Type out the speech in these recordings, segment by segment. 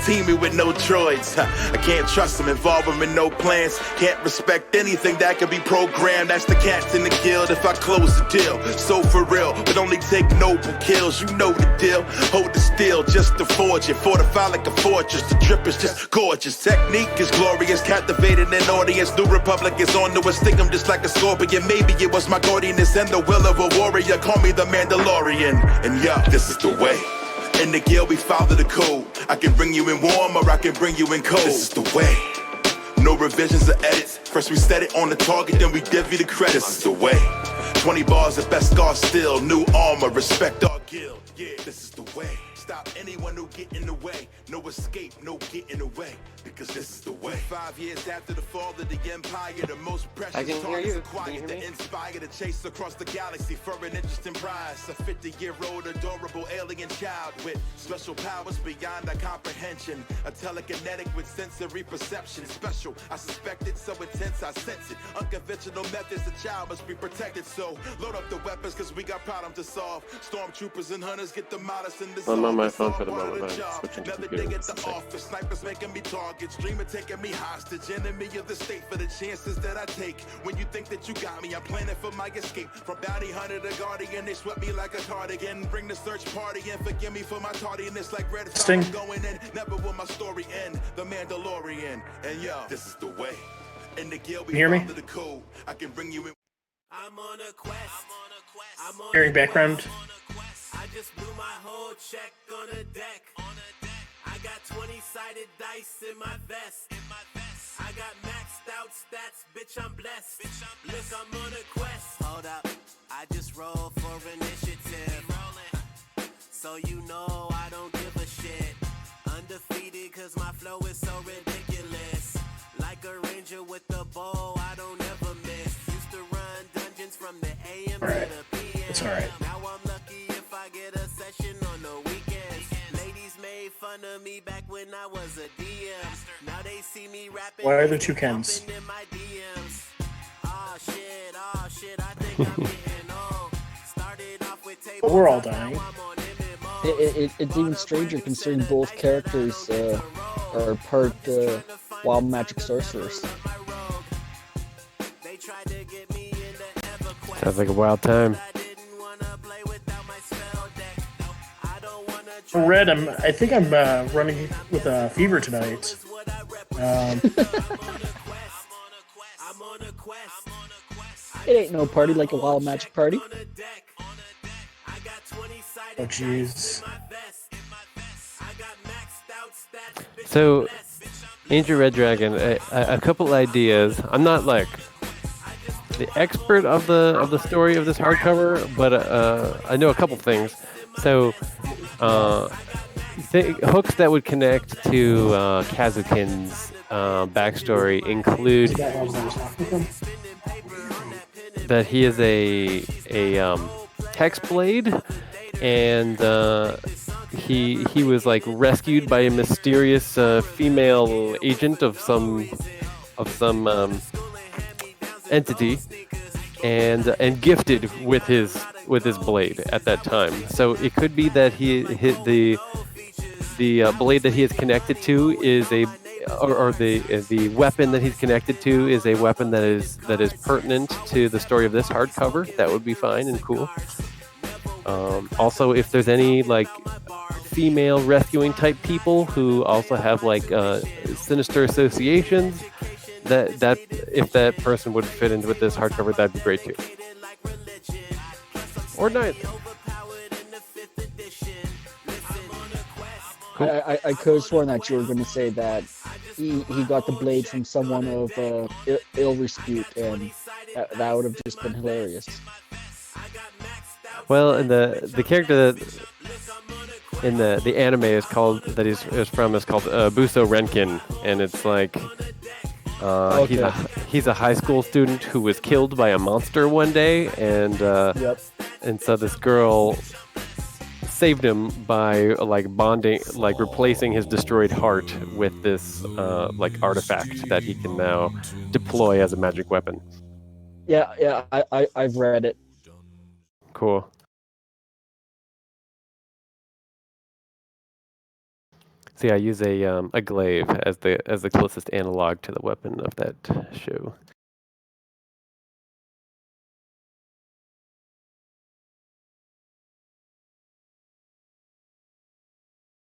team me with no droids. I can't trust them, involve them in no plans. Can't respect anything that can be programmed. That's the cats in the guild if I close the deal. So for real, but only take noble kills. You know the deal. Hold the steel just to forge it. Fortify like a fortress. The drip is just gorgeous. Technique is glorious. Captivated an audience. New Republic is on to a sting 'em just like a scorpion. Maybe it was my guardianness and the will of a warrior. Call me the Mandalorian. And yeah, this is the way. In the guild we follow the code. I can bring you in warm or I can bring you in cold. This is the way. No revisions or edits. First we set it on the target, then we divvy the credits. This is the way. 20 bars at best guard still. New armor, respect our guild. Yeah, this is the way. Stop anyone who get in the way. No escape, no getting away. Because this is the way. 5 years after the fall of the empire, the most precious targets acquired to inspire the chase across the galaxy for an interesting prize. A 50-year-old adorable alien child with special powers beyond our comprehension. A telekinetic with sensory perception. Special, I suspect it, so intense I sense it. Unconventional methods, the child must be protected. So load up the weapons cause we got problems to solve. Stormtroopers and hunters get the modest in the I'm on my phone for the moment, but I'm switching to another computer. day at the office, snipers making me targets, dreamer taking me hostage, enemy of the state for the chances that I take. When you think that you got me, I'm planning for my escape. From bounty hunter to guardian, they swept me like a cardigan. Bring the search party in, forgive me for my tardiness, like red Sting. going in. Never will my story end. The Mandalorian, and yo, this is the way. In the guild, we Hear me? follow the code. I can bring you in. I'm on a quest. I'm on Hearing background. I just blew my whole check on a deck. I got 20-sided dice in my vest. I got maxed out stats, bitch, I'm blessed. Look, I'm on a quest. Hold up, I just roll for initiative. So you know I don't give a shit. Undefeated cause my flow is so ridiculous. Like a ranger with the bow, I don't ever miss. Used to run dungeons from the AM to the PM. It's alright. Now I'm lucky if I get a session on the weekends. Ladies made fun of me back when I was a DM. Now they see me rapping. Why are there two Kens? In my DMs. Oh shit, I think I'm getting old. Started off with But we're all dying. It's even stranger considering both characters are part wild magic sorcerers. Sounds like a wild time. Red, I think I'm running with a fever tonight. It ain't no party like a wild magic party. Oh jeez. So, Angel Red Dragon, a couple ideas. I'm not like the expert of the story of this hardcover, but I know a couple things. So, hooks that would connect to Kazukin's backstory include that he is a hexblade, and he was like rescued by a mysterious female agent of some entity, and gifted with his blade at that time. So it could be that he hit the blade that he is connected to is the weapon that he's connected to is a weapon that is pertinent to the story of this hardcover. That would be fine and cool. Also, if there's any like female rescuing type people who also have like sinister associations, that if that person would fit into with this hardcover, that'd be great too. Or not. Cool. I could have sworn that you were going to say that he got the blade from someone of ill repute, and that would have just been hilarious. Well, and the character that in the anime is called is called Buso Renkin, and it's like he's a high school student who was killed by a monster one day, and and so this girl saved him by like bonding, like replacing his destroyed heart with this like artifact that he can now deploy as a magic weapon. Yeah, I've read it. Cool. Mostly, I use a glaive as the closest analog to the weapon of that show.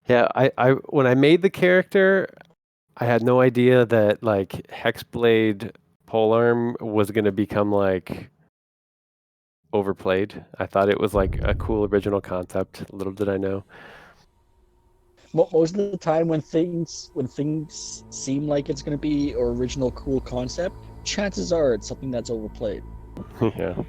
Yeah, I when I made the character, I had no idea that like Hexblade Polearm was gonna become like overplayed. I thought it was like a cool original concept. Little did I know. Most of the time, when things seem like it's going to be an original cool concept, chances are it's something that's overplayed. Yeah.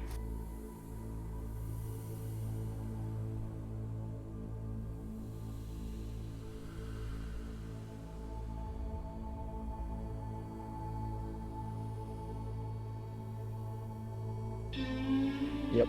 Yep.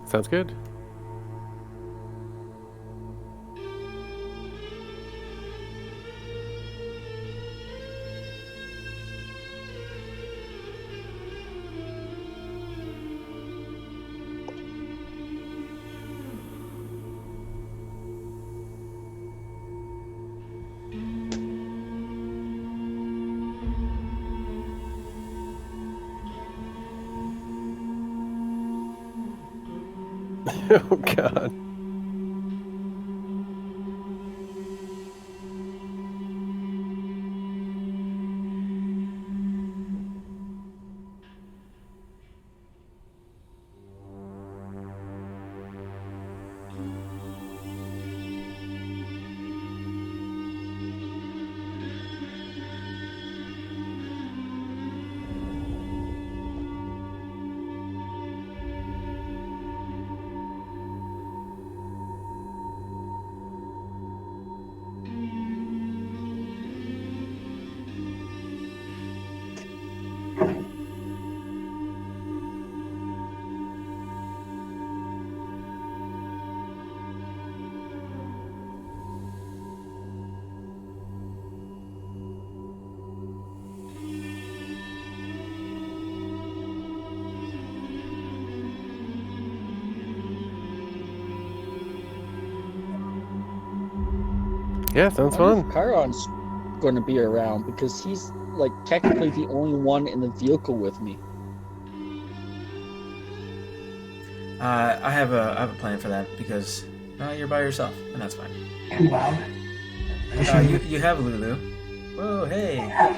Sounds good. Oh God. Yeah, sounds I wonder if fun. Chiron's going to be around because he's like technically the only one in the vehicle with me. I have a plan for that because you're by yourself, and that's fine. Too loud. You have Lulu. Whoa, hey.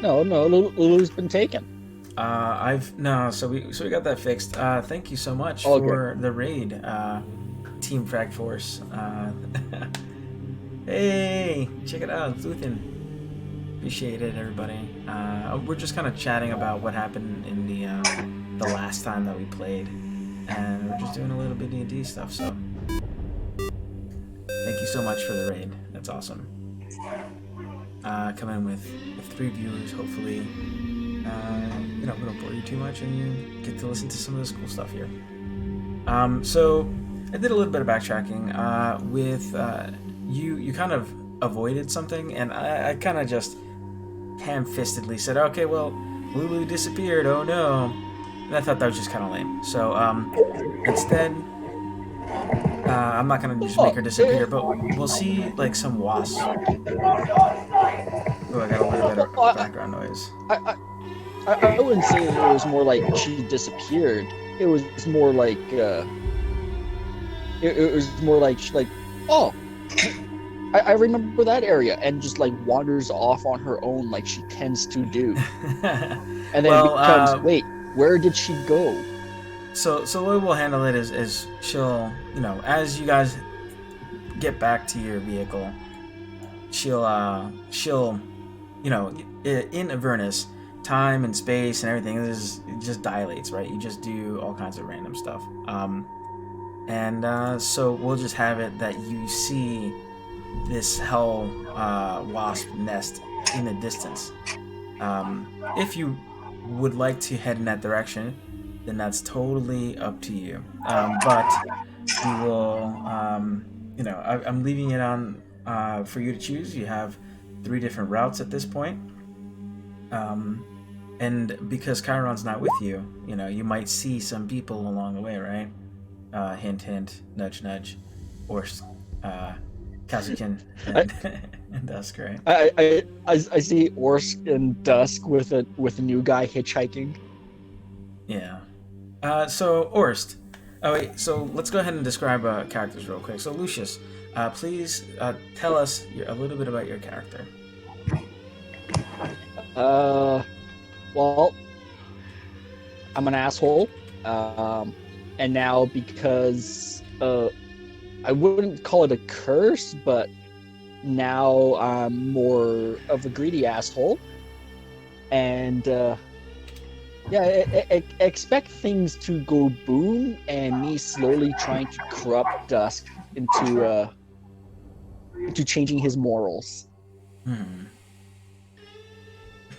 No, Lulu's been taken. I've no, so we got that fixed. Thank you so much Oh, for the raid, Team Frag Force. Hey, check it out, Luthen. Appreciate it, everybody. We're just kind of chatting about what happened in the last time that we played, and we're just doing a little bit of D&D stuff. So, thank you so much for the raid. That's awesome. Come in with 3 viewers, hopefully. We don't bore you too much, and you get to listen to some of this cool stuff here. So I did a little bit of backtracking with you kind of avoided something, and I kind of just ham-fistedly said, okay, well, Lulu disappeared, oh no. And I thought that was just kind of lame. So instead, I'm not going to just make her disappear, but we'll see like some wasps. Oh, I got a little bit of background noise. I wouldn't say it was more like she disappeared. It was more like it was more like she oh, I remember that area, and just like wanders off on her own like she tends to do, and then becomes wait, where did she go? So the way we'll handle it is she'll, as you guys get back to your vehicle, she'll in Avernus, time and space and everything it just dilates, right? You just do all kinds of random stuff. So we'll just have it that you see this hell wasp nest in the distance. If you would like to head in that direction, then that's totally up to you. But we will, I'm leaving it on for you to choose. You have 3 different routes at this point. And because Chiron's not with you, you might see some people along the way, right? Hint, hint, nudge, nudge, or Kazukin and Dusk, right? I see Orsk and Dusk with a new guy hitchhiking. Yeah. So Orst. Oh wait. So let's go ahead and describe characters real quick. So Lucius, please tell us a little bit about your character. Well, I'm an asshole, and now because I wouldn't call it a curse, but now I'm more of a greedy asshole, and expect things to go boom, and me slowly trying to corrupt Dusk into changing his morals.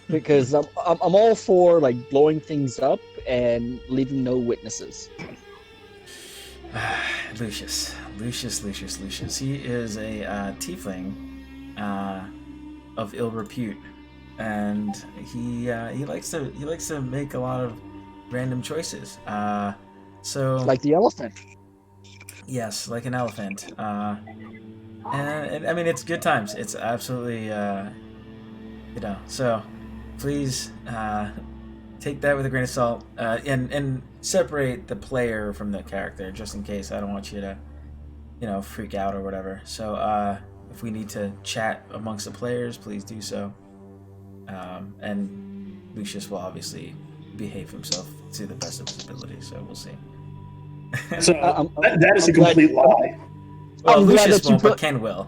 Because I'm all for like blowing things up and leaving no witnesses. Lucius. He is a tiefling of ill repute, and he likes to make a lot of random choices. So like the elephant. Yes, like an elephant. And I mean, it's good times. It's absolutely so. Please take that with a grain of salt, and separate the player from the character, just in case. I don't want you to, freak out or whatever. So if we need to chat amongst the players, please do so. And Lucius will obviously behave himself to the best of his ability, so we'll see. So that is a complete lie. Well, Lucius won't, but Ken will.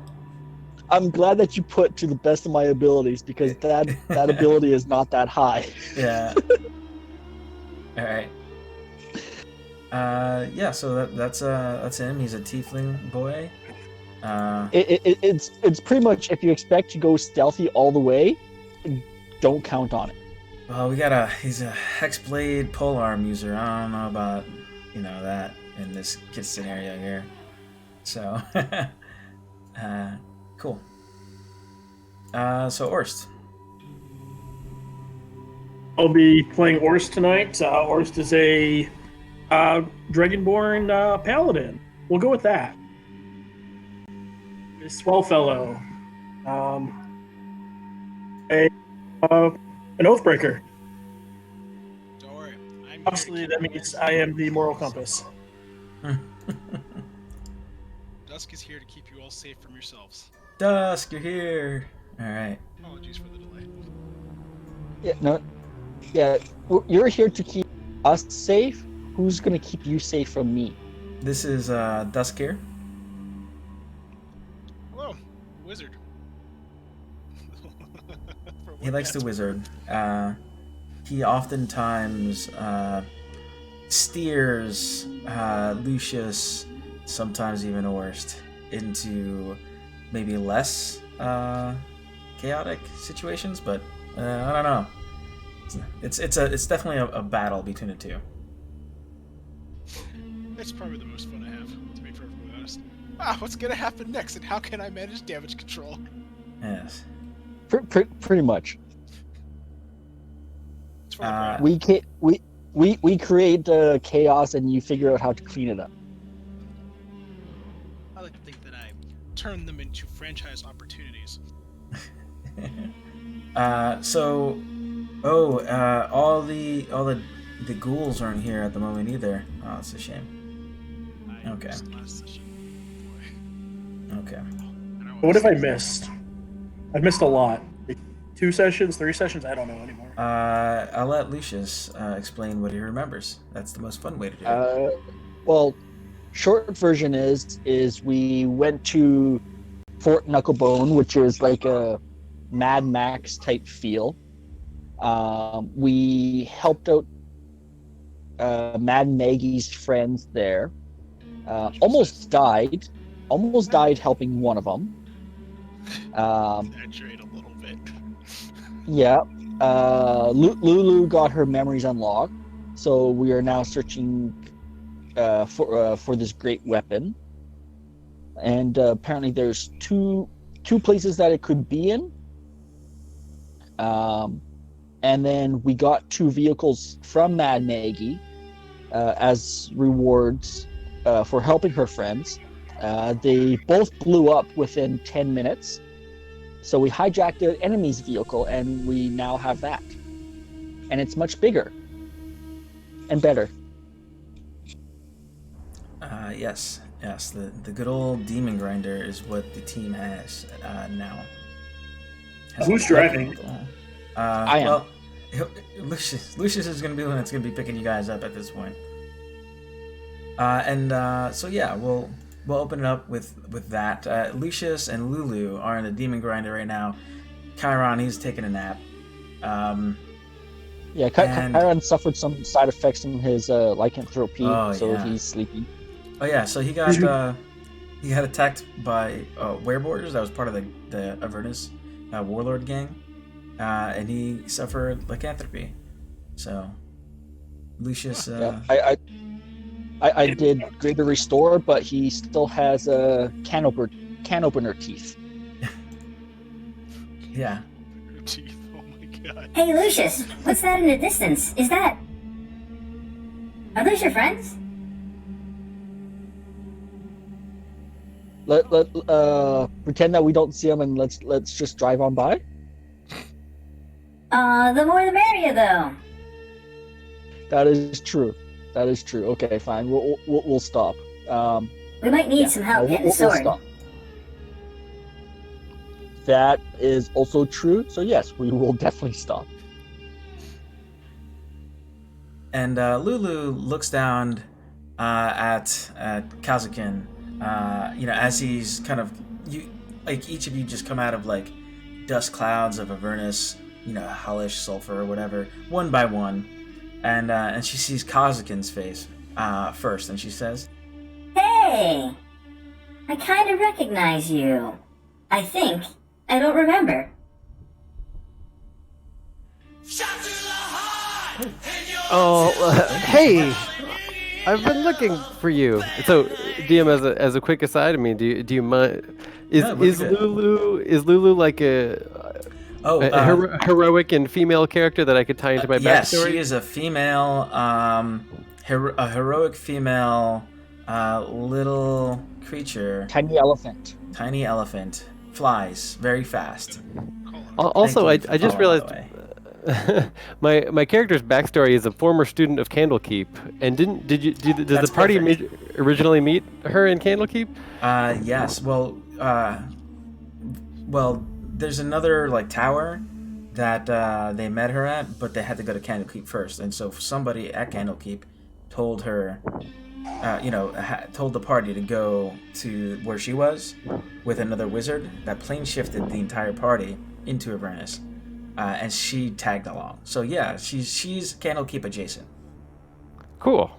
I'm glad that you put to the best of my abilities, because that ability is not that high. Yeah. All right. So that's him. He's a tiefling boy. It's pretty much, if you expect to go stealthy all the way, don't count on it. Well, he's a hexblade polearm user. I don't know about that in this kid scenario here. So cool. So Orst. I'll be playing Orst tonight. Orst is a Dragonborn paladin. We'll go with that. A swell fellow. An Oathbreaker. Don't worry. Obviously, that means I am the moral compass. Dusk is here to keep you all safe from yourselves. Dusk, you're here. All right. Apologies for the delay. You're here to keep us safe. Who's gonna keep you safe from me? This is Dusk here. Hello, wizard. He likes to wizard. He oftentimes steers Lucius, sometimes even Orst, into maybe less chaotic situations, but I don't know. It's definitely a battle between the two. It's probably the most fun I have, to be perfectly honest. What's gonna happen next, and how can I manage damage control? Yes. Pretty much. It's for the brand. We create the chaos, and you figure out how to clean it up. I like to think that I turn them into franchise opportunities. All the ghouls aren't here at the moment either. Oh, that's a shame. Okay. Okay. What have I missed? I've missed a lot. 2 sessions, 3 sessions, I don't know anymore. I'll let Lucius explain what he remembers. That's the most fun way to do it. Well, short version is we went to Fort Knucklebone, which is like a Mad Max type feel. We helped out Mad Maggie's friends there. Almost died helping one of them. Exaggerate a little bit. Yeah. Lulu got her memories unlocked, so we are now searching for this great weapon. And apparently, there's two places that it could be in. And then we got 2 vehicles from Mad Maggie as rewards for helping her friends. They both blew up within 10 minutes. So we hijacked the enemy's vehicle, and we now have that. And it's much bigger and better. Yes. The good old demon grinder is what the team has now. Who's driving? I am. Well, Lucius is going to be the one that's going to be picking you guys up at this point. So yeah, we'll open it up with that. Lucius and Lulu are in the demon grinder right now. Chiron, he's taking a nap. Chiron suffered some side effects from his lycanthropy, he's sleepy. Oh yeah, so he got attacked by werewolves. That was part of the Avernus warlord gang, and he suffered lycanthropy. So Lucius, I did Greater Restore, but he still has can opener teeth. Yeah. Teeth. Oh my god. Hey Lucius, what's that in the distance? Are those your friends? Let pretend that we don't see them, and let's just drive on by. The more the merrier, though. That is true. Okay, fine. We'll stop. We might need some help getting the sword. We'll stop. That is also true. So yes, we will definitely stop. And Lulu looks down at Kazakin. As he's kind of each of you just come out of like dust clouds of Avernus, hellish sulfur or whatever, one by one, and she sees Kazakin's face first, and she says, "Hey, I kind of recognize you. I think I don't remember." Hey, I've been looking for you. So, DM, as a quick aside, I mean, do you mind? Is Lulu like a heroic and female character that I could tie into my backstory? Yes, she is a female, a heroic female, little creature. Tiny elephant. Flies very fast. Also, I just realized my character's backstory is a former student of Candlekeep. And does the party originally meet her in Candlekeep? Yes. Well, there's another like tower that they met her at, but they had to go to Candlekeep first, and so somebody at Candlekeep told her, told the party to go to where she was with another wizard. That plane shifted the entire party into Avernus, and she tagged along. So yeah, she's Candlekeep adjacent. Cool.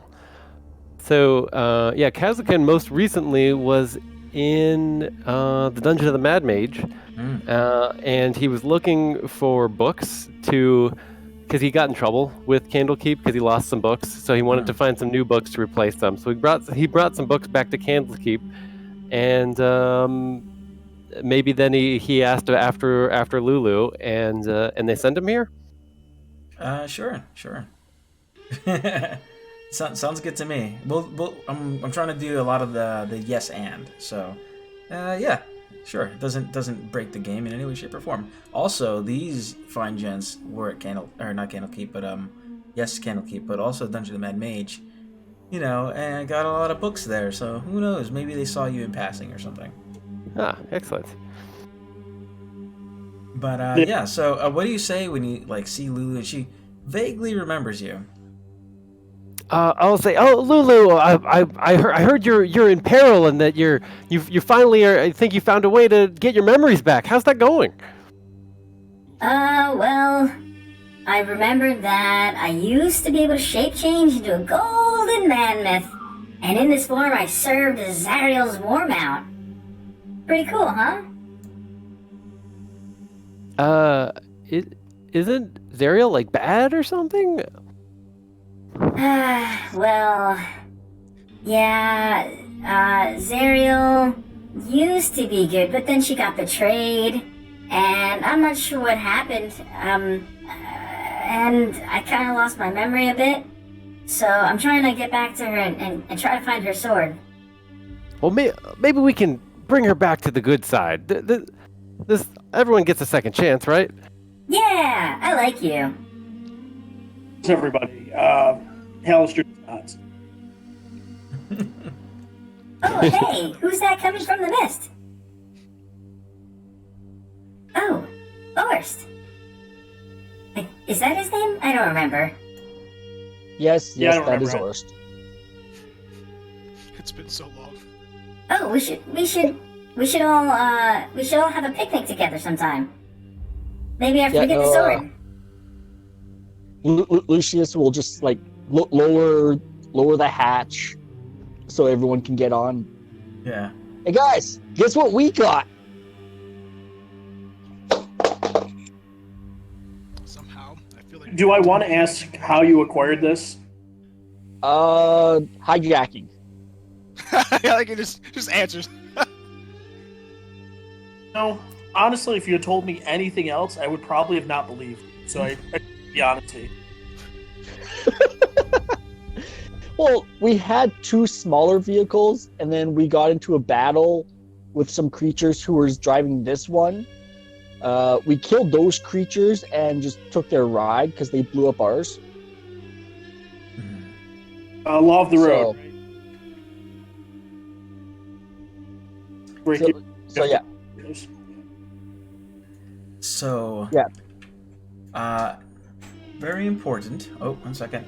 So Kazakin most recently was in the Dungeon of the Mad Mage, and he was looking for books because he got in trouble with Candlekeep because he lost some books, so he wanted to find some new books to replace them. So he brought some books back to Candlekeep, and maybe then he asked after Lulu, and they sent him here. Sure. Sounds good to me. I'm trying to do a lot of the yes and, so yeah, sure. It doesn't break the game in any way, shape, or form. Also, these fine gents were at Candlekeep, but also Dungeon of the Mad Mage, and got a lot of books there. So who knows? Maybe they saw you in passing or something. Ah, excellent. But yeah. So what do you say when you see Lulu and she vaguely remembers you? I'll say, "Oh, Lulu, I heard you're in peril and that you finally are. I think you found a way to get your memories back. How's that going?" Well, I remembered that I used to be able to shape change into a golden mammoth, and in this form I served as Zariel's war mount. Pretty cool, huh? Isn't Zariel like bad or something? Well, yeah, Zariel used to be good, but then she got betrayed, and I'm not sure what happened. And I kind of lost my memory a bit, so I'm trying to get back to her and try to find her sword. Well, maybe we can bring her back to the good side. This everyone gets a second chance, right? Yeah, I like you. Everybody, Hallister nods. Oh, hey, who's that coming from the mist? Oh, Orst. Is that his name? I don't remember. Yes, Yeah, I don't that is remember. Orst. It's been so long. Oh, we should all have a picnic together sometime. Maybe after we get the sword. Lucius will just like lower the hatch so everyone can get on. Yeah. Hey guys, guess what we got? Somehow, I feel like. Do I want to ask how you acquired this? Hijacking. I like it. Just answers. No, honestly, if you had told me anything else, I would probably have not believed you. So I be honest with you. Well, we had 2 smaller vehicles, and then we got into a battle with some creatures who were driving this one. We killed those creatures and just took their ride because they blew up ours. Law of the road. Right? So yeah. So Yeah. Very important. Oh, 1 second.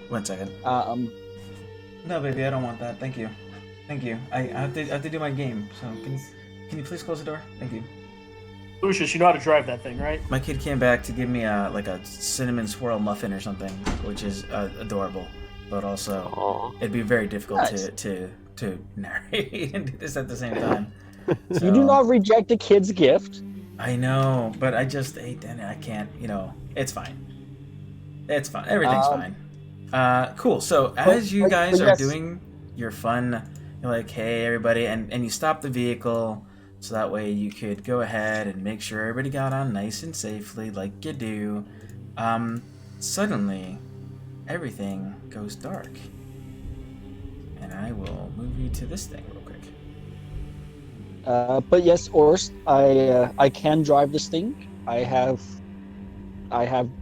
1 second. No, baby, I don't want that. Thank you. Thank you. I have to do my game. So can you please close the door? Thank you. Lucius, you know how to drive that thing, right? My kid came back to give me a cinnamon swirl muffin or something, which is adorable, but also it'd be very difficult to narrate and do this at the same time. So, you do not reject a kid's gift. I know, but I can't. It's fine. It's fine. Everything's fine. Cool. So as you guys are doing your fun, you're like, hey everybody, and you stop the vehicle. So that way you could go ahead and make sure everybody got on nice and safely like you do. Suddenly, everything goes dark. And I will move you to this thing real quick. But yes, Orst, I can drive this thing. I have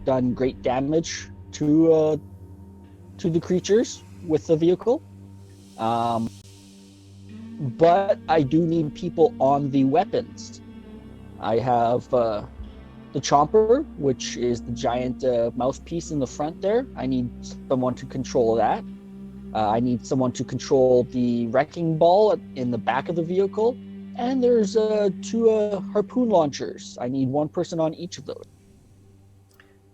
done great damage to the creatures with the vehicle. But I do need people on the weapons. I have the chomper, which is the giant mouthpiece in the front there. I need someone to control that. I need someone to control the wrecking ball in the back of the vehicle. And there's 2 harpoon launchers. I need 1 person on each of those.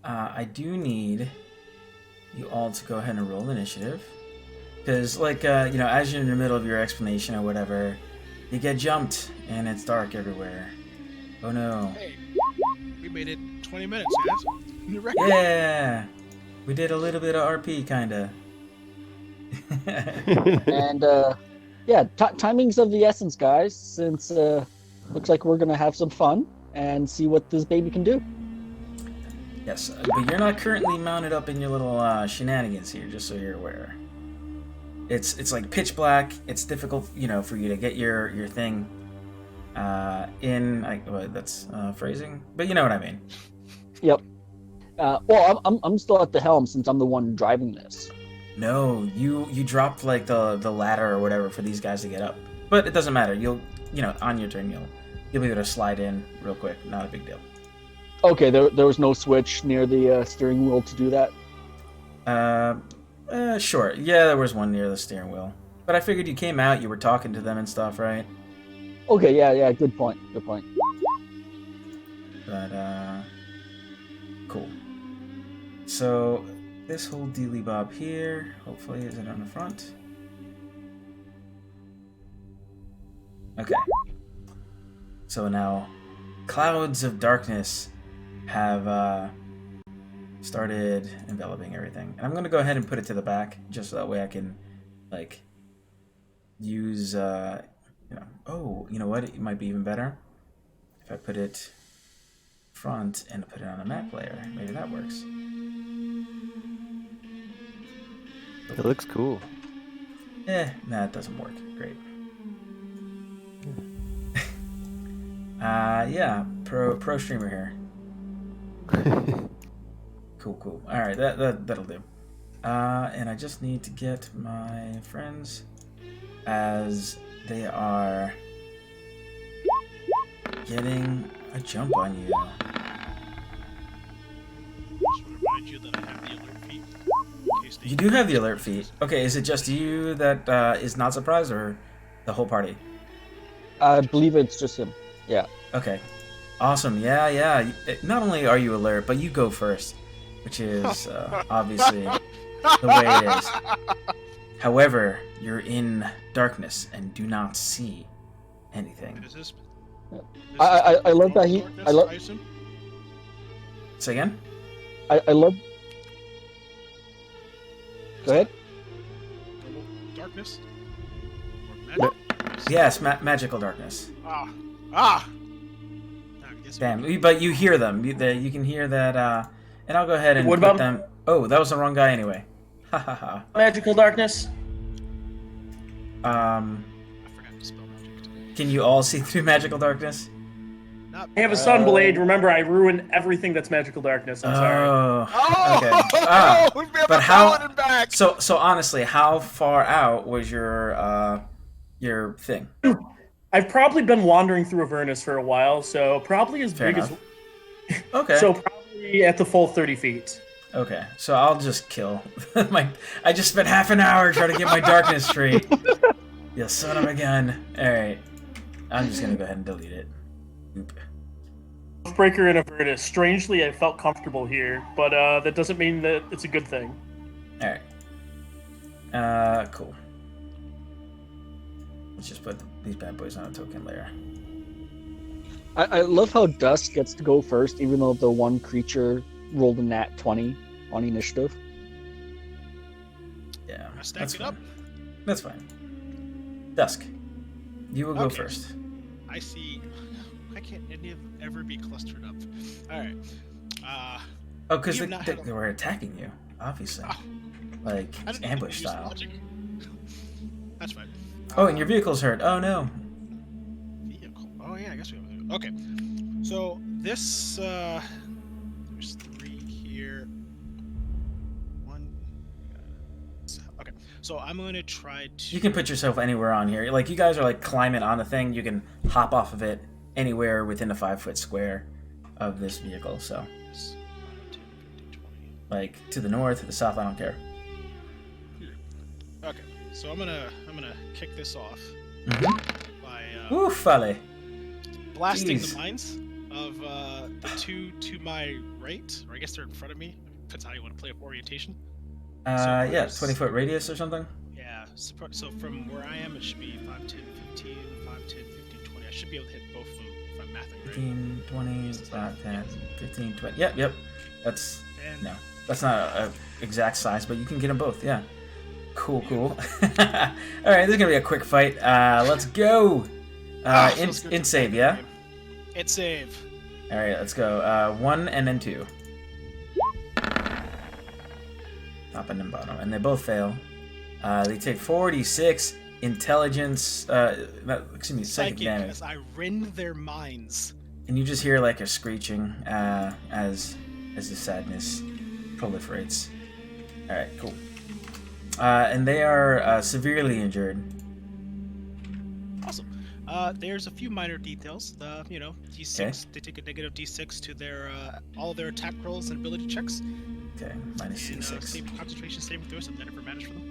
I do need you all to go ahead and roll initiative. Because, as you're in the middle of your explanation or whatever, you get jumped and it's dark everywhere. Oh no. Hey, we made it 20 minutes, guys. New record. Yeah! We did a little bit of RP, kinda. And, timing's of the essence, guys, since looks like we're going to have some fun and see what this baby can do. Yes, but you're not currently mounted up in your little shenanigans here, just so you're aware. It's like pitch black. It's difficult, for you to get your thing in. That's phrasing, but you know what I mean. Yep. Well, I'm still at the helm since I'm the one driving this. No, you dropped like the ladder or whatever for these guys to get up, but it doesn't matter. You'll on your turn you'll be able to slide in real quick. Not a big deal. Okay, there was no switch near the steering wheel to do that. Sure. Yeah, there was one near the steering wheel. But I figured you came out, you were talking to them and stuff, right? Okay, yeah, good point. But, cool. So, this whole dealy bob here, hopefully, is it on the front? Okay. So now, clouds of darkness have started enveloping everything. And I'm going to go ahead and put it to the back, just so that way I can, like, use, oh, you know what? It might be even better if I put it front and put it on a map layer. Maybe that works. It looks cool. Nah, it doesn't work. Great. Yeah, pro streamer here. Cool. All right, that'll do. And I just need to get my friends as they are getting a jump on you. Just want to remind you that I have the alert feat. In case they- You do have the alert feat. Okay, is it just you that is not surprised, or the whole party? I believe it's just him. Yeah. Okay. Awesome. Yeah. Not only are you alert, but you go first, which is obviously the way it is. However, you're in darkness and do not see anything. Is this I love that he. darkness, I love. assume? Say again? I love. Go ahead. Normal darkness? Or magic? Yes, magical darkness. Ah! I guess Damn, but you hear them. You can hear that, and I'll go ahead and What put about- them... Oh, that was the wrong guy anyway. Ha ha ha. Magical darkness. I forgot to spell magic. Can you all see through magical darkness? Not I have a sunblade. Remember, I ruin everything that's magical darkness. I'm sorry. Oh, okay. We have but a how- paladin back! So honestly, how far out was your thing? I've probably been wandering through Avernus for a while, so probably as Fair big enough. Okay. So probably at the full 30 feet. Okay, so I'll just kill. I just spent half an hour trying to get my darkness straight. You son of a gun. Alright. I'm just gonna go ahead and delete it. Oop. Breaker in Avernus. Strangely, I felt comfortable here, but that doesn't mean that it's a good thing. Alright. Cool. Let's just put these bad boys on a token layer. I love how Dusk gets to go first, even though the one creature rolled a nat 20 on initiative. Yeah, I stack that's it fine. up. That's fine. Dusk, you will go Okay. first. I see. Why can't any of them ever be clustered up? Alright. Oh, because You've not had a- they were attacking you, obviously. Oh. Like, I didn't ambush use style. logic. That's fine. Oh, and your vehicle's hurt. Oh, no. Vehicle. Oh yeah, I guess we have. Okay. So this there's 3 here. 1. Okay. So I'm gonna try to. You can put yourself anywhere on here. Like, you guys are, like, climbing on a thing. You can hop off of it anywhere within a 5-foot square of this vehicle. So, 10, 15, 20. like, to the north, to the south, I don't care. Okay. So I'm gonna kick this off by Ooh, fale. blasting Jeez. the mines of the 2 to my right, or I guess they're in front of me. Depends how you want to play up orientation. Yeah, where's- 20-foot radius or something? Yeah, so from where I am, it should be 5, 10, 15, 5, 10, 15, 20. I should be able to hit both of them if I'm mathing right. 15, 20, 5, 10, 15, 20. Yep. That's... And No. That's not a exact size, but you can get them both, yeah. Cool. Alright, this is gonna be a quick fight. Let's go! feels good In to save, play yeah? the game. It's save. Alright, let's go. 1 and then 2. Top and then bottom. And they both fail. They take 46 intelligence, psychic damage. As I rend their minds. And you just hear like a screeching as the sadness proliferates. Alright, cool. And they are severely injured. Awesome. There's a few minor details. D6. Okay. They take a negative D6 to their all their attack rolls and ability checks. Okay, minus And C6. concentration saving throws if that ever matters for them.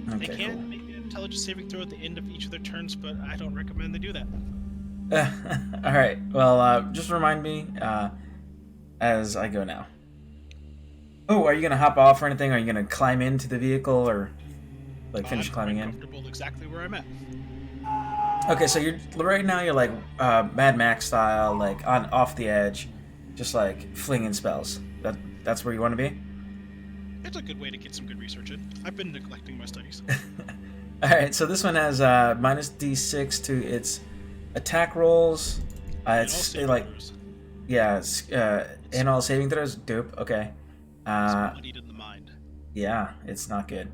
They Okay, can make an intelligence saving throw at the end of each of their turns, but I don't recommend they do that. cool. Alright, well, just remind me as I go now. Oh, are you going to hop off or anything? Are you going to climb into the vehicle or like finish I'm climbing quite in? comfortable exactly where I'm at. Okay, so you're right now. You're like Mad Max style, like on off the edge, just like flinging spells. That's where you want to be. It's a good way to get some good research in. I've been neglecting my studies. All right, so this one has minus D6 to its attack rolls. It's like yeah, and all saving throws. Dope. Okay. Bloodied in the mind. Yeah, it's not good.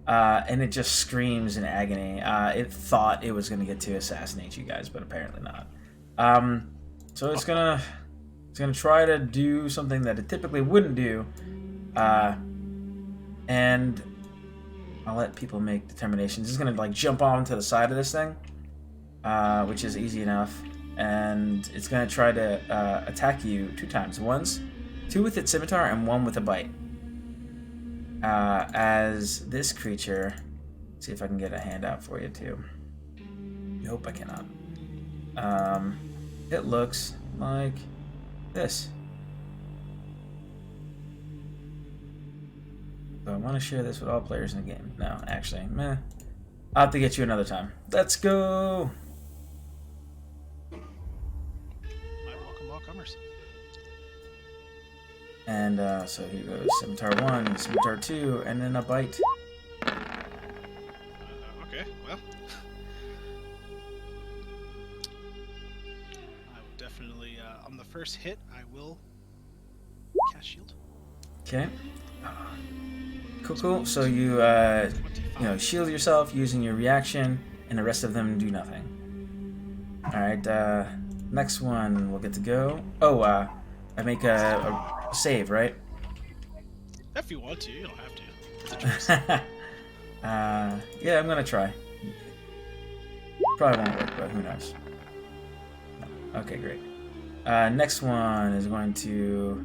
And it just screams in agony. It thought it was gonna get to assassinate you guys, but apparently not. So it's gonna try to do something that it typically wouldn't do. And I'll let people make determinations. It's gonna like jump onto the side of this thing, which is easy enough, and it's gonna try to attack you 2 times. Two with its scimitar and 1 with a bite. As this creature, see if I can get a handout for you too. Nope, I cannot. It looks like this. So I want to share this with all players in the game. No, actually, meh. I'll have to get you another time. Let's go! I welcome all comers. And so here goes Scimitar 1, Scimitar 2, and then a bite. Okay, well. I will definitely, on the first hit, I will cast shield. Okay. Cool. So you shield yourself using your reaction, and the rest of them do nothing. All right. Next one we'll get to go. Oh, I make a save, right? If you want to, you don't have to. It's a choice. Yeah, I'm gonna try. Probably won't work, but who knows? No. Okay, great. Next one is going to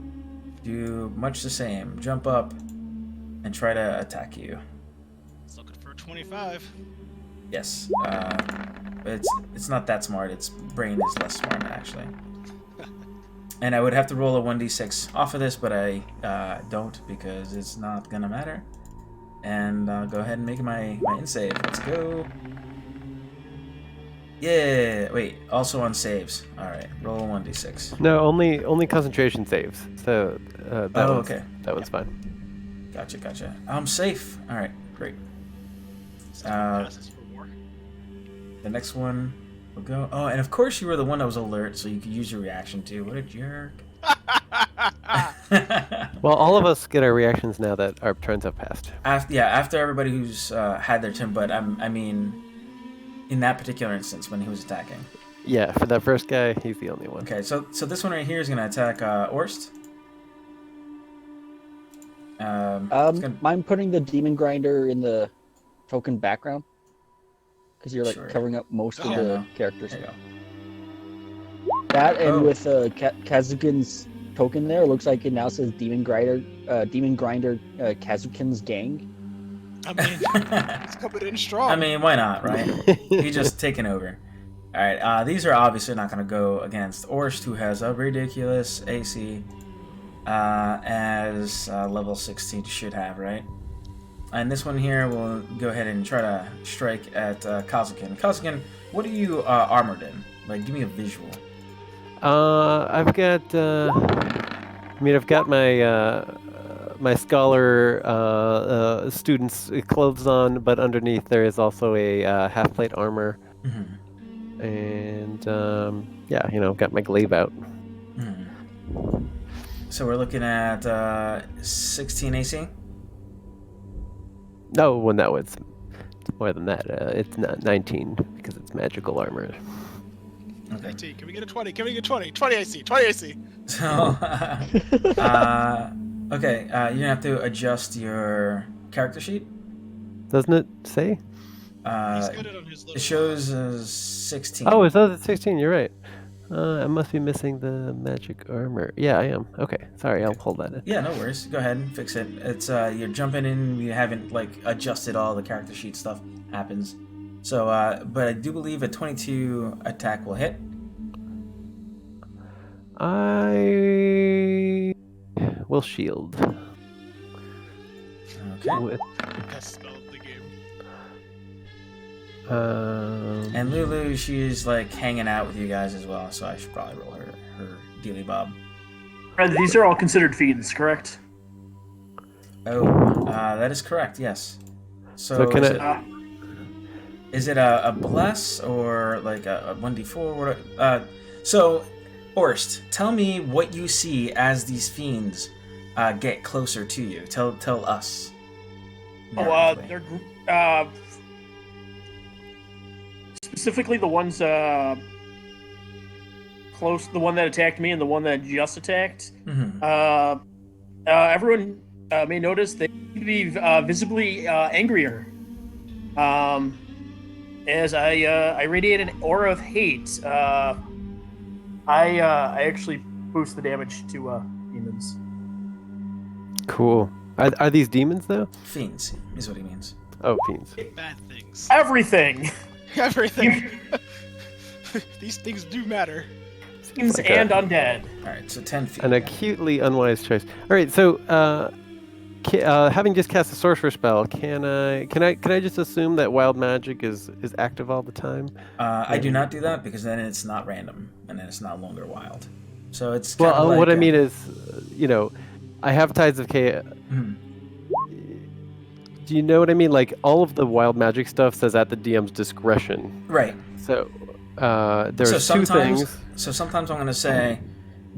do much the same. Jump up and try to attack you. It's looking for a 25. Yes. It's not that smart. Its brain is less smart, actually. And I would have to roll a 1d6 off of this, but I don't because it's not gonna matter. And I'll go ahead and make my in-save. Let's go. Yeah. Wait. Also on saves. All right. Roll a 1d6. No, only concentration saves. So okay. That one's fine. Gotcha. I'm safe. All right. Great. Passes for war. The next one will go. Oh, and of course you were the one that was alert, so you could use your reaction too. What a jerk. Well, all of us get our reactions now that our turns have passed. After everybody who's had their turn, but I mean, in that particular instance when he was attacking. Yeah, for that first guy, he's the only one. Okay, so this one right here is gonna attack Orst. I'm putting the demon grinder in the token background because you're like Sure. covering up most of the characters. There you go. That and with Kazukin's token there, it looks like it now says Demon Grinder Kazukin's gang. I mean, it's coming in strong. I mean, why not, right? He's just taking over. All right, these are obviously not going to go against Orst, who has a ridiculous AC, as level 16 should have, right? And this one here will go ahead and try to strike at Kazukin. Kazukin, what are you armored in? Like, give me a visual. I've got. I've got my my scholar student's clothes on, but underneath there is also a half plate armor, and I've got my glaive out. So we're looking at 16 AC. No, it's more than that. It's not 19 because it's magical armor. Okay. 19. Can we get a 20? Can we get 20? 20 AC. 20 AC. So, okay, you're gonna have to adjust your character sheet. Doesn't it say? He's got it on his little. It shows 16. Oh, it says it's 16. You're right. I must be missing the magic armor. Yeah, I am. Okay, sorry, I'll pull that in. Yeah, no worries. Go ahead and fix it. It's you're jumping in. You haven't adjusted all the character sheet stuff. Happens. So, but I do believe a 22 attack will hit. I will shield. Okay. With Best spell of the game. And Lulu, she's like hanging out with you guys as well, so I should probably roll her dealy bob. These are all considered fiends, correct? Oh, that is correct. Yes. So can is it a bless or like a 1d4? What? So, Orst, tell me what you see as these fiends get closer to you. Tell us. They're specifically the ones close. The one that attacked me and the one that just attacked. Mm-hmm. Everyone may notice they seem to be visibly angrier. As I radiate an aura of hate. I actually boost the damage to demons. Cool. Are these demons though? Fiends is what he means. Oh, fiends. Bad things. Everything. Everything. These things do matter. Fiends Like and undead. All right, so 10 feet. An acutely unwise choice. All right, so having just cast a sorcerer spell, can I just assume that wild magic is active all the time? I do not do that because then it's not random and then it's not longer wild. So it's Well, kinda like, what I mean is, I have Tides of Chaos. Mhm. Do you know what I mean? Like all of the wild magic stuff says at the DM's discretion. Right. So there's two things. So sometimes I'm going to say,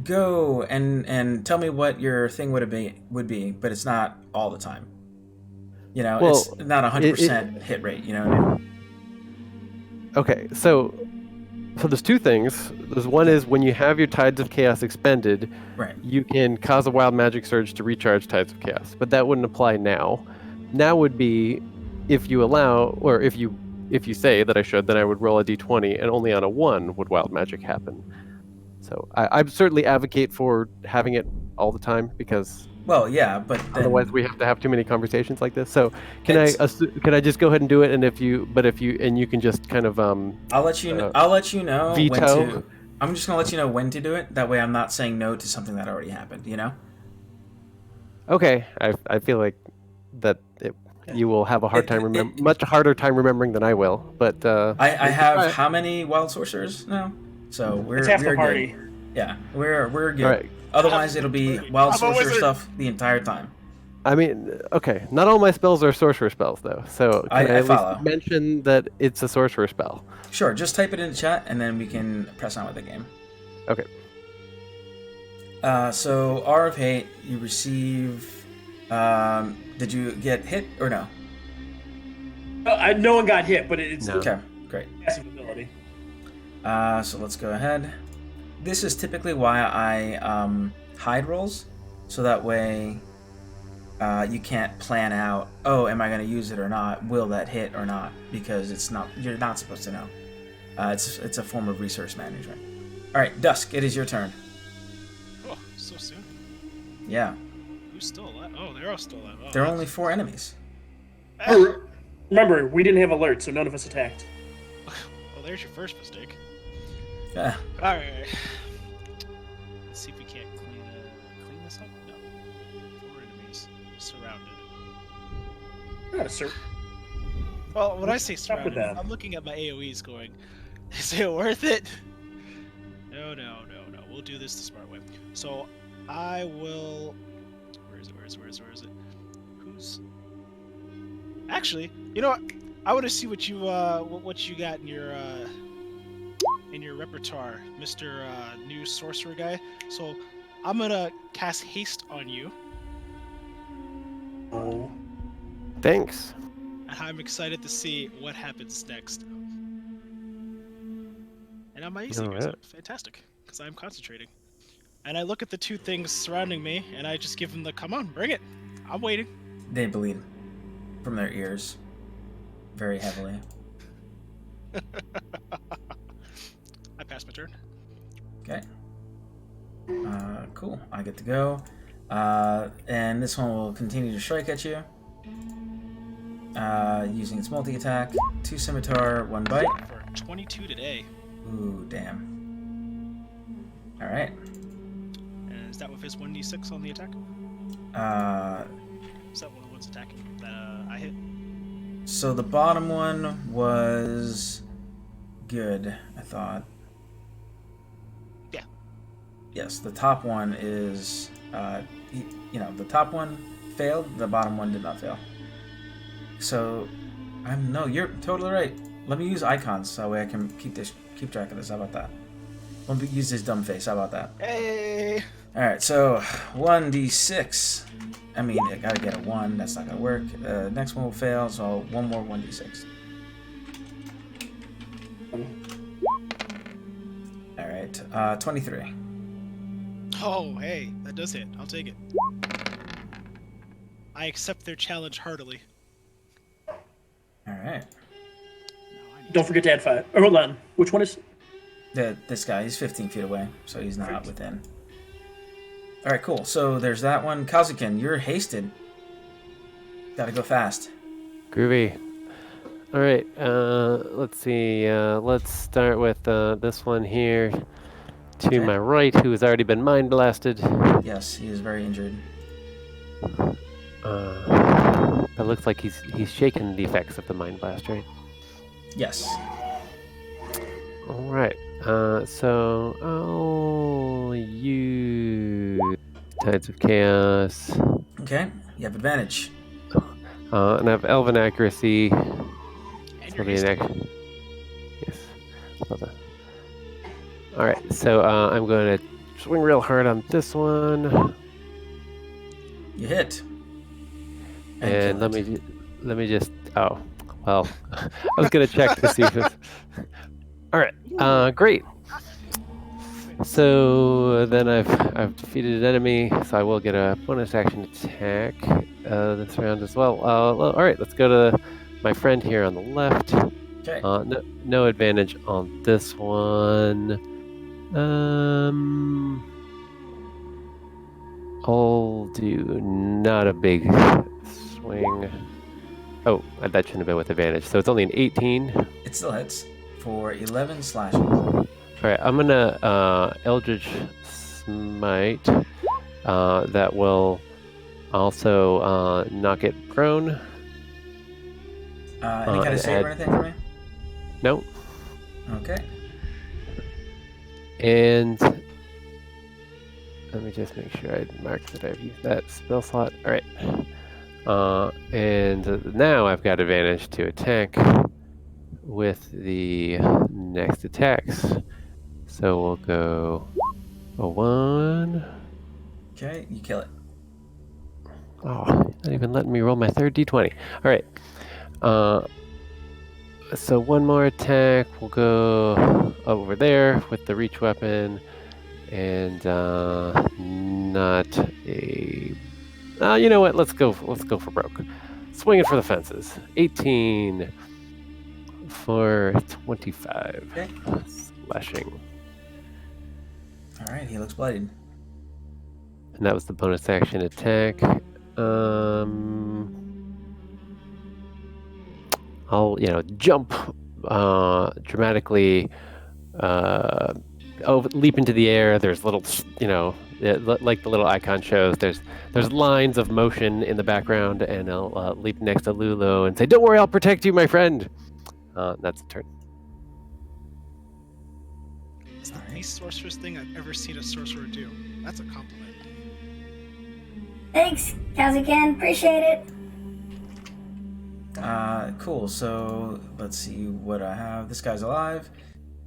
go and tell me what your thing would be, but it's not all the time. It's not 100% hit rate. You know what I mean? Okay, so there's two things. There's one is when you have your Tides of Chaos expended, Right. you can cause a wild magic surge to recharge Tides of Chaos, but that wouldn't apply now. Now would be if you allow, or if you say that I should, then I would roll a d20, and only on a 1 would wild magic happen. So I certainly advocate for having it all the time because Well, yeah, but then, otherwise we have to have too many conversations like this. So can I just go ahead and do it? And if you can just kind of I'll let you know veto. when to. I'm just gonna let you know when to do it. That way, I'm not saying no to something that already happened. You know. Okay, I feel like that you will have a much harder time remembering than I will. But I have how many wild sorcerers now? So we're half the good. party. Yeah, we're good. All right. Otherwise, it'll be wild I'm a sorcerer wizard. stuff the entire time. I mean, okay, not all my spells are sorcerer spells though. So can I at follow. least mention that it's a sorcerer spell? Sure, just type it in the chat, and then we can press on with the game. Okay. So R of Hate, you receive. Did you get hit or no? No one got hit, but it's No. Okay, great. passive ability. So let's go ahead. This is typically why I hide rolls, so that way you can't plan out, oh, am I going to use it or not? Will that hit or not? Because you're not supposed to know. It's a form of resource management. All right, Dusk, it is your turn. Oh, so soon. Yeah, Who's still alive? Oh, they're all still alive. Oh, there are only 4 enemies. Oh, remember, we didn't have alert, so none of us attacked. Well, there's your first mistake. Yeah. All right. Let's see if we can't clean this up. No. 4 enemies surrounded. Not a cert. Well, when I say Stop with surrounded, that. I'm looking at my AOE's going, is it worth it? No. We'll do this the smart way. So I will. Where is it? Who's? Actually, you know what? I want to see what you got in your repertoire, Mr. New Sorcerer guy. So I'm gonna cast haste on you, Oh. Thanks. and I'm excited to see what happens next. And on my AC goes up. Fantastic, because I'm concentrating. And I look at the 2 things surrounding me, and I just give them the, come on, bring it. I'm waiting. They bleed from their ears very heavily. I pass my turn. Okay. Cool. I get to go. And this one will continue to strike at you. Using its multi-attack. 2 scimitar, 1 bite. For 22 today. Ooh, damn. Alright. And is that with his 1d6 on the attack? Is that one of the ones attacking that I hit? So the bottom one was good, I thought. Yeah. Yes, the top one is, the top one failed, the bottom one did not fail. So, no, you're totally right. Let me use icons so that way I can keep track of this. How about that? Let me use this dumb face. How about that? Hey. All right, so 1d6. I mean, I gotta get a 1. That's not gonna work. Next one will fail, so one more 1d6. All right, 23. Oh, hey, that does hit. I'll take it. I accept their challenge heartily. All right. Don't forget to add 5. Oh, hold on. Which one is? This guy, he's 15 feet away, so he's not within. All right, cool. So there's that one. Kazukin, you're hasted. Gotta go fast. Groovy. All right. Let's see. Let's start with this one here to Okay. my right, who has already been mind blasted. Yes, he is very injured. It looks like he's shaken the effects of the mind blast, right? Yes. All right. So I'll use Tides of Chaos. Okay, you have advantage. And I have Elven Accuracy. And So you're the hasted. Yes. Hold on. All right. So I'm going to swing real hard on this one, You hit. and kill let me just. Oh, well, I was gonna check to see if it's. All right. Great. So then I've defeated an enemy, so I will get a bonus action attack this round as well. All right, let's go to my friend here on the left. Okay. No advantage on this one. I'll do not a big swing. Oh, that shouldn't have been with advantage. So it's only an 18. It still hits for 11 slashing. All right, I'm gonna Eldritch Smite. That will also knock it prone. Any kind of save or anything for me? No. Okay. And let me just make sure I mark that I've used that spell slot. All right. And now I've got advantage to attack with the next attacks. So we'll go a 1. Okay, you kill it. Oh, not even letting me roll my third d20. All right. So one more attack. We'll go over there with the reach weapon, and not a. You know what? Let's go for broke. Swinging for the fences. 18 for 25. Okay. Slashing. All right, he looks bloodied. And that was the bonus action attack. I'll jump dramatically, leap into the air. There's little, like the little icon shows. There's lines of motion in the background, and I'll leap next to Lulu and say, "Don't worry, I'll protect you, my friend." That's a turn. It's the least sorceress thing I've ever seen a sorcerer do. That's a compliment. Thanks, Kazuken. Appreciate it. Cool. So let's see what I have. This guy's alive.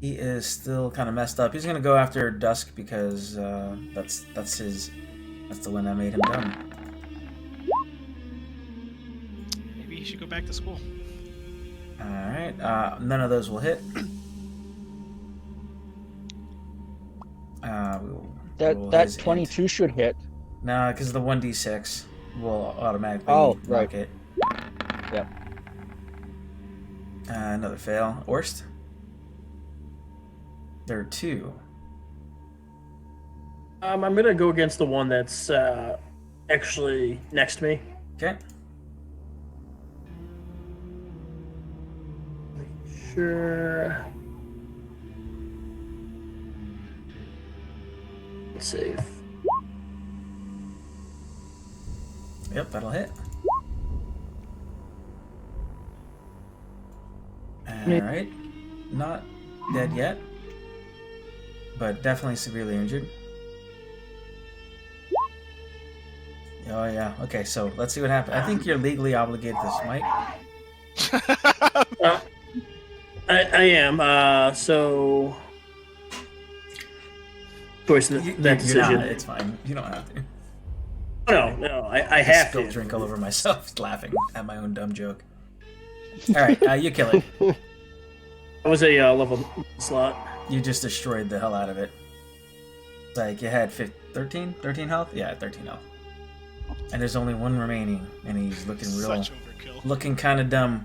He is still kind of messed up. He's gonna go after Dusk because that's the one that made him dumb. Maybe he should go back to school. All right. None of those will hit. That 22 should hit. No, because the 1d6 will automatically right. knock it. Yep. Another fail. Orst? There are 2. I'm gonna go against the one that's actually next to me. Okay. Sure. Let's save. Yep, that'll hit. Alright. Not dead yet, but definitely severely injured. Oh, yeah. Okay, so let's see what happens. I think you're legally obligated to smite. I am. So. Choice that You're decision. not. It's fine. You don't have to. No, I have to. Drink all over myself, laughing at my own dumb joke. Alright, you kill it. That was a level slot. You just destroyed the hell out of it. It's like you had 13 health? Yeah, 13 health. And there's only one remaining, and he's looking Such overkill. looking kind of dumb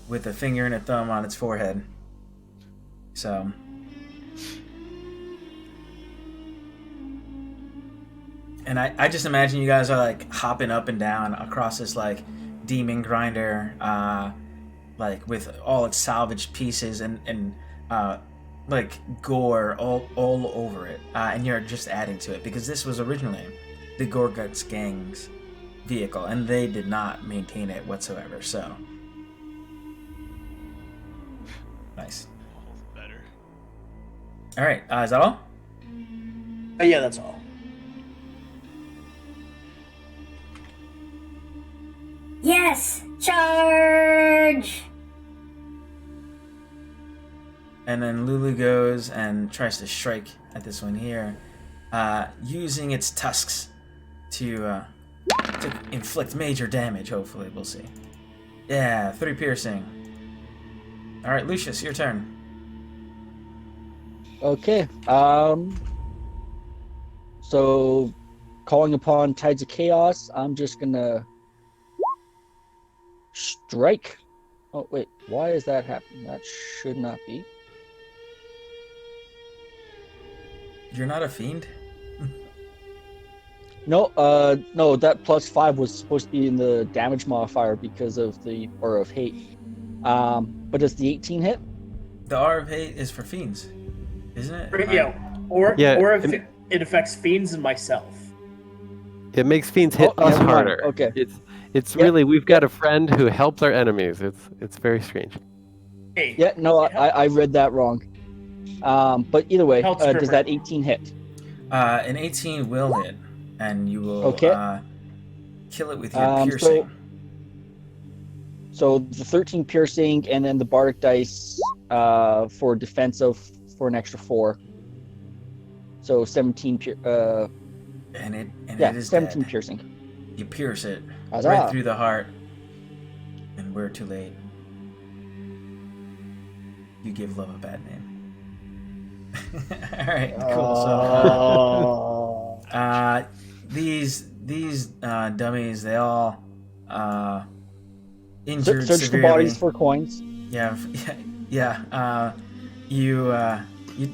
with a finger and a thumb on its forehead. So... And I just imagine you guys are like hopping up and down across this like demon grinder, like with all its salvaged pieces and like gore all over it, and you're just adding to it because this was originally the Gorguts gang's vehicle, and they did not maintain it whatsoever. So nice. Better. All right, is that all? Yeah, that's all. Yes! Charge! And then Lulu goes and tries to strike at this one here, using its tusks to inflict major damage, hopefully. We'll see. Yeah, 3 piercing. Alright, Lucius, your turn. Okay. So, calling upon Tides of Chaos, I'm just gonna strike. Oh wait, why is that happening? That should not be. You're not a fiend? No, no, that +5 was supposed to be in the damage modifier because of the Aura of Hate. But does the 18 hit? The Aura of Hate is for fiends, isn't it? Yeah, or if it affects fiends and myself. It makes fiends hit us never mind. harder. Okay. It's really, we've got a friend who helps our enemies. It's very strange. Hey, Yeah, no, I read that wrong. But either way, does that 18 hit? An 18 will hit, and you will kill it with your piercing. So the 13 piercing, and then the bardic dice for defensive for an extra 4. So 17. And it is 17 dead. piercing. You pierce it Huzzah. right through the heart, and we're too late. You give love a bad name. All right, cool. So these dummies, they all injured Search severely. the bodies for coins. Yeah. You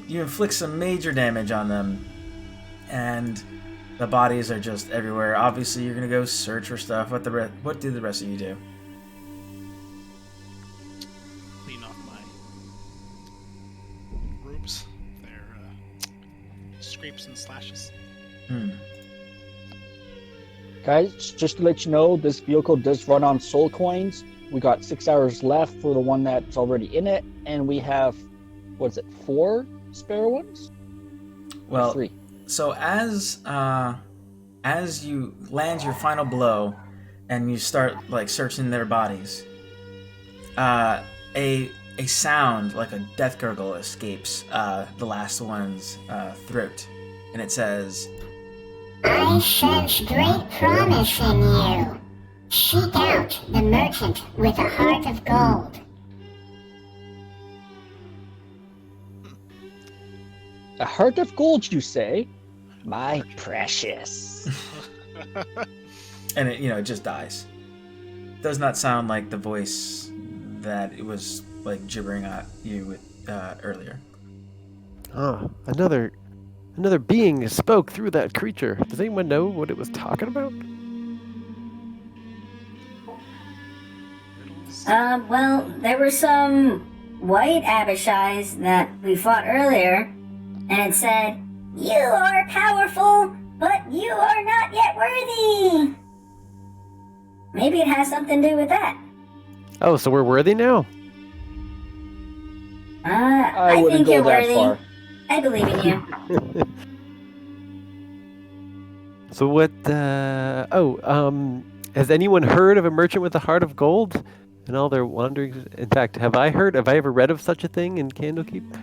inflict some major damage on them, and the bodies are just everywhere. Obviously, you're gonna go search for stuff. What do the rest of you do? Clean off my robes. Their scrapes and slashes. Guys, just to let you know, this vehicle does run on soul coins. We got 6 hours left for the one that's already in it, and we have, 4 spare ones? Well, 3. So as you land your final blow, and you start like searching their bodies, a sound like a death gurgle escapes the last one's throat, and it says, I sense great promise in you. Seek out the merchant with a heart of gold. A heart of gold, you say? My precious. and it just dies. Does not sound like the voice that it was like gibbering at you with earlier. Oh, another being spoke through that creature. Does anyone know what it was talking about? Well, there were some white Abishais that we fought earlier, and it said, "You are powerful, but you are not yet worthy." Maybe it has something to do with that. Oh, so we're worthy now? I wouldn't think go you're that worthy. far. I believe in you. So what? Has anyone heard of a merchant with a heart of gold and all their wanderings? In fact, have I ever read of such a thing in Candlekeep?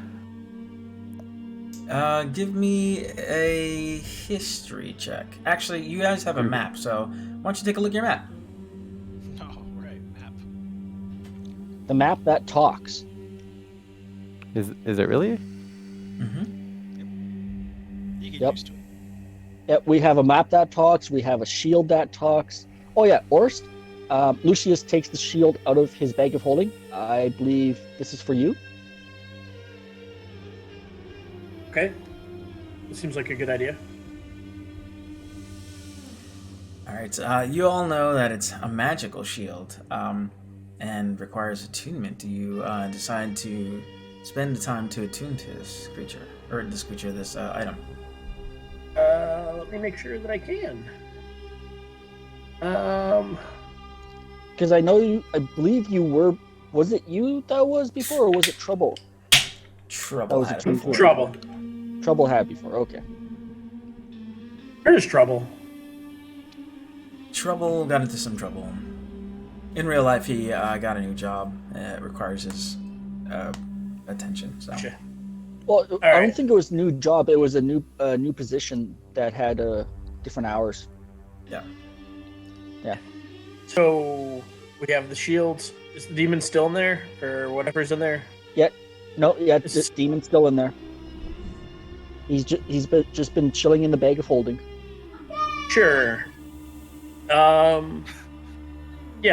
Give me a history check. Actually, you guys have a map, so why don't you take a look at your map? Oh, right, map. The map that talks. Is it really? Mm-hmm. You get Yep. used to it. Yeah, we have a map that talks. We have a shield that talks. Oh yeah, Orst. Lucius takes the shield out of his bag of holding. I believe this is for you. Okay. It seems like a good idea. All right. You all know that it's a magical shield, and requires attunement. Do you decide to spend the time to attune to this creature, this item? Let me make sure that I can. Because I know you. I believe you were. Was it you that was before, or was it Trouble? Trouble was had a it two before. Trouble. Trouble had before. Okay. There's trouble. Trouble got into some trouble. In real life, he got a new job. It requires his attention. So. Gotcha. Well, I right. don't think it was a new job. It was a new position that had different hours. Yeah. Yeah. So we have the shields. Is the demon still in there, or whatever's in there? Yeah, This- this demon's still in there. He's just been chilling in the bag of holding. Sure. Yeah,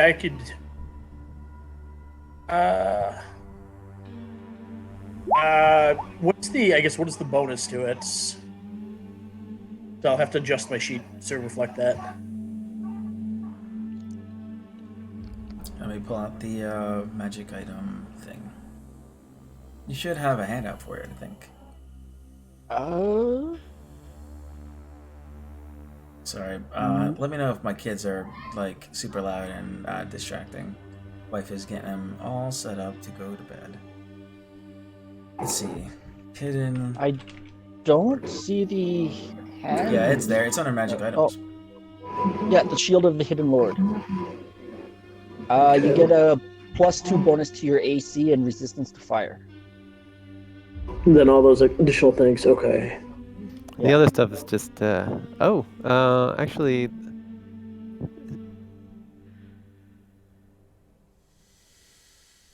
I could. What is the bonus to it? So I'll have to adjust my sheet to reflect that. Let me pull out the magic item thing. You should have a handout for it, I think. Sorry. Let me know if my kids are like super loud and distracting. Wife is getting them all set up to go to bed. Let's see. Hidden. I don't see the hand. Yeah, it's there. It's under magic items. Yeah, the Shield of the Hidden Lord. You get a +2 bonus to your AC and resistance to fire. Then all those additional things. Okay. The other stuff is just. Actually.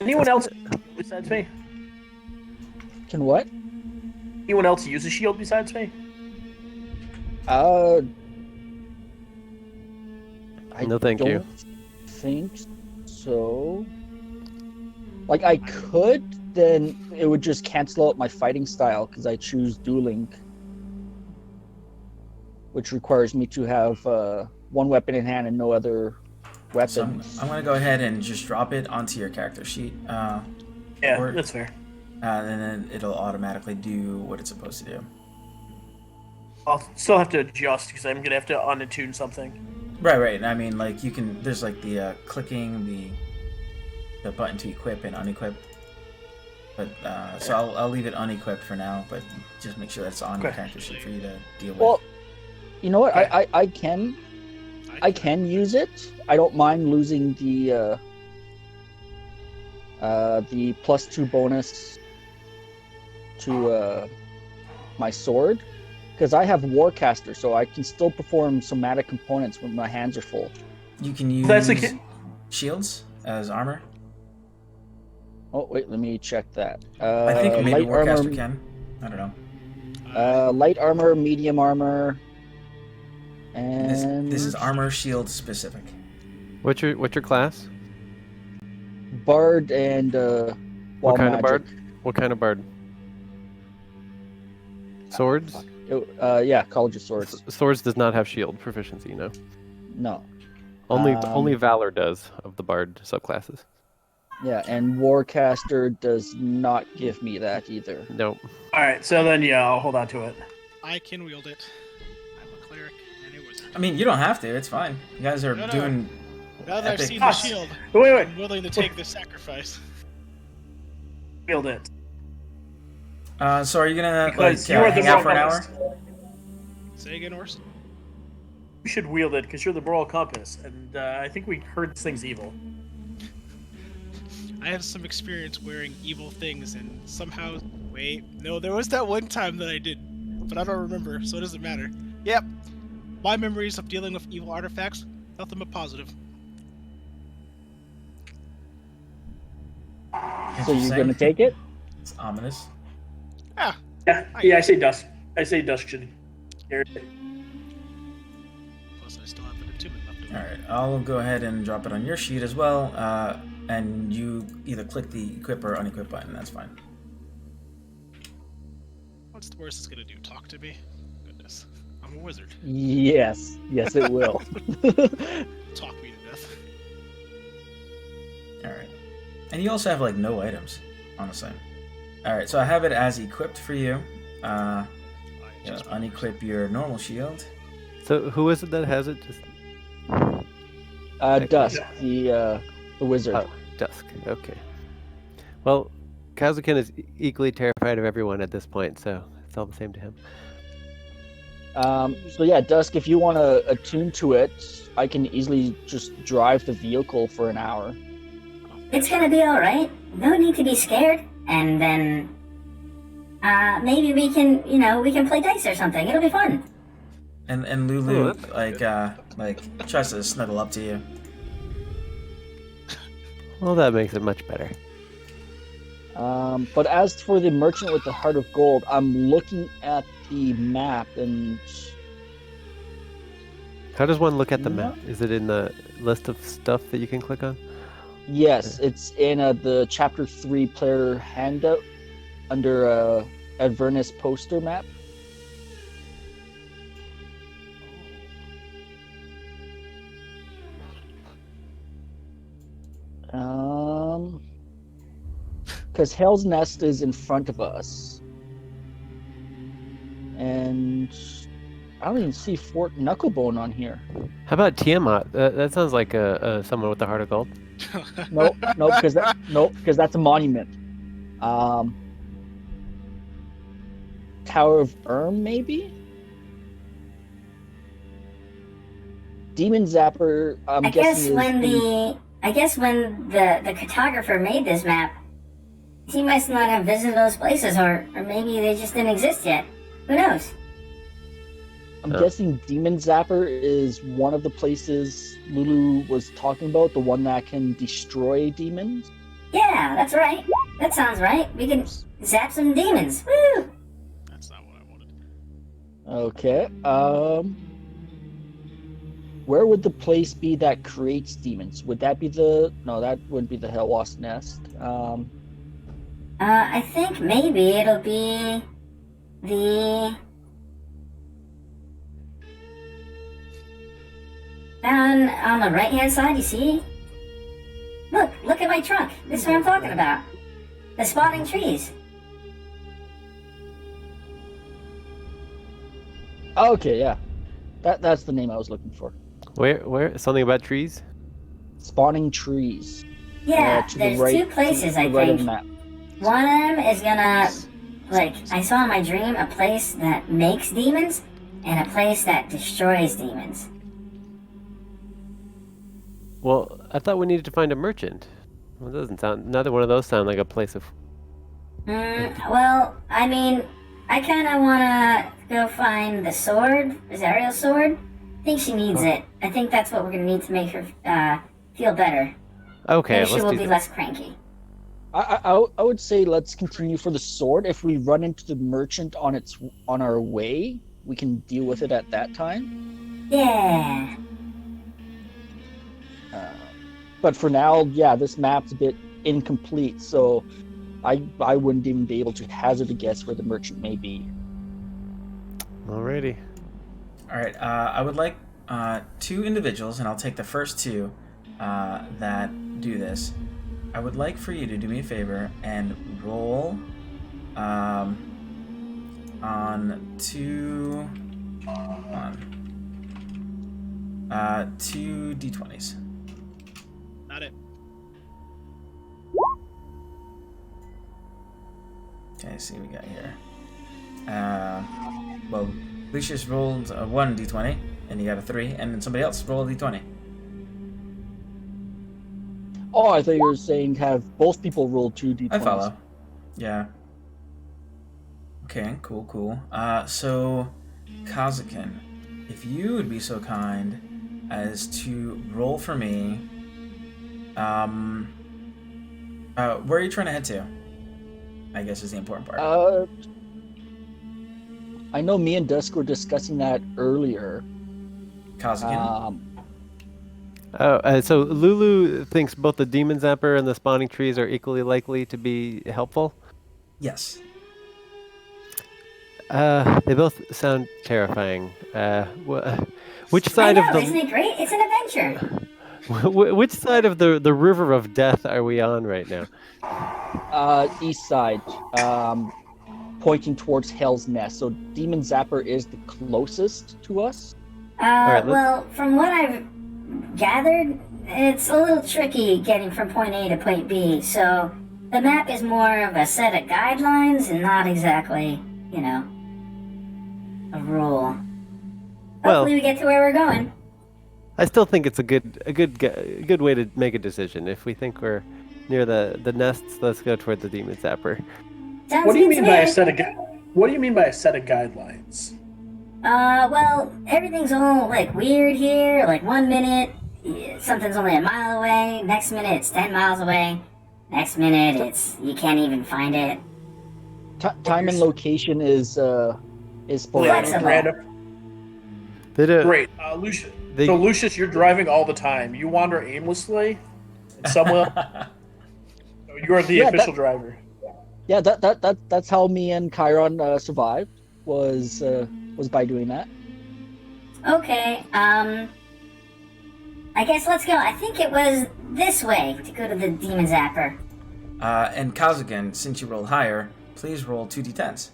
Anyone else besides me? Can what? Anyone else use a shield besides me? I No, thank you. don't think so. Like, I could, then it would just cancel out my fighting style because I choose dueling, which requires me to have one weapon in hand and no other weapons. So I'm gonna go ahead and just drop it onto your character sheet. Yeah, that's fair. And then it'll automatically do what it's supposed to do. I'll still have to adjust because I'm gonna have to unattune something. Right. I mean, like you can. There's like the clicking the button to equip and unequip. But so I'll leave it unequipped for now. But just make sure that's on your character sheet for you to deal with. Well, you know what? I can use it. I don't mind losing the +2 bonus to my sword, because I have Warcaster, so I can still perform somatic components when my hands are full. You can use That's the shields as armor. Oh wait, let me check that. I think maybe light Warcaster armor, can. I don't know. light armor, medium armor, and This is armor shield specific. What's your class? Bard and What Wild kind magic. of bard? What kind of bard? Swords? Yeah, College of Swords. Swords does not have shield proficiency, no. No. Only Valor does of the bard subclasses. Yeah, and Warcaster does not give me that either. No. All right, so then I'll hold on to it. I can wield it. I'm a cleric and a wizard. I mean, you don't have to. It's fine. You guys are No. doing. Now that I've epic- seen the shield, Wait. I'm willing to take the sacrifice. Shield it. So are you gonna Because you are the hang out for an moral hour? compass. Say again, Horse. You should wield it because you're the moral compass, and I think we heard this thing's evil. I have some experience wearing evil things, and somehow... Wait, no, there was that one time that I did, but I don't remember, so it doesn't matter. Yep, my memories of dealing with evil artifacts, nothing but positive. So you're gonna take it? It's ominous. Ah, Yeah, I say Dusk. I say Dusk should carry it. plus I still have an attunement left. All right, I'll go ahead and drop it on your sheet as well, and you either click the equip or unequip button. That's fine. What's the worst it's gonna do? Talk to me? Goodness, I'm a wizard. Yes, it will. Talk me to death. All right, and you also have like no items, honestly. All right, so I have it as equipped for you. Unequip your normal shield. So who is it that has it? Just Dusk, the wizard. oh, Dusk. Okay. Well, Kazukin is equally terrified of everyone at this point, so it's all the same to him. So yeah, Dusk, if you want to attune to it, I can easily just drive the vehicle for an hour. It's gonna be alright. No need to be scared. And then, maybe we can play dice or something. It'll be fun. And Lulu tries to snuggle up to you. Well, that makes it much better. But as for the merchant with the heart of gold, I'm looking at the map and... How does one look at the map? Is it in the list of stuff that you can click on? Yes, it's in the Chapter 3 player handout under Avernus poster map. Because Hell's Nest is in front of us. And I don't even see Fort Knucklebone on here. How about Tiamat? That sounds like someone with the heart of gold. Nope, because that's a monument. Tower of maybe? Demon Zapper, I'm guessing I guess when the cartographer made this map, he must not have visited those places, or maybe they just didn't exist yet. Who knows? I'm guessing Demon Zapper is one of the places Lulu was talking about, the one that can destroy demons. Yeah, that's right. That sounds right. We can zap some demons. Woo! That's not what I wanted. Okay. Where would the place be that creates demons? Would that be no, that wouldn't be the Hell Wasp Nest. I think maybe it'll be the... Down on the right-hand side, you see? Look at my trunk. This is what I'm talking about. The spawning trees. Okay, yeah. That's the name I was looking for. Where? Something about trees? Spawning trees. Yeah, To the there's right, two places, to I the right of think. the map. One of them is gonna, I saw in my dream a place that makes demons, and a place that destroys demons. Well, I thought we needed to find a merchant. Well, it doesn't sound. Neither one of those sound like a place of. Well, I mean, I kind of want to go find the sword, Azariel's sword. I think she needs it. I think that's what we're going to need to make her feel better. Okay, Maybe she let's will do be that. less cranky. I would say let's continue for the sword. If we run into the merchant on our way, we can deal with it at that time. Yeah. But for now, yeah, this map's a bit incomplete, so I wouldn't even be able to hazard a guess where the merchant may be. Alrighty. All right, I would like 2 individuals, and I'll take the first 2 that do this. I would like for you to do me a favor and roll on 2 d20s. Not it. Okay, see what we got here. Well, Lucius rolled a 1 d20, and he got a 3, and then somebody else rolled a d20. Oh, I thought you were saying have both people roll 2 d20s. I follow. Yeah. Okay, cool. So, Kazakin, if you would be so kind as to roll for me, where are you trying to head to? I guess is the important part. I know me and Dusk were discussing that earlier. Kazakin? So Lulu thinks both the Demon Zapper and the spawning trees are equally likely to be helpful? Yes. They both sound terrifying. Which side I know, of the... isn't it great? It's an adventure. Which side of the river of death are we on right now? East side, pointing towards Hell's Nest. So Demon Zapper is the closest to us. Well, from what I've gathered, it's a little tricky getting from point A to point B, so the map is more of a set of guidelines and not exactly, a rule. Hopefully we get to where we're going. I still think it's a good way to make a decision. If we think we're near the nests, let's go toward the Demon Zapper. What do you mean by a set of guidelines? Well, everything's all weird here. 1 minute, something's only a mile away. Next minute, it's 10 miles away. Next minute, you can't even find it. Time and location is flexible. Random. Great, Lucius. So Lucius, you're driving all the time. You wander aimlessly somewhere. You are the official driver. Yeah, that's how me and Chiron survived. Was by doing that. Okay, I guess let's go. I think it was this way to go to the Demon Zapper. And Kazakin, since you rolled higher, please roll 2 d10s.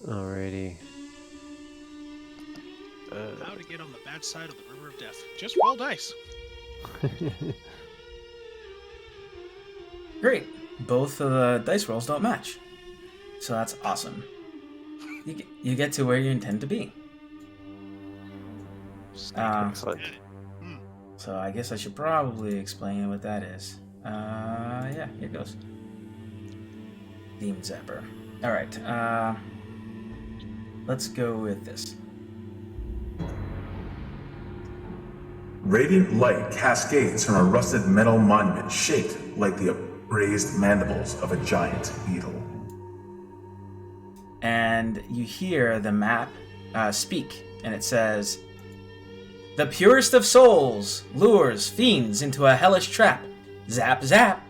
Alrighty. How to get on the bad side of the river of death. Just roll dice. Great. Both of the dice rolls don't match. So that's awesome. You get to where you intend to be. Excellent. So I guess I should probably explain what that is. Yeah, here goes. Demon Zapper. Alright, let's go with this. Radiant light cascades from a rusted metal monument shaped like the upraised mandibles of a giant beetle. And you hear the map speak, and it says, "The purest of souls lures fiends into a hellish trap. Zap, zap."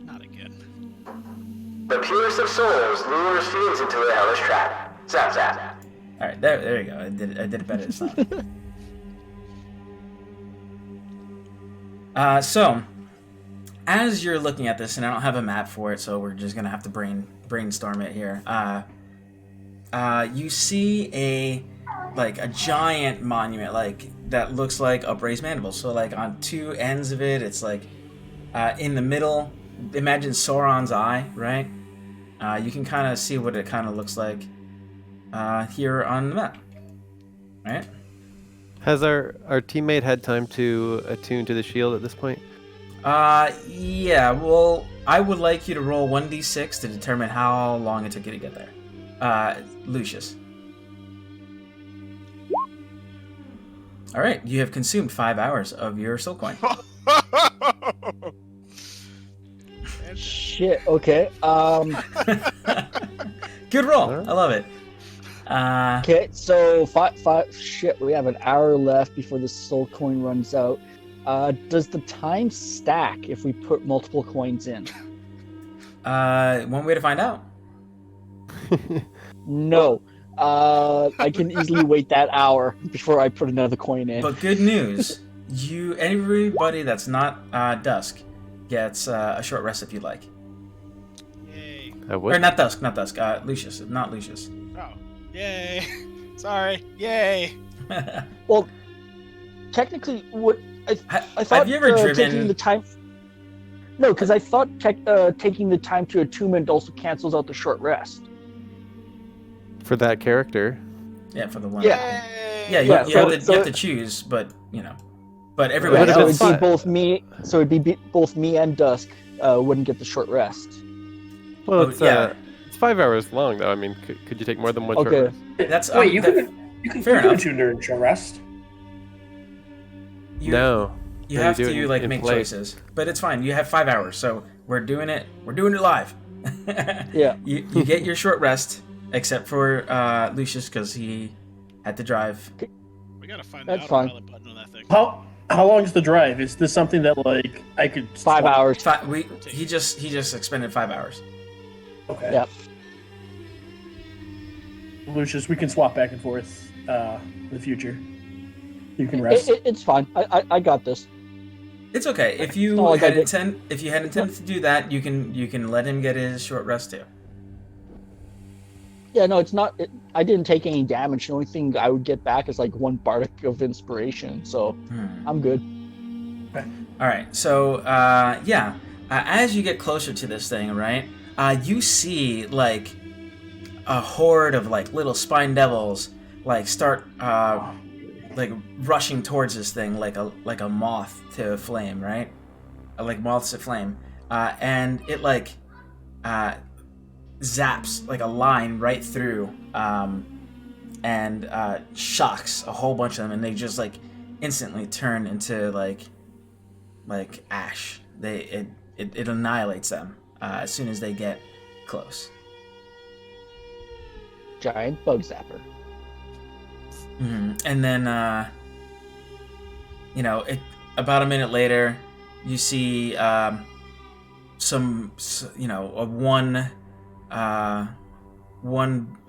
Not again. The purest of souls lures fiends into a hellish trap. Zap, zap. All right, there you go. I did it better this time. So, as you're looking at this, and I don't have a map for it, so we're just gonna have to brainstorm it here. You see a giant monument that looks like upraised mandibles. So on two ends of it, it's in the middle. Imagine Sauron's eye, right? You can kind of see what it kind of looks like here on the map, right? Has our teammate had time to attune to the shield at this point? Yeah, well, I would like you to roll 1d6 to determine how long it took you to get there. Lucius. Alright, you have consumed 5 hours of your soul coin. Shit, okay. Good roll, I love it. Okay, so five. Shit, we have an hour left before the soul coin runs out. Does the time stack if we put multiple coins in? One way to find out. No. I can easily wait that hour before I put another coin in. But good news, everybody that's not Dusk gets a short rest if you'd like. Yay. Or not Dusk, Lucius, not Lucius. Oh, yay. Sorry, yay. Well, technically, I thought have you ever driven? Taking the time. No, because I thought taking the time to attunement also cancels out the short rest. For that character. Yeah, for the one. Yeah. Yeah, you have to choose, but but everybody so else. it'd be both me. So it'd be both me and Dusk wouldn't get the short rest. Well, it's 5 hours long though. I mean, could you take more than one short rest? That's you can attune during short rest. No. You have to like make choices, but it's fine. You have 5 hours, so we're doing it. We're doing it live. Yeah. You get your short rest, except for Lucius because he had to drive. We gotta find That's the fine. autopilot button on that thing. How long is the drive? Is this something that like I could 5 hours? He just expended 5 hours. Okay. Yep. Lucius, we can swap back and forth in the future. You can rest. It's fine. I got this. It's okay. If you had intended to do that, you can let him get his short rest too. Yeah, no, it's not. I didn't take any damage. The only thing I would get back is like 1 bardic of inspiration, so I'm good. Okay. All right. So as you get closer to this thing, right, you see like a horde of like little spine devils like start like rushing towards this thing like a moth to a flame, right? Like moths to flame, and it like zaps like a line right through and shocks a whole bunch of them, and they just like instantly turn into like ash. It annihilates them as soon as they get close. Giant bug zapper. And then about a minute later you see one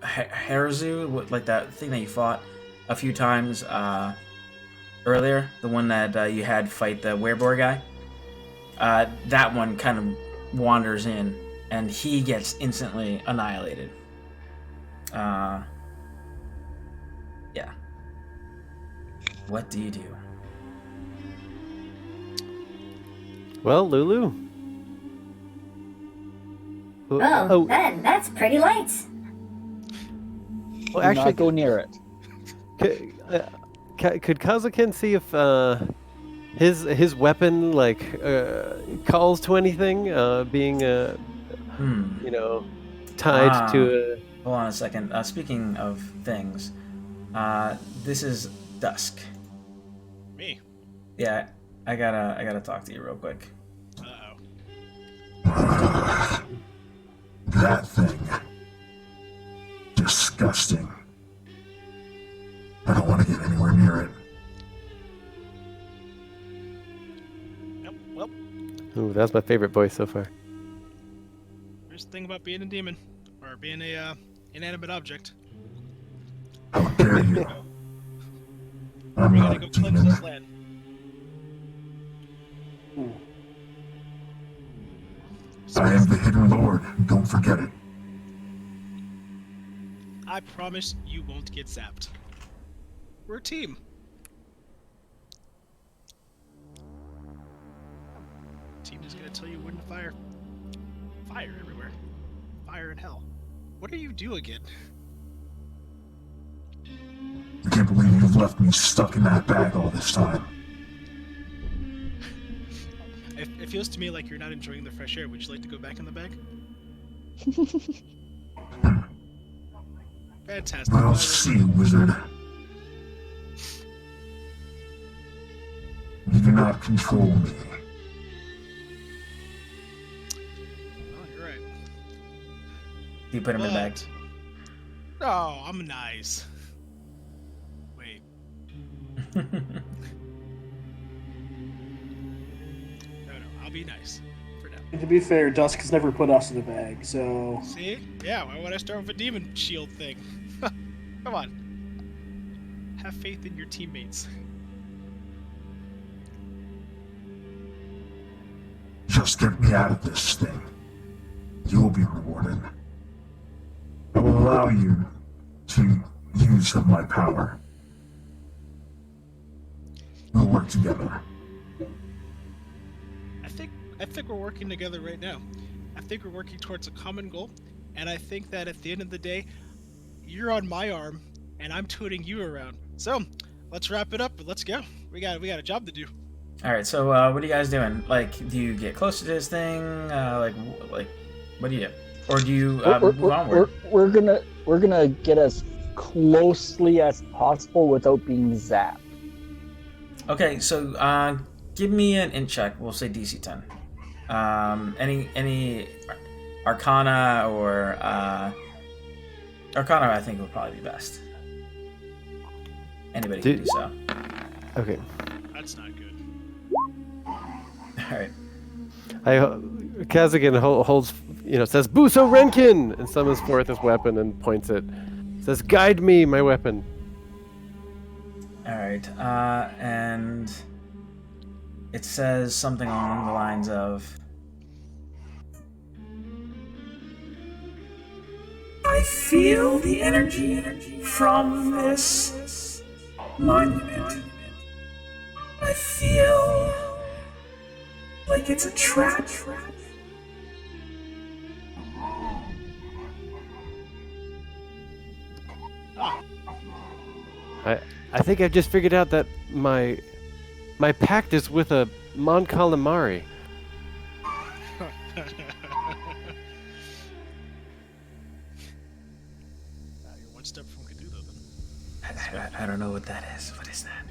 Herzu, like that thing that you fought a few times earlier, the one that you had fight the werebore guy. That one kind of wanders in, and he gets instantly annihilated. Yeah. What do you do? Well, Lulu. That's pretty light. Well, actually, go near it. Could Kazakin see if his weapon like calls to anything, being tied to a... Hold on a second. Speaking of things, this is Dusk. Me? Yeah, I gotta talk to you real quick. That thing. Disgusting. I don't want to get anywhere near it. Yep, well. Ooh, that's my favorite voice so far. Here's the thing about being a demon, or being a inanimate object. How dare you? I'm We're not gonna a go cleanse demon. this land. I am the Hidden Lord. Don't forget it. I promise you won't get zapped. We're a team. Team is gonna tell you when to fire. Fire everywhere. Fire in hell. What do you do again? I can't believe you've left me stuck in that bag all this time. It feels to me like you're not enjoying the fresh air. Would you like to go back in the bag? Fantastic. We'll see, wizard. You do not control me. Oh, you're right. You put him in the bag. Oh, I'm nice. Wait. No, I'll be nice for now. And to be fair, Dusk has never put us in the bag, so... See? Yeah, why would I start with a demon shield thing? Come on. Have faith in your teammates. Just get me out of this thing. You'll be rewarded. I will allow you to use of my power. We'll work together. I think we're working together right now. I think we're working towards a common goal, and I think that at the end of the day, you're on my arm, and I'm tooting you around. So, let's wrap it up, and let's go. We got a job to do. All right. So, what are you guys doing? Like, do you get close to this thing? Like, what do you do? Or do you move onward? We're gonna get as closely as possible without being zapped. Okay. So, give me an int check. We'll say DC 10. Any Arcana or Arcana, I think would probably be best. Anybody can do so. Okay. That's not good. All right. Kazakin holds, says Buso Renkin, and summons forth his weapon and points it. Says, "Guide me, my weapon." All right. And it says something along the lines of, "I feel the energy from this monument. I feel like it's a trap." I think I've just figured out that my pact is with a Mon Calamari. You're one step from Cthulhu, then. I don't know what that is. What is that?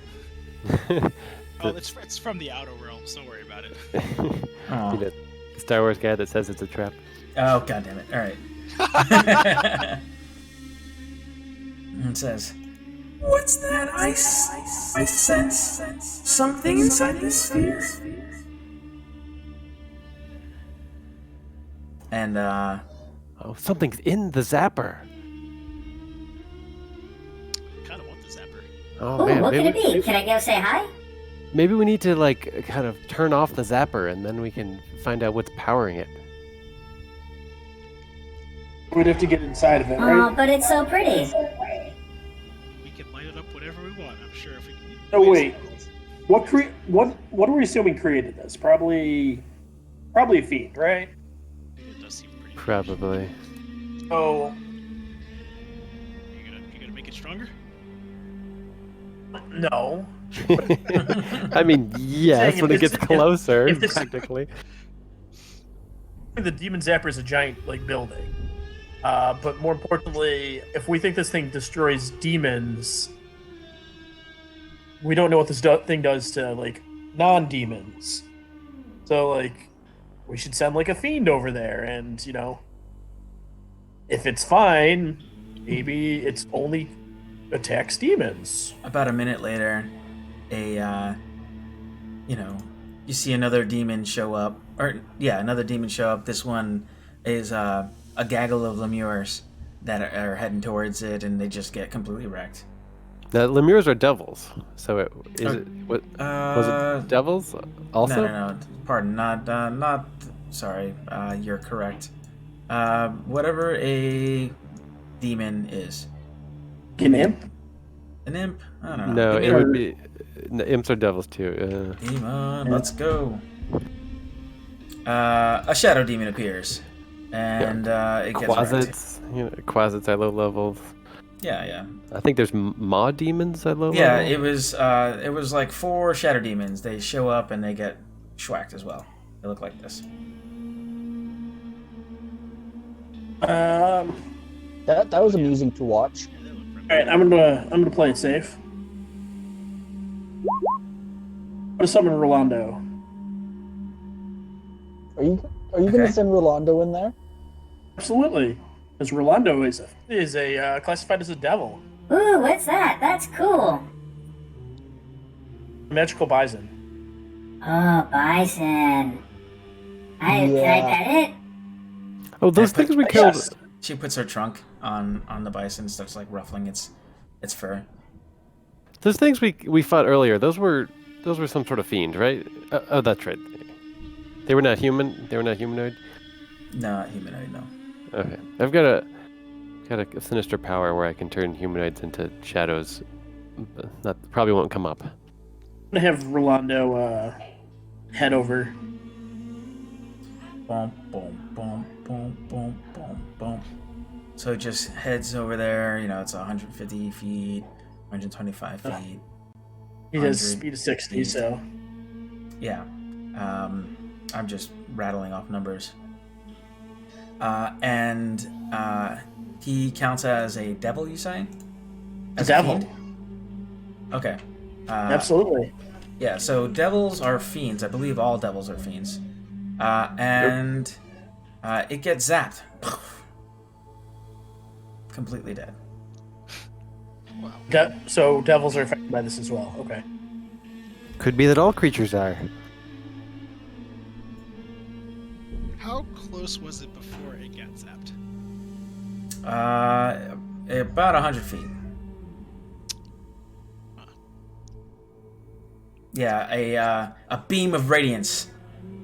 Oh, it's from the Outer Realms. Don't worry about it. Oh. The Star Wars guy that says it's a trap. Oh, God damn it. All right. It says, "What's that? I sense something inside this sphere." And, Oh, something's in the zapper. Kind of want the zapper. Oh, Ooh, man. what could it be? Can I go say hi? Maybe we need to, kind of turn off the zapper, and then we can find out what's powering it. We'd have to get inside of it, Oh, right? but it's so pretty. We can light it up whatever we want. I'm sure if we can. Oh wait, what are we assuming created this? Probably a fiend, right? It does seem pretty. Probably. Oh You gonna make it stronger? no. I mean, yes, when it gets closer, if this- practically. The demon zapper is a giant building. But more importantly, if we think this thing destroys demons, we don't know what this thing does to non-demons. So we should send a fiend over there, and if it's fine, maybe it's only attacks demons. about a minute later, you see another demon show up. Another demon show up. This one is a gaggle of lemures that are heading towards it, and they just get completely wrecked. Now, lemures are devils, so was it devils also? No. Pardon, not. Sorry, you're correct. Whatever a demon is. An imp? An imp? I don't know. No, it would be. No, imps are devils too. Demon, let's go. A shadow demon appears, and it gets wrecked. Quasits. Quasits at low levels. Yeah. I think there's maw demons at low level. Yeah, it was like 4 shadow demons. They show up and they get schwacked as well. They look like this. That was amusing to watch. All right, I'm gonna play it safe. I'm gonna summon Rolando. Are you gonna send Rolando in there? Absolutely, because Rolando is classified as a devil. Ooh, what's that? That's cool. Magical bison. Oh, bison. Can I pet it? Oh, those things we killed. Yes. She puts her trunk on the bison, starts ruffling its fur. Those things we fought earlier. Those were some sort of fiend, right? Oh, that's right. They were not human. They were not humanoid. No, not humanoid. No. Okay, I've got a sinister power where I can turn humanoids into shadows. That probably won't come up. I'm gonna have Rolando head over boom, boom, boom, boom, boom, boom, boom. So it just heads over there. It's 150 feet, 125 feet. He has speed of 60, feet. so. Yeah. I'm just rattling off numbers. And he counts as a devil, you say? As a devil. Okay. Absolutely. Yeah, so devils are fiends. I believe all devils are fiends. And it gets zapped. Completely dead. Wow. So devils are affected by this as well. Okay. Could be that all creatures are. How close was it before it got zapped? About 100 feet. Yeah, a beam of radiance,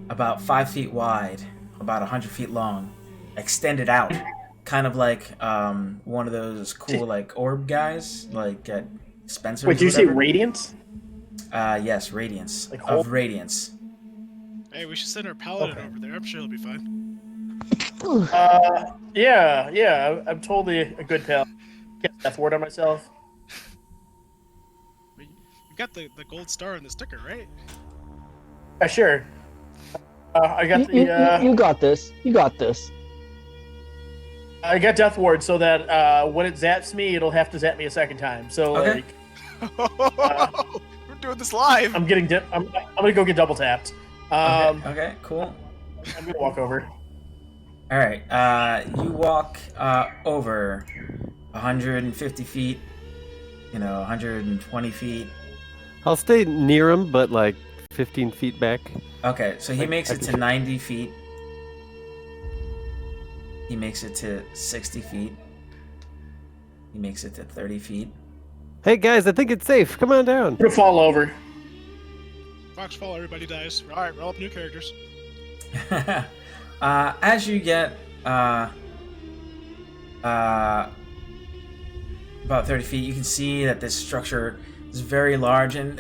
about 5 feet wide, about 100 feet long, extended out, kind of like one of those cool like orb guys, like at Spencer's. Wait, did you say radiance? Yes, radiance Like of radiance. Hey, we should send our paladin over there. I'm sure he'll be fine. Yeah. I'm totally a good pal. Can't death ward on myself. You got the gold star on the sticker, right? Yeah, sure. I got the. You got this. You got this. I got death ward so that when it zaps me, it'll have to zap me a second time. So Okay. We're doing this live. I'm getting. I'm gonna go get double tapped. Okay, cool. I'm gonna walk over. All right, you walk over 150 feet, 120 feet. I'll stay near him, but like 15 feet back. Okay, so he Like, makes I it can to shoot. 90 feet. He makes it to 60 feet. He makes it to 30 feet. Hey guys, I think it's safe. Come on down. I'm gonna fall over. Foxfall, everybody dies. All right, roll up new characters. As you get about 30 feet, you can see that this structure is very large, and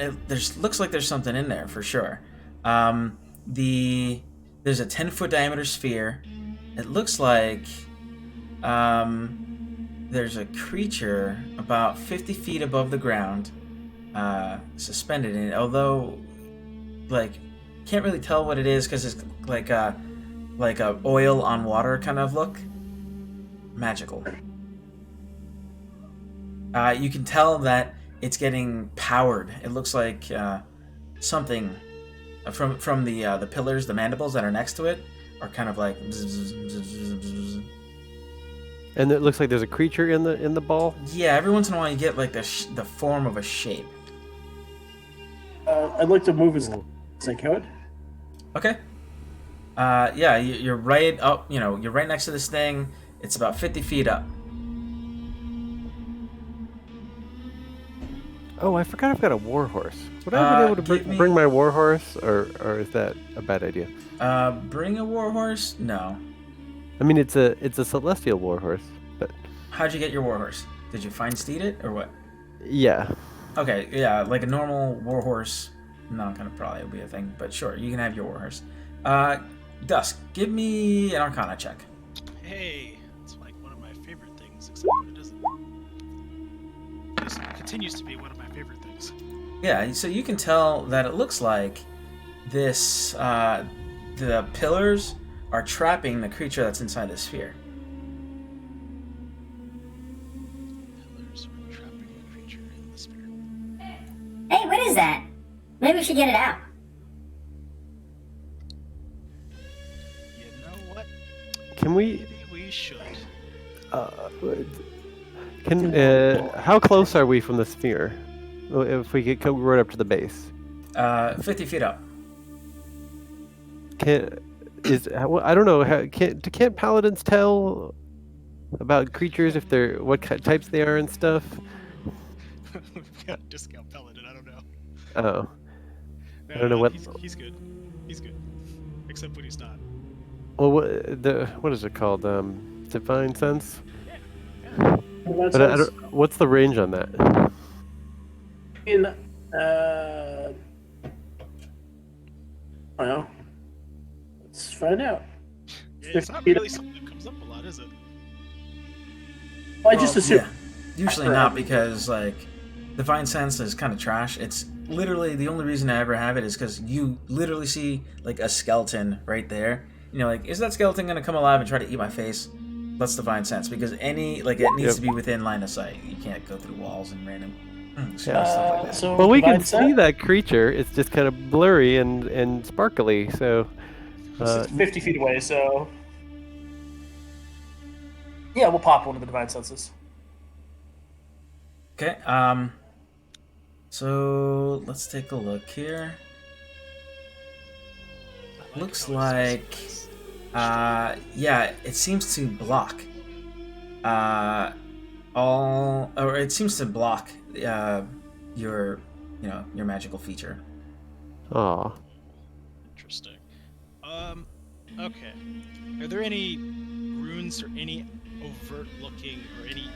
looks like there's something in there for sure. There's a 10-foot diameter sphere. It looks like there's a creature about 50 feet above the ground, suspended in it. Although, can't really tell what it is because it's like a oil on water kind of look. Magical. You can tell that it's getting powered. It looks like something from the pillars, the mandibles that are next to it, are kind of like. And it looks like there's a creature in the ball. Yeah, every once in a while you get like the form of a shape. I'd like to move as I could. Okay. Yeah, you're right up. You're right next to this thing. It's about 50 feet up. Oh, I forgot I've got a war horse. Would I be able to bring my war horse, or is that a bad idea? Bring a war horse? No. I mean, it's a celestial war horse, but. How'd you get your war horse? Did you find steed it or what? Yeah. Okay, yeah, like a normal war horse, not gonna probably be a thing, but sure, you can have your war horse. Dusk, give me an Arcana check. Hey, it's like one of my favorite things, except when it doesn't. It continues to be one of my favorite things. Yeah, so you can tell that it looks like this, the pillars are trapping the creature that's inside the sphere. Pillars are trapping the creature in the sphere. Hey, what is that? Maybe we should get it out. You know what? Can we? Maybe we should. How close are we from the sphere? If we could come right up to the base. 50 feet up. I don't know. Can't paladins tell about creatures if they're what types they are and stuff? We've got a discount paladin. I don't know. Oh. No, I don't know what. He's good. He's good. Except when he's not. Well, what is it called? Divine sense. Yeah. But I don't, what's the range on that? I don't know. Let's find out. It's not really something that comes up a lot, is it? I just assume. Yeah. Usually not, because like Divine Sense is kind of trash. It's literally the only reason I ever have it is because you literally see like a skeleton right there. You know, like, is that skeleton gonna come alive and try to eat my face? That's Divine Sense, because it needs to be within line of sight. You can't go through walls and random stuff like that. So Well, we can Divine see Sense? that creature. It's just kind of blurry and sparkly. So, It's 50 feet away, so yeah, we'll pop one of the Divine Senses. Okay. So let's take a look here. Looks like, yeah, it seems to block it seems to block your magical feature. aw. Interesting. Okay. Are there any runes or any overt looking or any?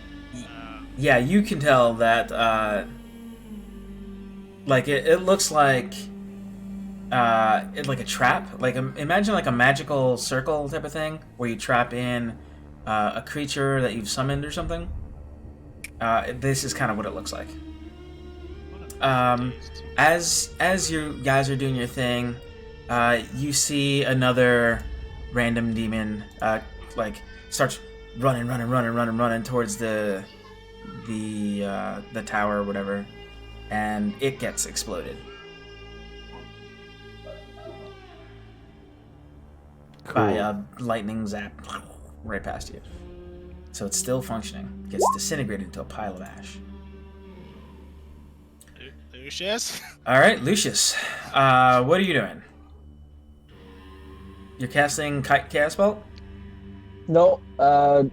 Yeah, you can tell that. Like it looks like. Like a trap. Like imagine like a magical circle type of thing where you trap in a creature that you've summoned or something. This is kind of what it looks like. As you guys are doing your thing, you see another random demon like starts running towards the tower or whatever, and it gets exploded. By a lightning zap right past you. So it's still functioning. Gets disintegrated into a pile of ash. Lucius? Alright, Lucius. What are you doing? You're casting Chaos Bolt? No,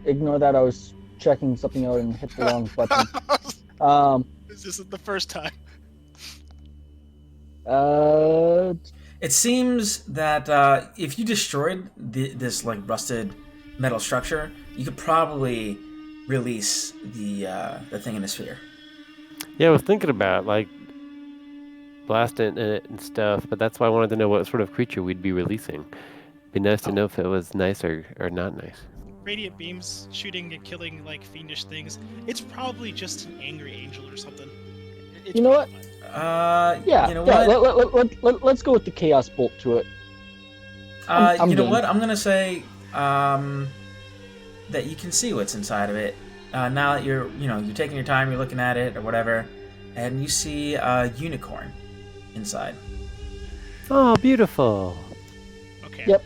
ignore that. I was checking something out and hit the wrong button. This isn't the first time. It seems that if you destroyed this like rusted metal structure, you could probably release the thing in the sphere. Yeah, I was thinking about like blasting it and stuff, but that's why I wanted to know what sort of creature we'd be releasing. Be nice to know if it was nice or not nice. Radiant beams shooting and killing like fiendish things. It's probably just an angry angel or something. It's You know what? fine. Yeah, you know what? Let's go with the Chaos Bolt to it. I'm you know game. what? I'm gonna say that you can see what's inside of it. Now that you're taking your time, you're looking at it or whatever, and you see a unicorn inside. Oh, beautiful. Okay. Yep,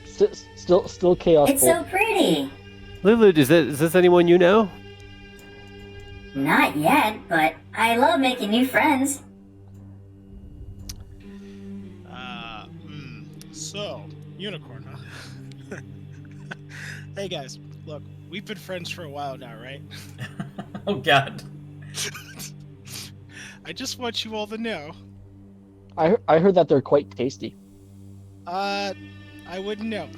still Chaos It's Bolt. so pretty. Lulu, is this anyone you know? Not yet, but I love making new friends. So, unicorn, huh? Hey guys, look, we've been friends for a while now, right? Oh God. I just want you all to know. I heard that they're quite tasty. I wouldn't know,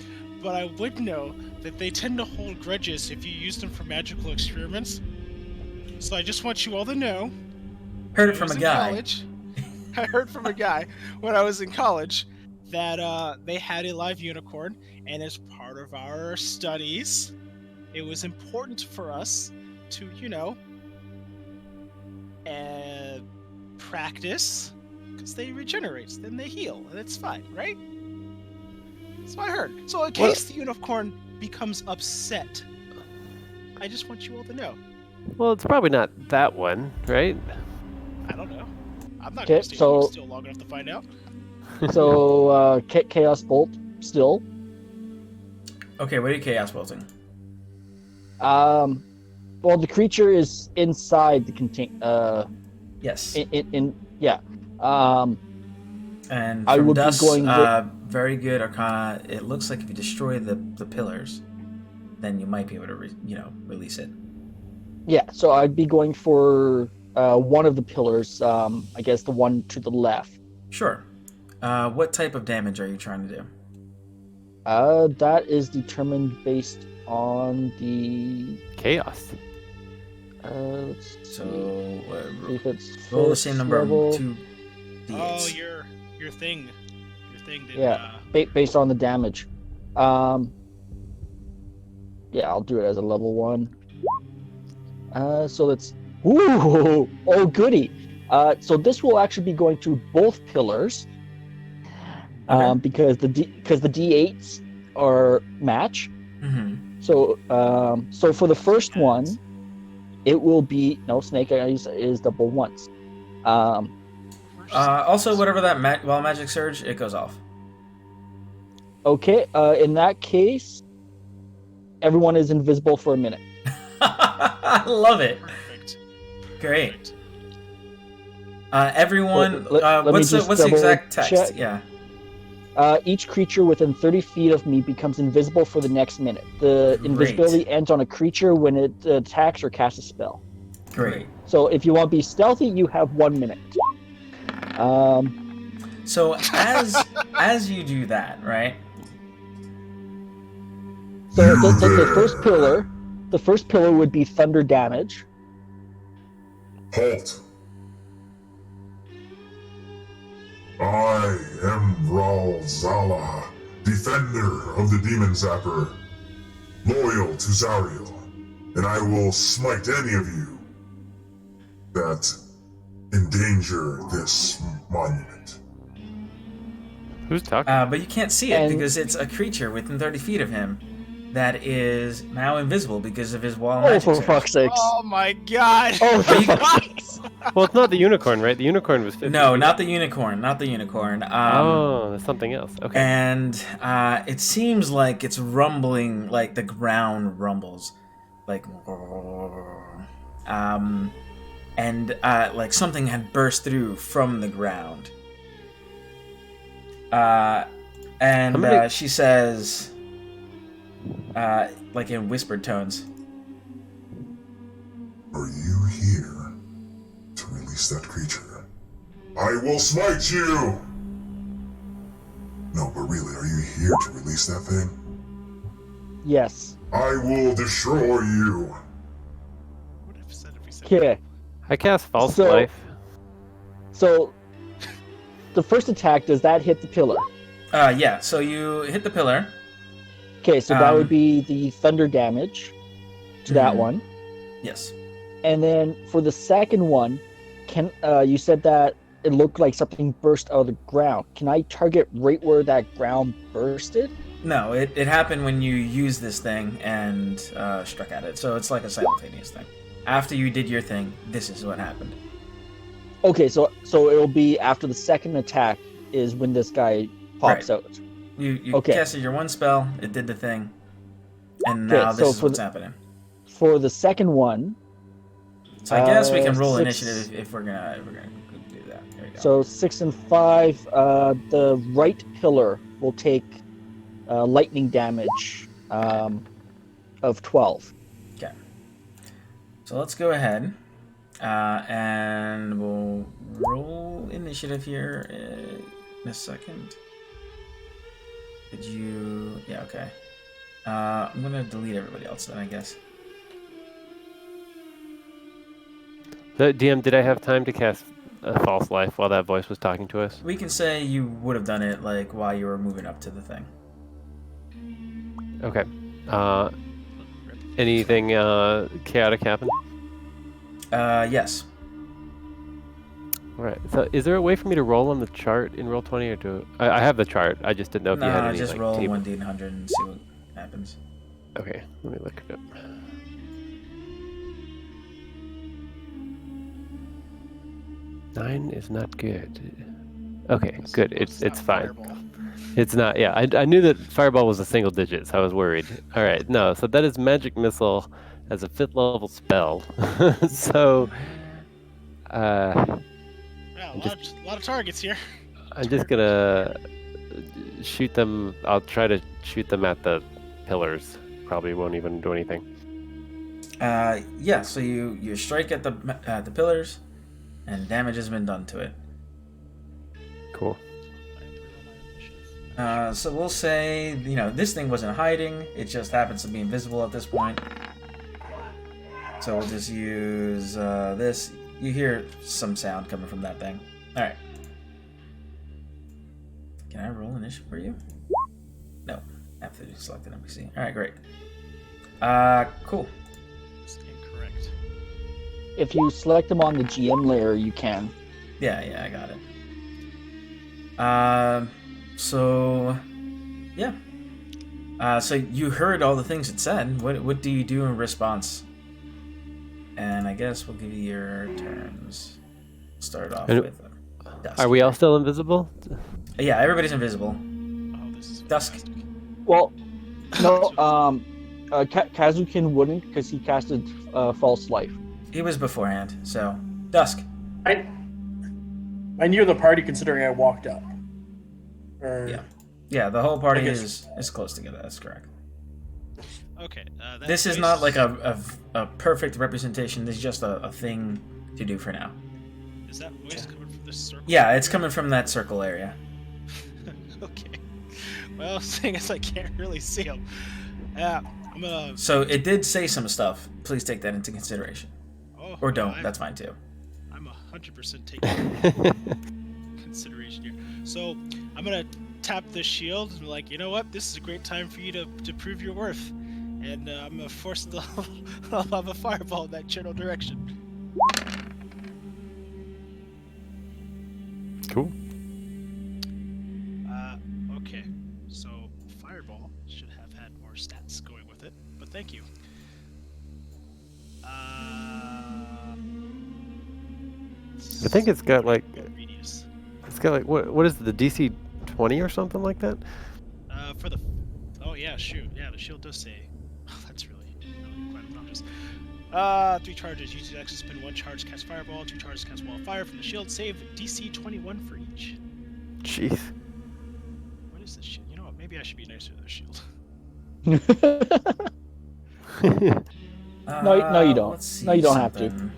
but I would know that they tend to hold grudges if you use them for magical experiments. So I just want you all to know. Heard it from a guy. College, I heard from a guy when I was in college that they had a live unicorn, and as part of our studies, it was important for us to, practice, because they regenerate, then they heal, and it's fine, right? So I heard. So in case the unicorn becomes upset, I just want you all to know. Well, it's probably not that one, right? I don't know. I'm not Okay, going to stay so- still long enough to find out. So Chaos Bolt still. Okay, what are you Chaos Bolting? Well, the creature is inside the contain. Yes. Yeah. And I from would be dust, going very good Arcana. It looks like if you destroy the pillars, then you might be able to release it. Yeah, so I'd be going for one of the pillars. I guess the one to the left. Sure. What type of damage are you trying to do? That is determined based on the Chaos. let's see So if it's roll the first same number level. of 2 Oh, d8s. your thing. Your thing did, Yeah. Based on the damage. Yeah, I'll do it as a level 1. So let's. Ooh! Oh, goody! So this will actually be going to both pillars. Okay. Because the D8s are match. Mm-hmm. So for the first one, it will be Snake Eyes is double once. Also, whatever that Wild Magic Surge, it goes off. Okay. In that case, everyone is invisible for a minute. I love it. Perfect. Great. Everyone, Let me what's the just exact text? check. Yeah. Each creature within 30 feet of me becomes invisible for the next minute. The Great. invisibility ends on a creature when it attacks or casts a spell. Great. So if you want to be stealthy, you have 1 minute. So as you do that, right? So the first pillar would be thunder damage. Halt. I am Ral Zala, defender of the Demon Zapper, loyal to Zariel, and I will smite any of you that endanger this monument. Who's talking? But you can't see it because it's a creature within 30 feet of him that is now invisible because of his wall magic. For surge. fuck's sakes! Oh my god! Oh, for fuck's sakes! Well, it's not the unicorn, right? The unicorn was 50. No, not the unicorn. Not the unicorn. Oh, that's something else. Okay. And it seems like it's rumbling, like the ground rumbles, like, and like something had burst through from the ground. And she says, like in whispered tones, Are you here to release that creature? I will smite you! No, but really, are you here to release that thing? Yes. I will destroy you! What if said if we said Okay. I cast False So- Life. So the first attack, does that hit the pillar? yeah, so you hit the pillar. Okay, so that would be the thunder damage to that Mhm. one. Yes. And then for the second one, you said that it looked like something burst out of the ground. Can I target right where that ground bursted? No, it happened when you used this thing and struck at it. So it's like a simultaneous thing. After you did your thing, this is what happened. Okay, so it'll be after the second attack is when this guy pops Right. out. You Okay. casted your one spell, it did the thing, and Okay, now so this is for what's the- happening. For the second one, So I guess we can roll 6 initiative if we're gonna do that. There you go. So 6 and 5, the right pillar will take lightning damage of 12. Okay. So let's go ahead and we'll roll initiative here in a second. Did you? Yeah. Okay. I'm gonna delete everybody else then, I guess. The DM, did I have time to cast a False Life while that voice was talking to us? We can say you would have done it like while you were moving up to the thing. Okay. Anything chaotic happen? Yes. All right. So, is there a way for me to roll on the chart in Roll20, or do I have the chart? I just didn't know if you had No, any. just like, roll table- 1d100 and see what happens. Okay, let me look it up. Nine is not good. Okay, good. It's fine. Fireball. It's not. Yeah, I knew that fireball was a single digit, so I was worried. All right, no. So that is magic missile as a 5th level spell. So, Yeah, a lot of targets here. I'm just gonna shoot them. I'll try to shoot them at the pillars. Probably won't even do anything. Yeah. So you strike at the pillars, and damage has been done to it. Cool. So we'll say, this thing wasn't hiding. It just happens to be invisible at this point. So we'll just use this. You hear some sound coming from that thing. All right. Can I roll initiative for you? No. After you select an NPC. All right, great. Cool. It's incorrect. If you select them on the GM layer, you can. Yeah, I got it. So yeah. So you heard all the things it said. What do you do in response? And I guess we'll give you your turns. Start off And with Dusk. are we all still invisible? Yeah, everybody's invisible. Oh, this is Dusk. fantastic. Well, no. Kazukin wouldn't because he casted False Life. He was beforehand. So Dusk. I knew the party considering I walked up. Or, Yeah. The whole party I guess- is close together. That's correct. Okay. This is not like a perfect representation. This is just a thing to do for now. Is that voice coming from this circle? Yeah, it's coming from that circle area. Okay. Well, seeing as I can't really see him, I'm gonna. So it did say some stuff. Please take that into consideration. Oh, Or don't. I'm- That's fine too. I'm 100% taking consideration here. So I'm gonna tap the shield and be like, you know what? This is a great time for you to prove your worth, and I'm gonna force the lava fireball in that general direction. Cool. Okay. So fireball should have had more stats going with it, but thank you. I think it's got like Radius. what is it, the DC 20 or something like that? For the. Oh yeah, shoot. Yeah, the shield does say. Oh, that's really quite obnoxious. 3 charges. Use the action spin 1 charge, cast fireball. 2 charges, cast wall of fire from the shield. Save DC 21 for each. Jeez. What is this shield? You know what? Maybe I should be nicer to the shield. No, you don't. Let's see No, you don't have to. something.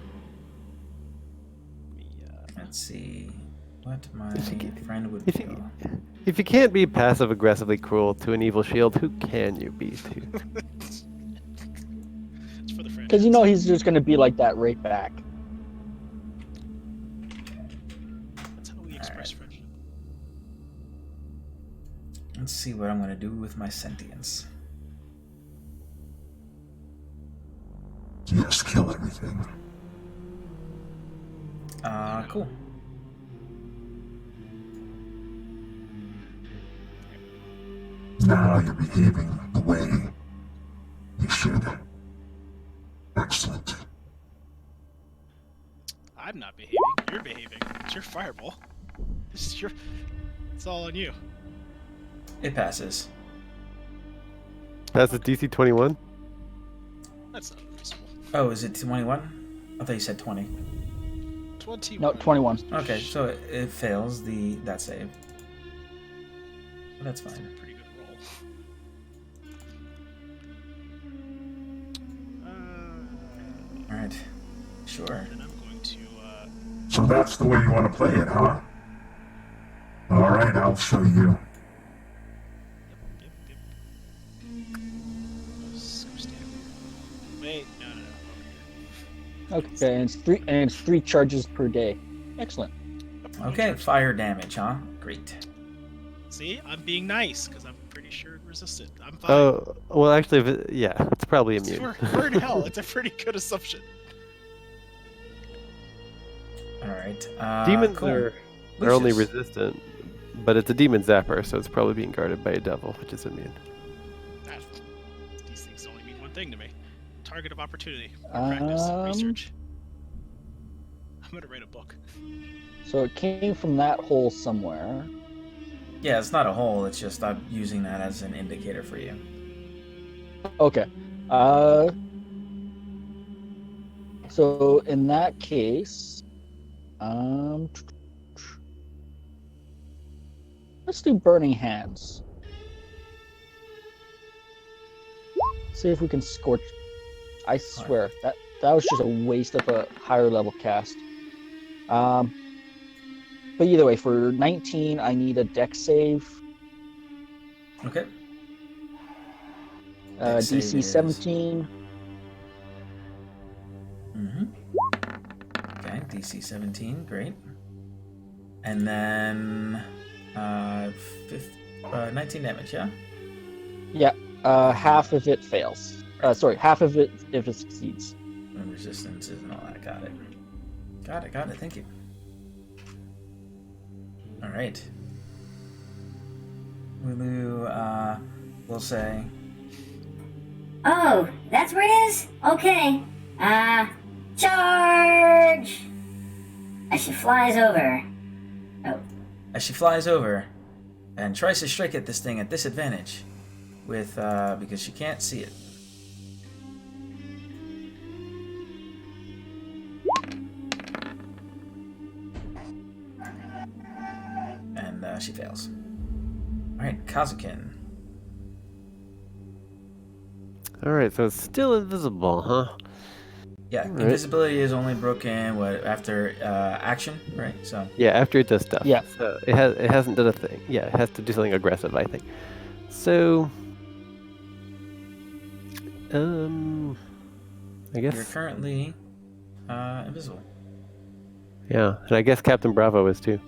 Let's see what my friend would do. If you can't be passive aggressively cruel to an evil shield, who can you be to? It's for the franchise. Because you know he's just going to be like that right back. That's how we express friendship. Let's see what I'm gonna do with my sentience. Yes, kill everything. Cool. Now you're behaving the way you should. Excellent. I'm not behaving. You're behaving. It's your fireball. This is your. It's all on you. It passes. That's a DC 21? That's not reasonable. Oh, is it 21? I thought you said 20. 21. No, 21. Okay, so it fails that save. But that's fine. Pretty good roll. Alright. Sure. And I'm going to. So that's the way you want to play it, huh? Alright, I'll show you. Yep. Wait, no. Okay, and it's three charges per day. Excellent. Okay, fire damage, huh? Great. See, I'm being nice because I'm pretty sure it resisted. I'm fine. Oh, well, actually, it's probably immune. We're in hell. It's a pretty good assumption. Alright. Demons cool. are only Lucius. resistant, but it's a demon zapper, so it's probably being guarded by a devil, which is immune. These things only mean one thing to me. Target of opportunity. Practice. Research. I'm gonna write a book. So it came from that hole somewhere. Yeah, it's not a hole, it's just I'm using that as an indicator for you. Okay. So in that case, let's do Burning Hands. See if we can scorch. I swear that was just a waste of a higher level cast. But either way, for 19, I need a dex save. Okay. Dex save DC is- 17. Okay, DC 17, great. And then 19 damage, yeah? Yeah, half of it fails. Sorry, half of it if it succeeds. And resistances and all that. Got it. Got it. Thank you. All right. Lulu will say, Oh, that's where it is? Okay. Charge! As she flies over. Oh. as she flies over and tries to strike at this thing at disadvantage with because she can't see it. And she fails. Alright, Kazukin. Alright, so it's still invisible, huh? Yeah, invisibility is only broken after action, right? So yeah, after it does stuff. Yeah. So it hasn't done a thing. Yeah, it has to do something aggressive, I think. So I guess you're currently invisible. Yeah, and I guess Captain Bravo is too.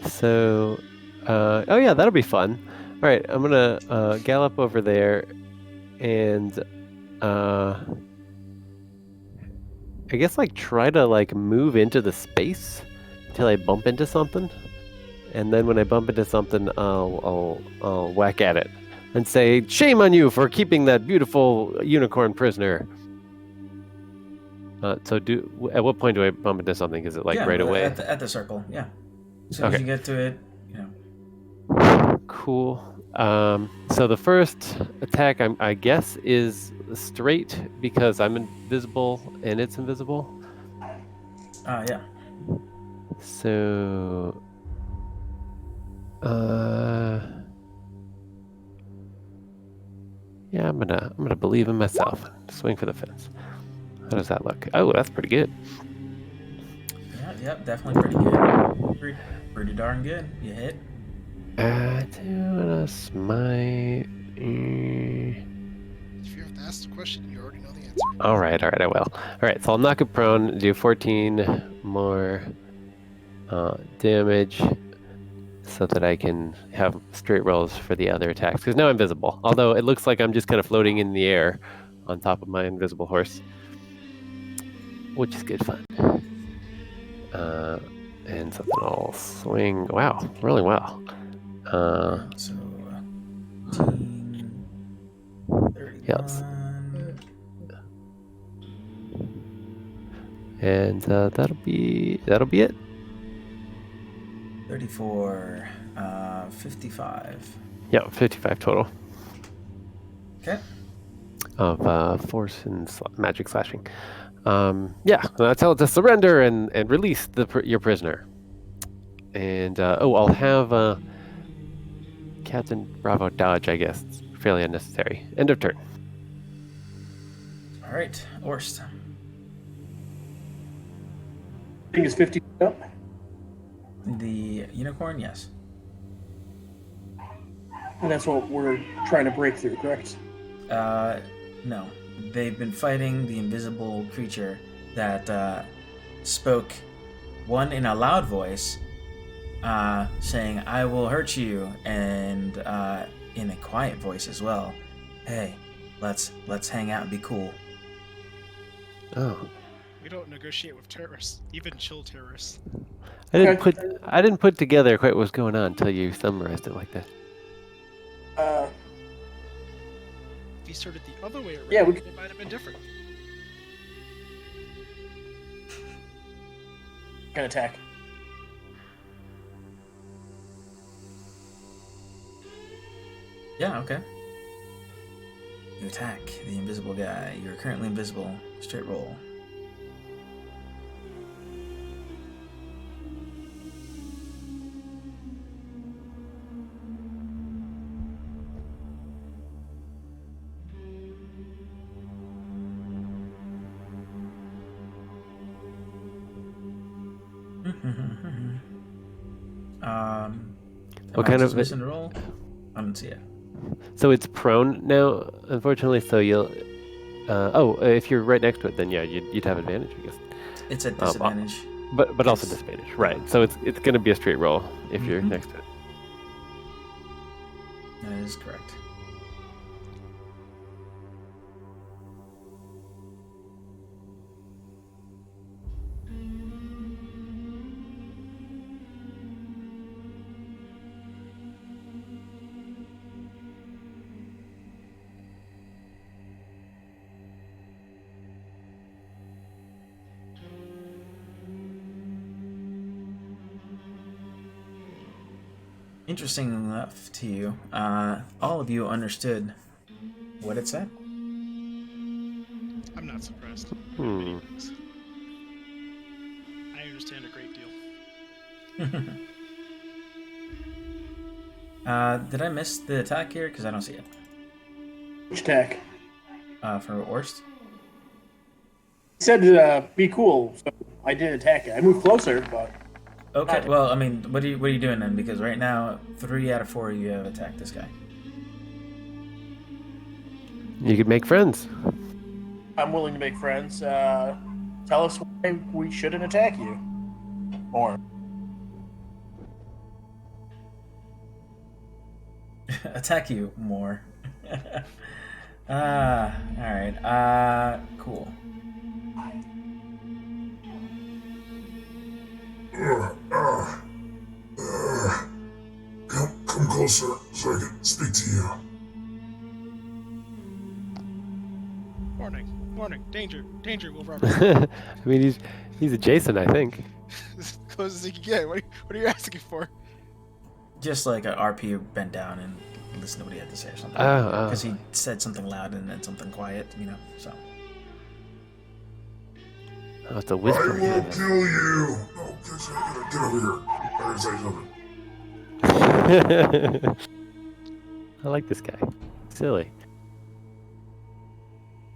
So oh yeah, that'll be fun. All right, I'm gonna gallop over there, and I guess like try to like move into the space until I bump into something, and then when I bump into something, I'll whack at it and say, "Shame on you for keeping that beautiful unicorn prisoner." So at what point do I bump into something? Is it like right away? At the circle, yeah. As soon as you get to it, you know. Cool. So the first attack, I guess, is straight because I'm invisible and it's invisible. Yeah. So, yeah, I'm gonna believe in myself. Swing for the fence. How does that look? Oh, that's pretty good. Yeah, definitely pretty good. Pretty darn good. You hit. Do a smite. If you have to ask the question, you already know the answer. All right, I will. All right, so I'll knock it prone, do 14 more damage so that I can have straight rolls for the other attacks. Because now I'm visible, although it looks like I'm just kind of floating in the air on top of my invisible horse, which is good fun. And something I'll swing. Wow, really well. So, 18, 31. Yes. And that'll be it. 34, 55. Yeah, 55 total. Okay. Of force and magic slashing. Yeah, I tell it to surrender and release your prisoner. And I'll have Captain Bravo dodge. I guess it's fairly unnecessary. End of turn. All right, Orst. I think it's 50 up. The unicorn, yes. And that's what we're trying to break through, correct? No. They've been fighting the invisible creature that spoke, one in a loud voice, saying, "I will hurt you," and in a quiet voice as well. "Hey, let's hang out and be cool." Oh. We don't negotiate with terrorists, even chill terrorists. I didn't put together quite what was going on until you summarized it like that. If you started the other way around, Yeah, it might have been different. Can attack. Yeah, okay. You attack the invisible guy. You're currently invisible. Straight roll. What kind of missing roll? I don't see it. So it's prone now, unfortunately. So you'll. If you're right next to it, then yeah, you'd have advantage, I guess. It's a disadvantage. But also disadvantage, right? So it's going to be a straight roll if you're next to it. is correct. Interesting enough to you, all of you understood what it said. I'm not surprised. Hmm. I understand a great deal. Did I miss the attack here? Because I don't see it. Which attack? For Orst? He said be cool, so I did attack it. I moved closer, but... Okay, well, I mean, what are you doing then? Because right now, 3 out of 4 of you have attacked this guy. You could make friends. I'm willing to make friends. Tell us why we shouldn't attack you. More. Attack you more. Alright. Cool. Come closer so I can speak to you. Warning, danger, we'll run. I mean, he's adjacent, I think. As close as he can get. What are you asking for? Just like a RP bent down and listen to what he had to say or something. Oh. Because he said something loud and then something quiet, so. Oh, it's a whisper. I will kill you! No, get over here. I gotta say something. I like this guy. Silly.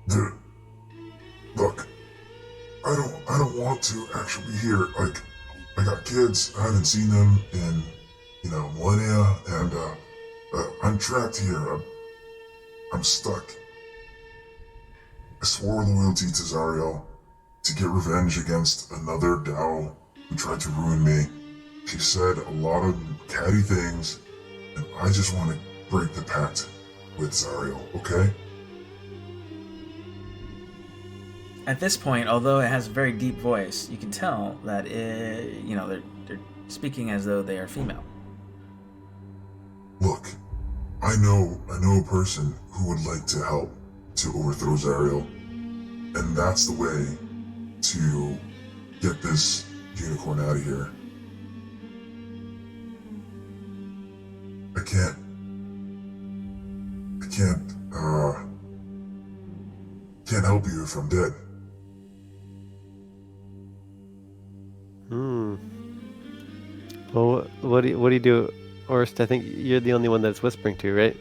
Dude, look, I don't want to actually be here. Like, I got kids, I haven't seen them in, millennia, and, I'm trapped here. I'm stuck. I swore loyalty to Zariel to get revenge against another Dao who tried to ruin me. She said a lot of catty things, and I just want to break the pact with Zariel, okay? At this point, although it has a very deep voice, you can tell that they're speaking as though they are female. Look, I know a person who would like to help to overthrow Zariel, and that's the way to get this unicorn out of here. I can't help you if I'm dead. Well, what do you do, Orst? I think you're the only one that's whispering to, right?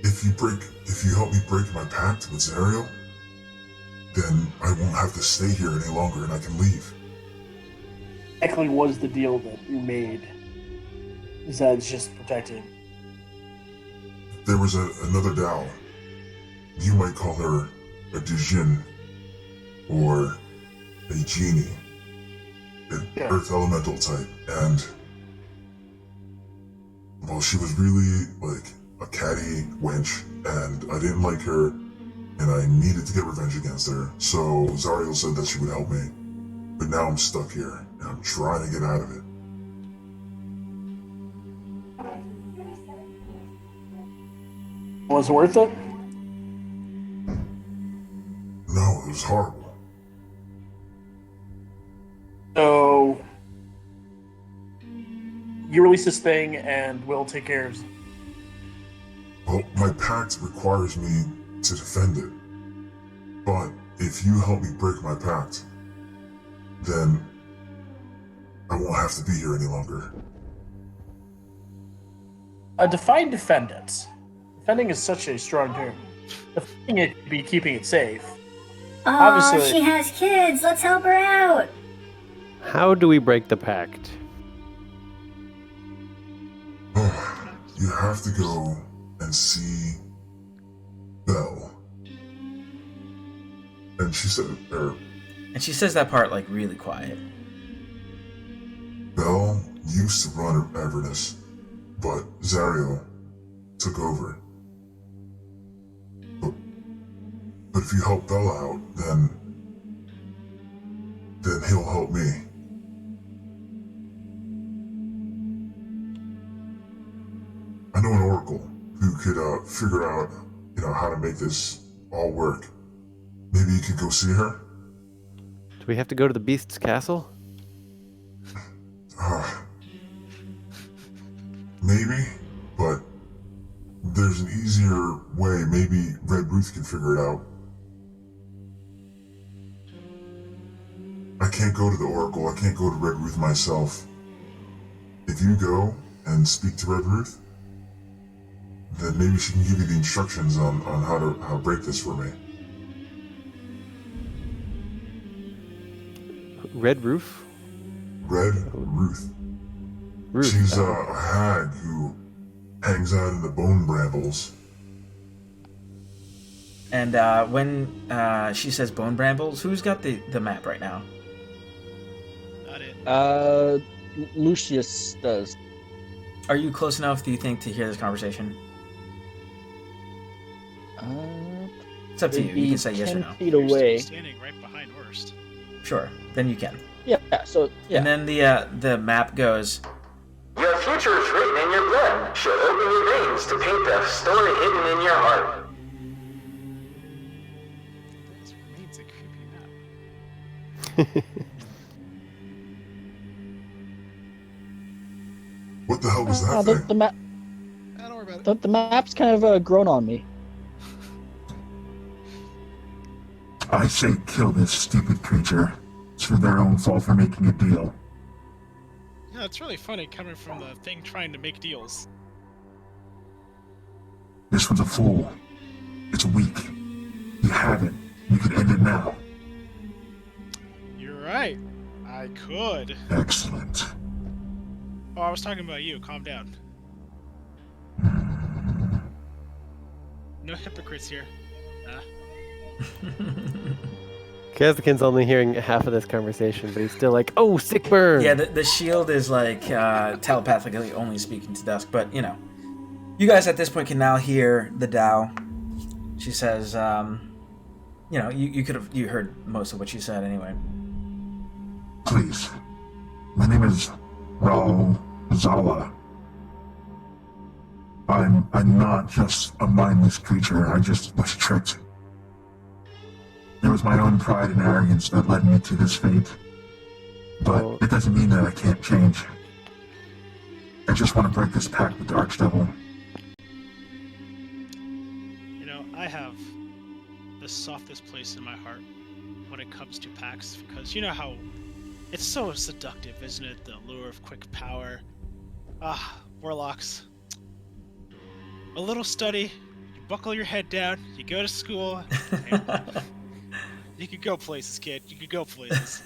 If you help me break my pact with Zariel, then I won't have to stay here any longer and I can leave. Exactly was the deal that you made. Is that it's just protecting. There was another Dao. You might call her a Dijin or a genie, an earth elemental type, and well, she was really like a catty wench, and I didn't like her, and I needed to get revenge against her. So Zariel said that she would help me, but now I'm stuck here, and I'm trying to get out of it. Was it worth it? No, it was horrible. So you release this thing, and we'll take care of. Well, my pact requires me to defend it. But if you help me break my pact, then I won't have to be here any longer. Define defendants. Defending is such a strong term. Defending it could be keeping it safe. Oh, Obviously. she has kids. Let's help her out. How do we break the pact? You have to go and see Belle. And she said, And she says that part like really quiet. Belle used to run Avernus, but Zariel took over. if you help Bella out, then he'll help me. I know an oracle who could figure out, how to make this all work. Maybe you could go see her? Do we have to go to the Beast's castle? Maybe, but there's an easier way. Maybe Red Ruth can figure it out. I can't go to the Oracle. I can't go to Red Ruth myself. If you go and speak to Red Ruth, then maybe she can give you the instructions on how to break this for me. Red Roof? Red Ruth. Ruth. She's a hag who hangs out in the bone brambles. And when she says bone brambles, who's got the map right now? Not it. Lucius does. Are you close enough, do you think, to hear this conversation? It's up to you. You can say yes or 10 no. feet You're away. still standing right behind Worst. Sure, then you can. Yeah, so, yeah. And then the map goes, Your future is written in your blood. Should open your veins to paint the story hidden in your heart. This remains a creepy map. What the hell was that thing? The map. Don't worry about it. The map's kind of grown on me. I say kill this stupid creature. It's for their own fault for making a deal. Yeah, it's really funny coming from the thing trying to make deals. This one's a fool. It's weak. You have it. You can end it now. You're right. I could. Excellent. Oh, I was talking about you. Calm down. No hypocrites here. Kazakin's only hearing half of this conversation, but he's still like, "Oh, sick burn." yeah, the shield is like telepathically only speaking to Dusk, but you guys at this point can now hear the Tao. She says, you heard most of what she said anyway. Please. My name is Raul Zala. I'm not just a mindless creature. I just was tricked. It was my own pride and arrogance that led me to this fate. But it doesn't mean that I can't change. I just want to break this pact with the Archdevil. I have the softest place in my heart when it comes to pacts, because you know how it's so seductive, isn't it? The lure of quick power. Warlocks. A little study, you buckle your head down, you go to school, and you could go places, kid. You could go places.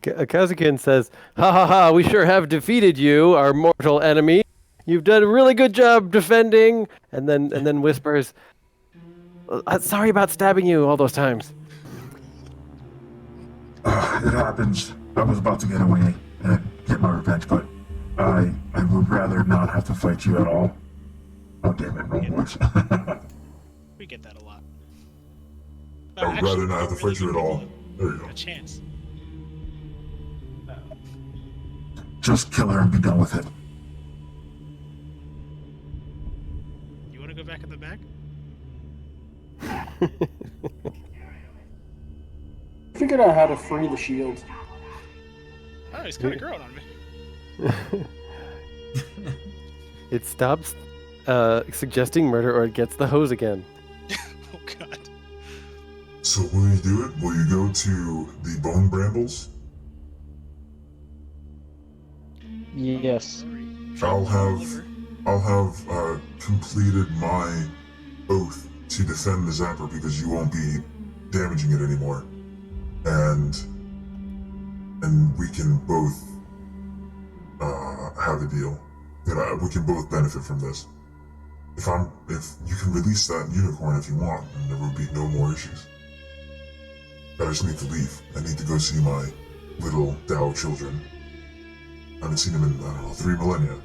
Kazakin says, "Ha ha ha! We sure have defeated you, our mortal enemy. You've done a really good job defending." And then whispers, "Sorry about stabbing you all those times." It happens. I was about to get away and get my revenge, but I would rather not have to fight you at all. Oh, damn it, wrong voice. We get that a lot. I would rather not have to fight you at all. There you go. A chance. Just kill her and be done with it. You want to go back in the back? Figured out how to free the shield. Oh, he's kind of growing on me. It stops suggesting murder, or it gets the hose again. Oh god. So will you do it? Will you go to the bone brambles? Yes. I'll have completed my oath to defend the Zapper because you won't be damaging it anymore, and we can both have a deal. We can both benefit from this. If you can release that unicorn if you want, and there will be no more issues. I just need to leave. I need to go see my little Tao children. I haven't seen them in, 3 millennia.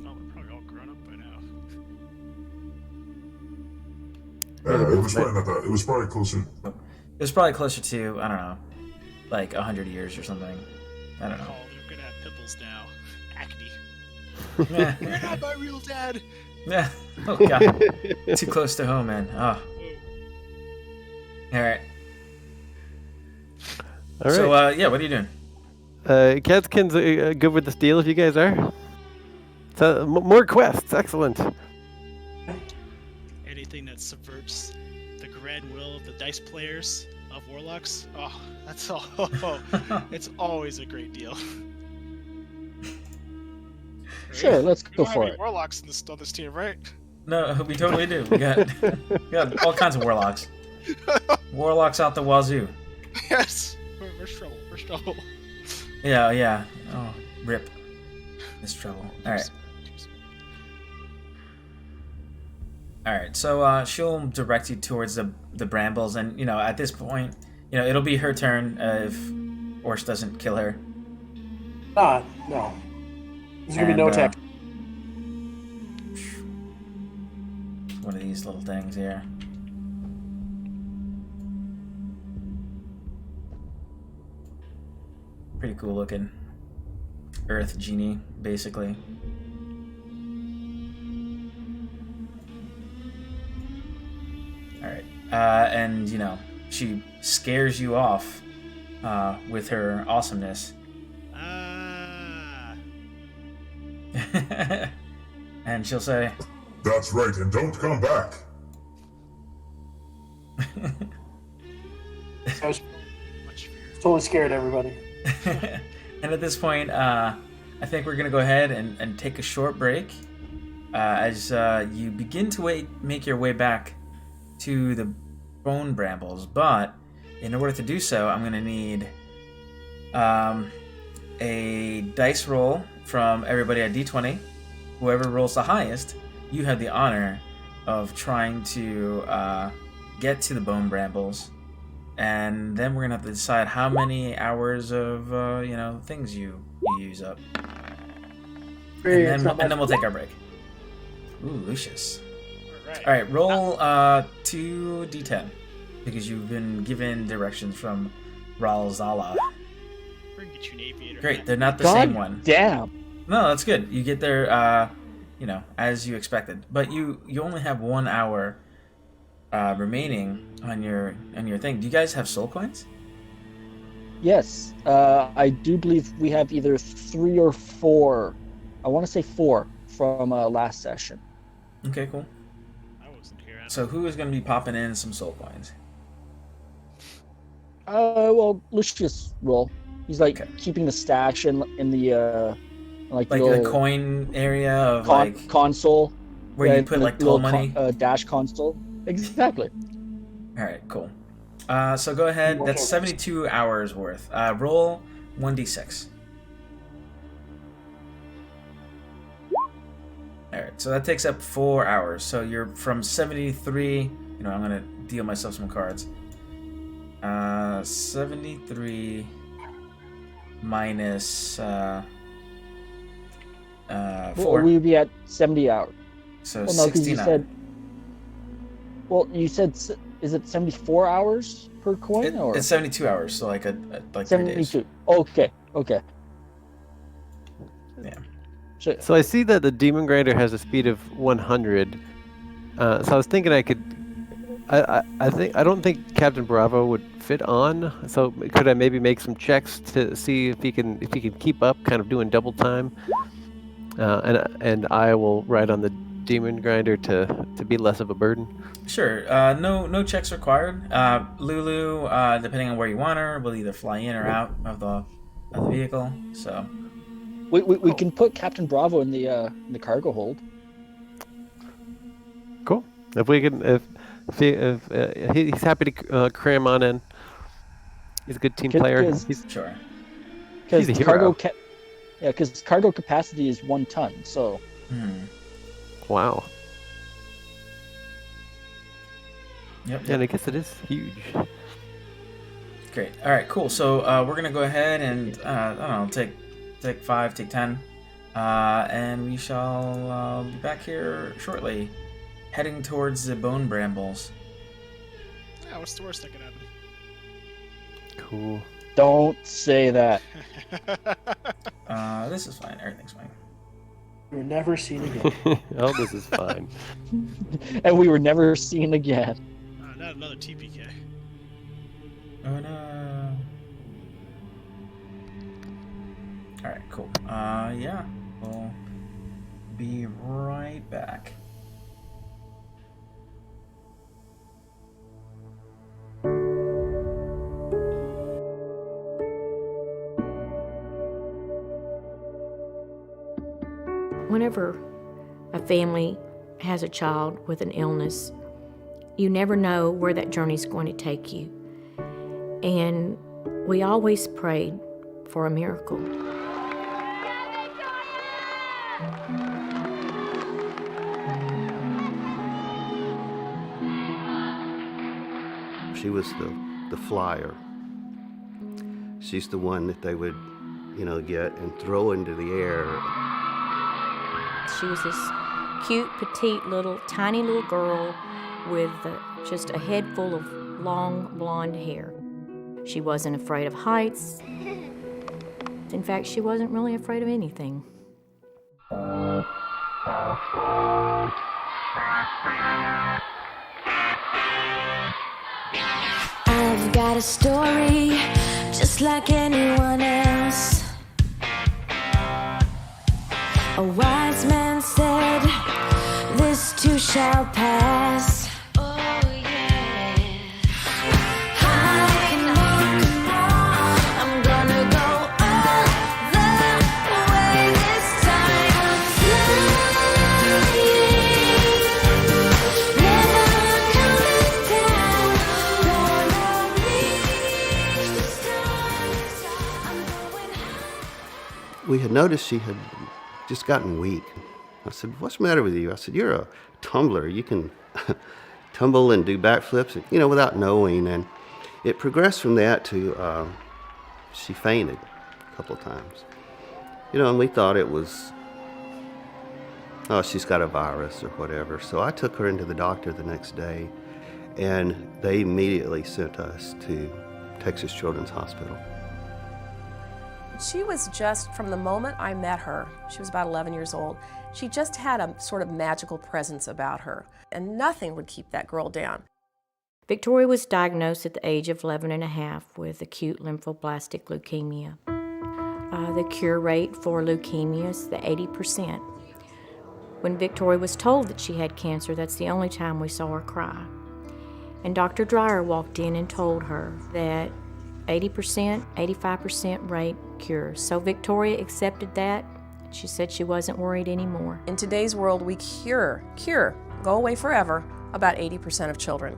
Oh, we're probably all grown up by now. It was probably not that. It was probably closer. It was probably closer to, I don't know, like 100 years or something. I don't know. Oh, they're gonna have pimples now. Acne. Yeah. You're not my real dad. Yeah. Oh god. Too close to home, man. Oh. All right. All right. So yeah, what are you doing? Katskin's good with this deal if you guys are. So, more quests, excellent. Anything that subverts the grand will of the dice players of warlocks. Oh, that's all. It's always a great deal. Sure, let's We go don't have for any it. warlocks on this team, right? No, we totally do. We got all kinds of warlocks. Warlocks out the wazoo. Yes. We're trouble. We're trouble. Yeah. Oh, rip. This trouble. All right. All right. So she'll direct you towards the brambles, and at this point, it'll be her turn if Orsh doesn't kill her. No. There's gonna be no tech. One of these little things here. Pretty cool looking. Earth genie, basically. Alright. And, she scares you off with her awesomeness. And she'll say, That's right, and don't come back. I was totally scared, everybody. And at this point, I think we're going to go ahead and take a short break as you begin to make your way back to the bone brambles. But in order to do so, I'm going to need a dice roll from everybody at D20. Whoever rolls the highest, you have the honor of trying to get to the bone brambles. And then we're gonna have to decide how many hours of things you use up, and then we'll take our break. Ooh, Lucius! All right, roll 2d10 because you've been given directions from Ralzala. We're gonna get you an aviator. Great, they're not the God same one. damn. No, that's good. You get there, as you expected, but you only have 1 hour remaining on your thing. Do you guys have soul coins? Yes, I do believe we have either 3 or 4. I want to say 4 from last session. Okay, cool. I wasn't here. So who is going to be popping in some soul coins? Well, Lucius will. He's keeping the stash in the like the coin area of console where you put toll money. Dash console. Exactly. All right, cool. So go ahead. That's 72 hours worth. Roll 1d6. All right, so that takes up 4 hours. So you're from 73. I'm gonna deal myself some cards. 73 minus 4. Well, we'd be at 70 hours. So well, no, because 69. You said, is it 74 hours per coin? Or It's 72 hours, so like 3 days. 72. Okay. Yeah. So I see that the Demon Grinder has a speed of 100. So I was thinking I could. I don't think Captain Bravo would fit on. So could I maybe make some checks to see if he can keep up, kind of doing double time. And I will ride on the Demon Grinder to be less of a burden. Sure. No checks required. Lulu, depending on where you want her, will either fly in or out of the vehicle. So we can put Captain Bravo in the cargo hold. Cool. If we can, if he's happy to cram on in. He's a good team player. Sure. He's a hero. Because cargo capacity is 1 ton. So. Wow. Yep. Yeah, and I guess it is huge. Great. All right. Cool. So we're gonna go ahead and I don't know, take 5, take 10, and we shall be back here shortly, heading towards the bone brambles. Yeah, what's the worst that could happen? Cool. Don't say that. This is fine. Everything's fine. We were never seen again. Oh, this is fine. And we were never seen again. Not another TPK. Oh no. Alright, cool. Yeah. We'll be right back. Whenever a family has a child with an illness, you never know where that journey is going to take you. And we always prayed for a miracle. She was the flyer. She's the one that they would, get and throw into the air. She was this cute, petite, tiny little girl with just a head full of long, blonde hair. She wasn't afraid of heights. In fact, she wasn't really afraid of anything. I've got a story just like anyone else. A wise man said, this too shall pass. Oh yeah. I can walk on. I'm gonna go all the way this time. I'm flying, never coming down. Gonna reach the stars. I'm going high. We had noticed she had just gotten weak. I said, what's the matter with you? I said, you're a tumbler. You can tumble and do backflips, without knowing. And it progressed from that to she fainted a couple of times. And we thought it was, oh, she's got a virus or whatever. So I took her into the doctor the next day, and they immediately sent us to Texas Children's Hospital. She was just, from the moment I met her, she was about 11 years old, she just had a sort of magical presence about her, and nothing would keep that girl down. Victoria was diagnosed at the age of 11 and a half with acute lymphoblastic leukemia. The cure rate for leukemia is the 80%. When Victoria was told that she had cancer, that's the only time we saw her cry. And Dr. Dreyer walked in and told her that 80%, 85% rate cure. So Victoria accepted that. She said she wasn't worried anymore. In today's world, we cure, go away forever, about 80% of children.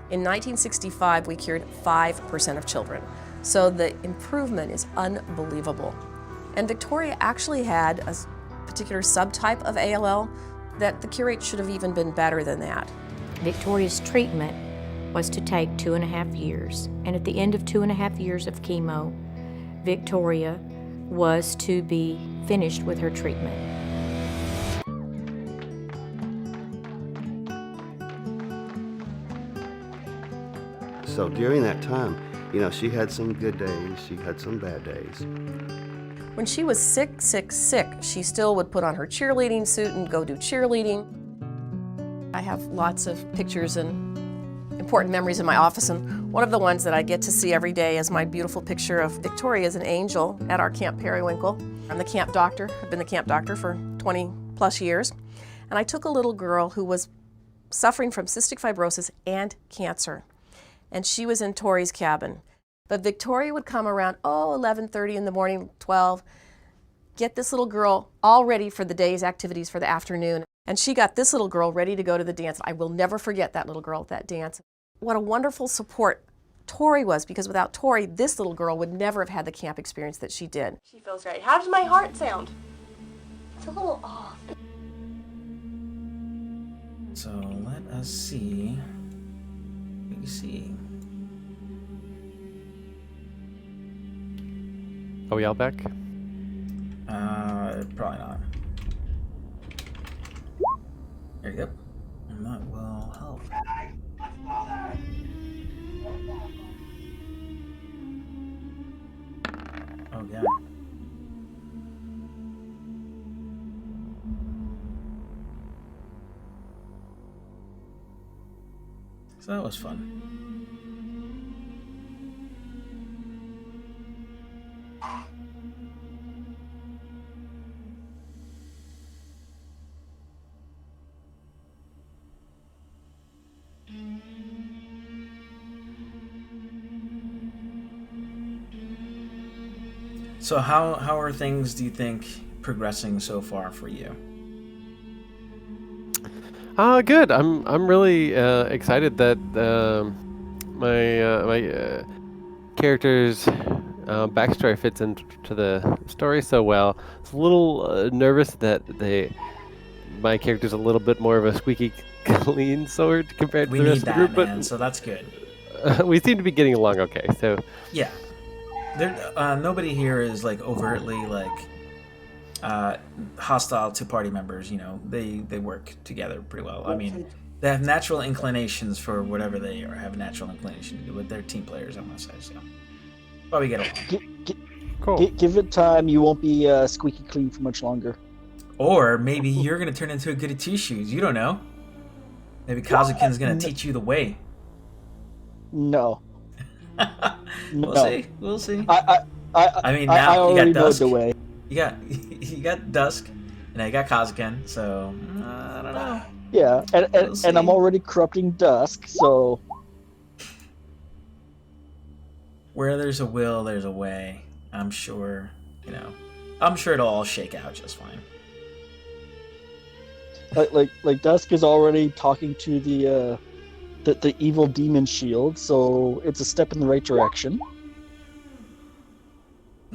In 1965, we cured 5% of children. So the improvement is unbelievable. And Victoria actually had a particular subtype of ALL that the cure rate should have even been better than that. Victoria's treatment was to take 2.5 years. And at the end of 2.5 years of chemo, Victoria was to be finished with her treatment. So during that time, she had some good days, she had some bad days. When she was sick, she still would put on her cheerleading suit and go do cheerleading. I have lots of pictures and important memories in my office, and one of the ones that I get to see every day is my beautiful picture of Victoria as an angel at our Camp Periwinkle. I'm the camp doctor. I've been the camp doctor for 20 plus years, and I took a little girl who was suffering from cystic fibrosis and cancer, and she was in Tori's cabin. But Victoria would come around 11:30 in the morning, 12, get this little girl all ready for the day's activities for the afternoon. And she got this little girl ready to go to the dance. I will never forget that little girl at that dance. What a wonderful support Tori was, because without Tori, this little girl would never have had the camp experience that she did. She feels great. How does my heart sound? It's a little off. So let us see. Let me see. Are we all back? Probably not. There you go. And that will help. yeah. So that was fun. So how are things, do you think, progressing so far for you? Good. I'm really excited that my character's backstory fits into the story so well. I was a little nervous that my character's a little bit more of a squeaky clean sort compared We to the need rest of the that, group, man, so that's good. but we seem to be getting along okay. So Yeah. Nobody here is like overtly like hostile to party members. You know, they work together pretty well. I mean, they have natural inclinations for whatever they are. Have a natural inclination to do with their team players. I want to say so. But we get along. Cool. Give it time. You won't be squeaky clean for much longer. Or maybe you're gonna turn into a goody two shoes. You don't know. Maybe Kazukin's gonna teach you the way. No. We'll see. We'll see. I mean, now I you already got know Dusk. the way. You got Dusk, and now you got Kazukin. So I don't know. Yeah, and I'm already corrupting Dusk, so Where there's a will, there's a way. I'm sure. You know, I'm sure it'll all shake out just fine. like Dusk is already talking to the evil demon shield, so it's a step in the right direction.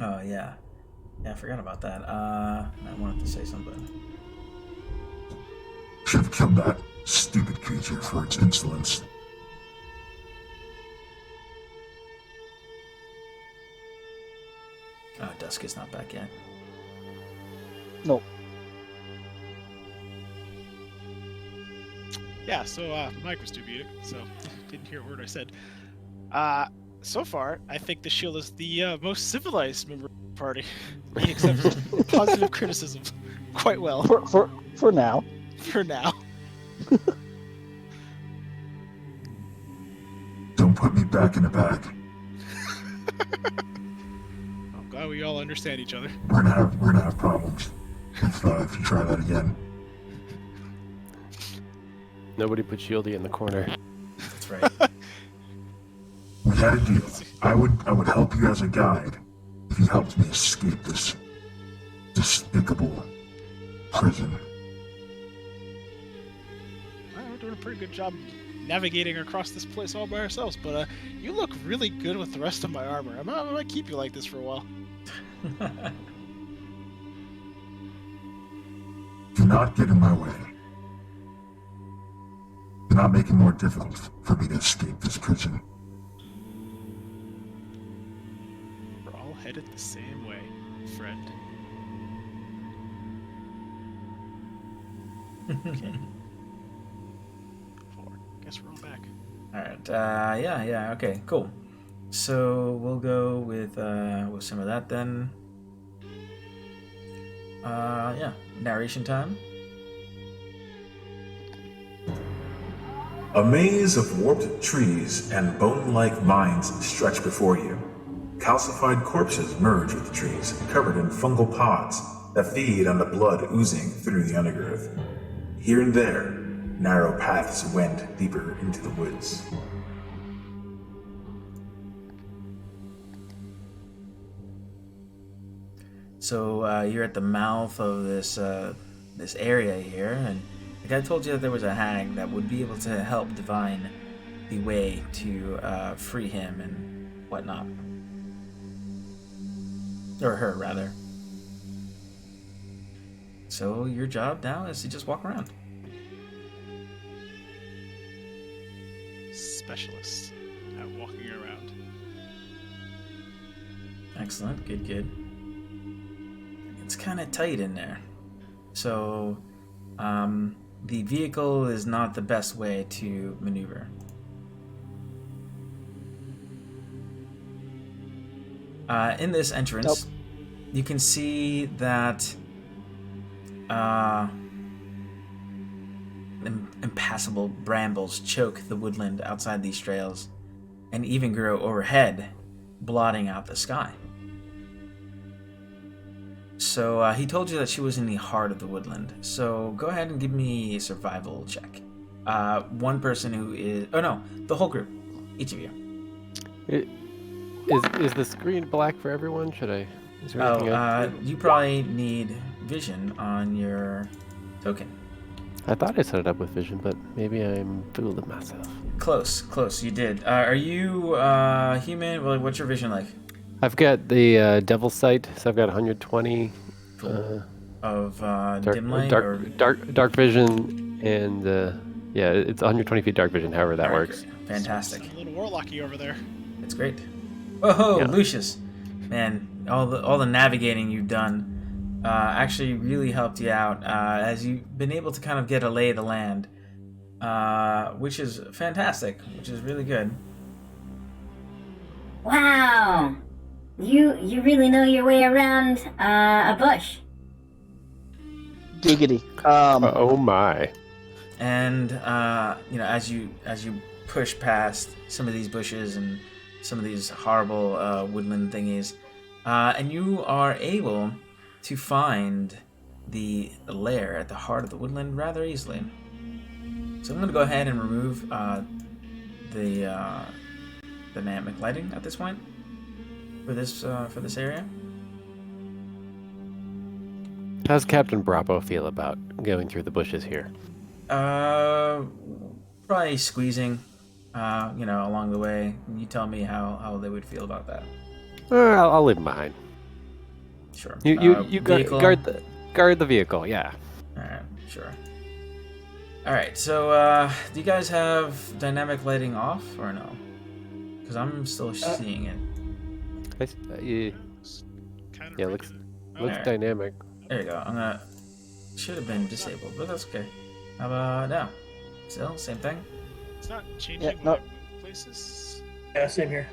Oh yeah, I forgot about that. I wanted to say something. Should have killed that stupid creature for its insolence. Oh, Dusk is not back yet. No. Yeah, so Mike was too muted, so didn't hear a word I said. So far, I think the Shield is the most civilized member of the party. He accepts positive criticism quite well. For now. For now. Don't put me back in the bag. I'm glad we all understand each other. We're gonna have problems if you try that again. nobody put Shieldy in the corner. That's right. We had a deal. I would help you as a guide if you helped me escape this despicable prison. We're doing a pretty good job navigating across this place all by ourselves, but you look really good with the rest of my armor. I might keep you like this for a while. Do not get in my way. Do not make it more difficult for me to escape this prison. We're all headed the same way, friend. Okay. 4. Guess we're all back. Alright, yeah, okay, cool. So we'll go with some of that then. Yeah, narration time. A maze of warped trees and bone-like vines stretch before you. Calcified corpses merge with the trees, covered in fungal pods that feed on the blood oozing through the undergrowth. Here and there, narrow paths wend deeper into the woods. So you're at the mouth of this this area here, and like I told you that there was a hag that would be able to help divine the way to free him and whatnot. Or her, rather. So your job now is to just walk around. Specialist at walking around. Excellent, good. It's kind of tight in there. So the vehicle is not the best way to maneuver. In this entrance, you can see that impassable brambles choke the woodland outside these trails, and even grow overhead, blotting out the sky. So he told you that she was in the heart of the woodland. So go ahead and give me a survival check. One person who is... Oh no, the whole group. Each of you. Is the screen black for everyone? Should I... Is there anything You probably need vision on your token. I thought I set it up with vision, but maybe I'm fooling myself. Close. You did. Are you human? Well, what's your vision like? I've got the Devil's Sight, so I've got 120 of dark, dim light dark, or dark vision, and yeah, it's 120 feet dark vision. However that works. Fantastic. A little warlocky over there. It's great. Whoa, Yeah. Lucius, man, all the navigating you've done actually really helped you out as you've been able to kind of get a lay of the land, which is fantastic, which is really good. Wow! You really know your way around a bush. Giggity. Oh my. And as you push past some of these bushes and some of these horrible woodland thingies, and you are able to find the lair at the heart of the woodland rather easily. So I'm going to go ahead and remove the dynamic lighting at this point for this area. How's Captain Bravo feel about going through the bushes here? Probably squeezing, along the way. You tell me how they would feel about that. I'll leave him behind. Sure. You vehicle? guard the vehicle. Yeah. All right. Sure. All right. So, do you guys have dynamic lighting off or no? Because I'm still seeing it. Yeah, looks Alright. dynamic. There you go. Should have been disabled, but that's okay. How about now? Still same thing. It's not changing no. when I move places. Yeah, same here.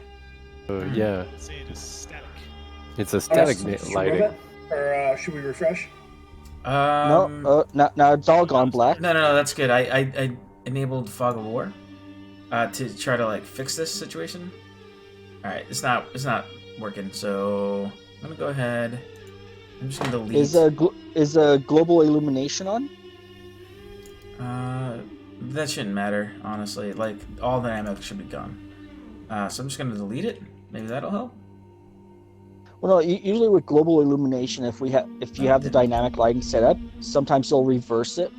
Yeah. I'd say it is static. It's a static Should we lighting. remove it? Or should we refresh? No, now it's all gone black. No, that's good. I enabled Fog of War to try to fix this situation. All right, it's not working. So I'm gonna go ahead. I'm just gonna delete. Is global illumination on? That shouldn't matter, honestly. All the dynamics should be gone. So I'm just gonna delete it. Maybe that'll help. Well, no. Usually with global illumination, if you have the dynamic lighting set up, sometimes they'll reverse it,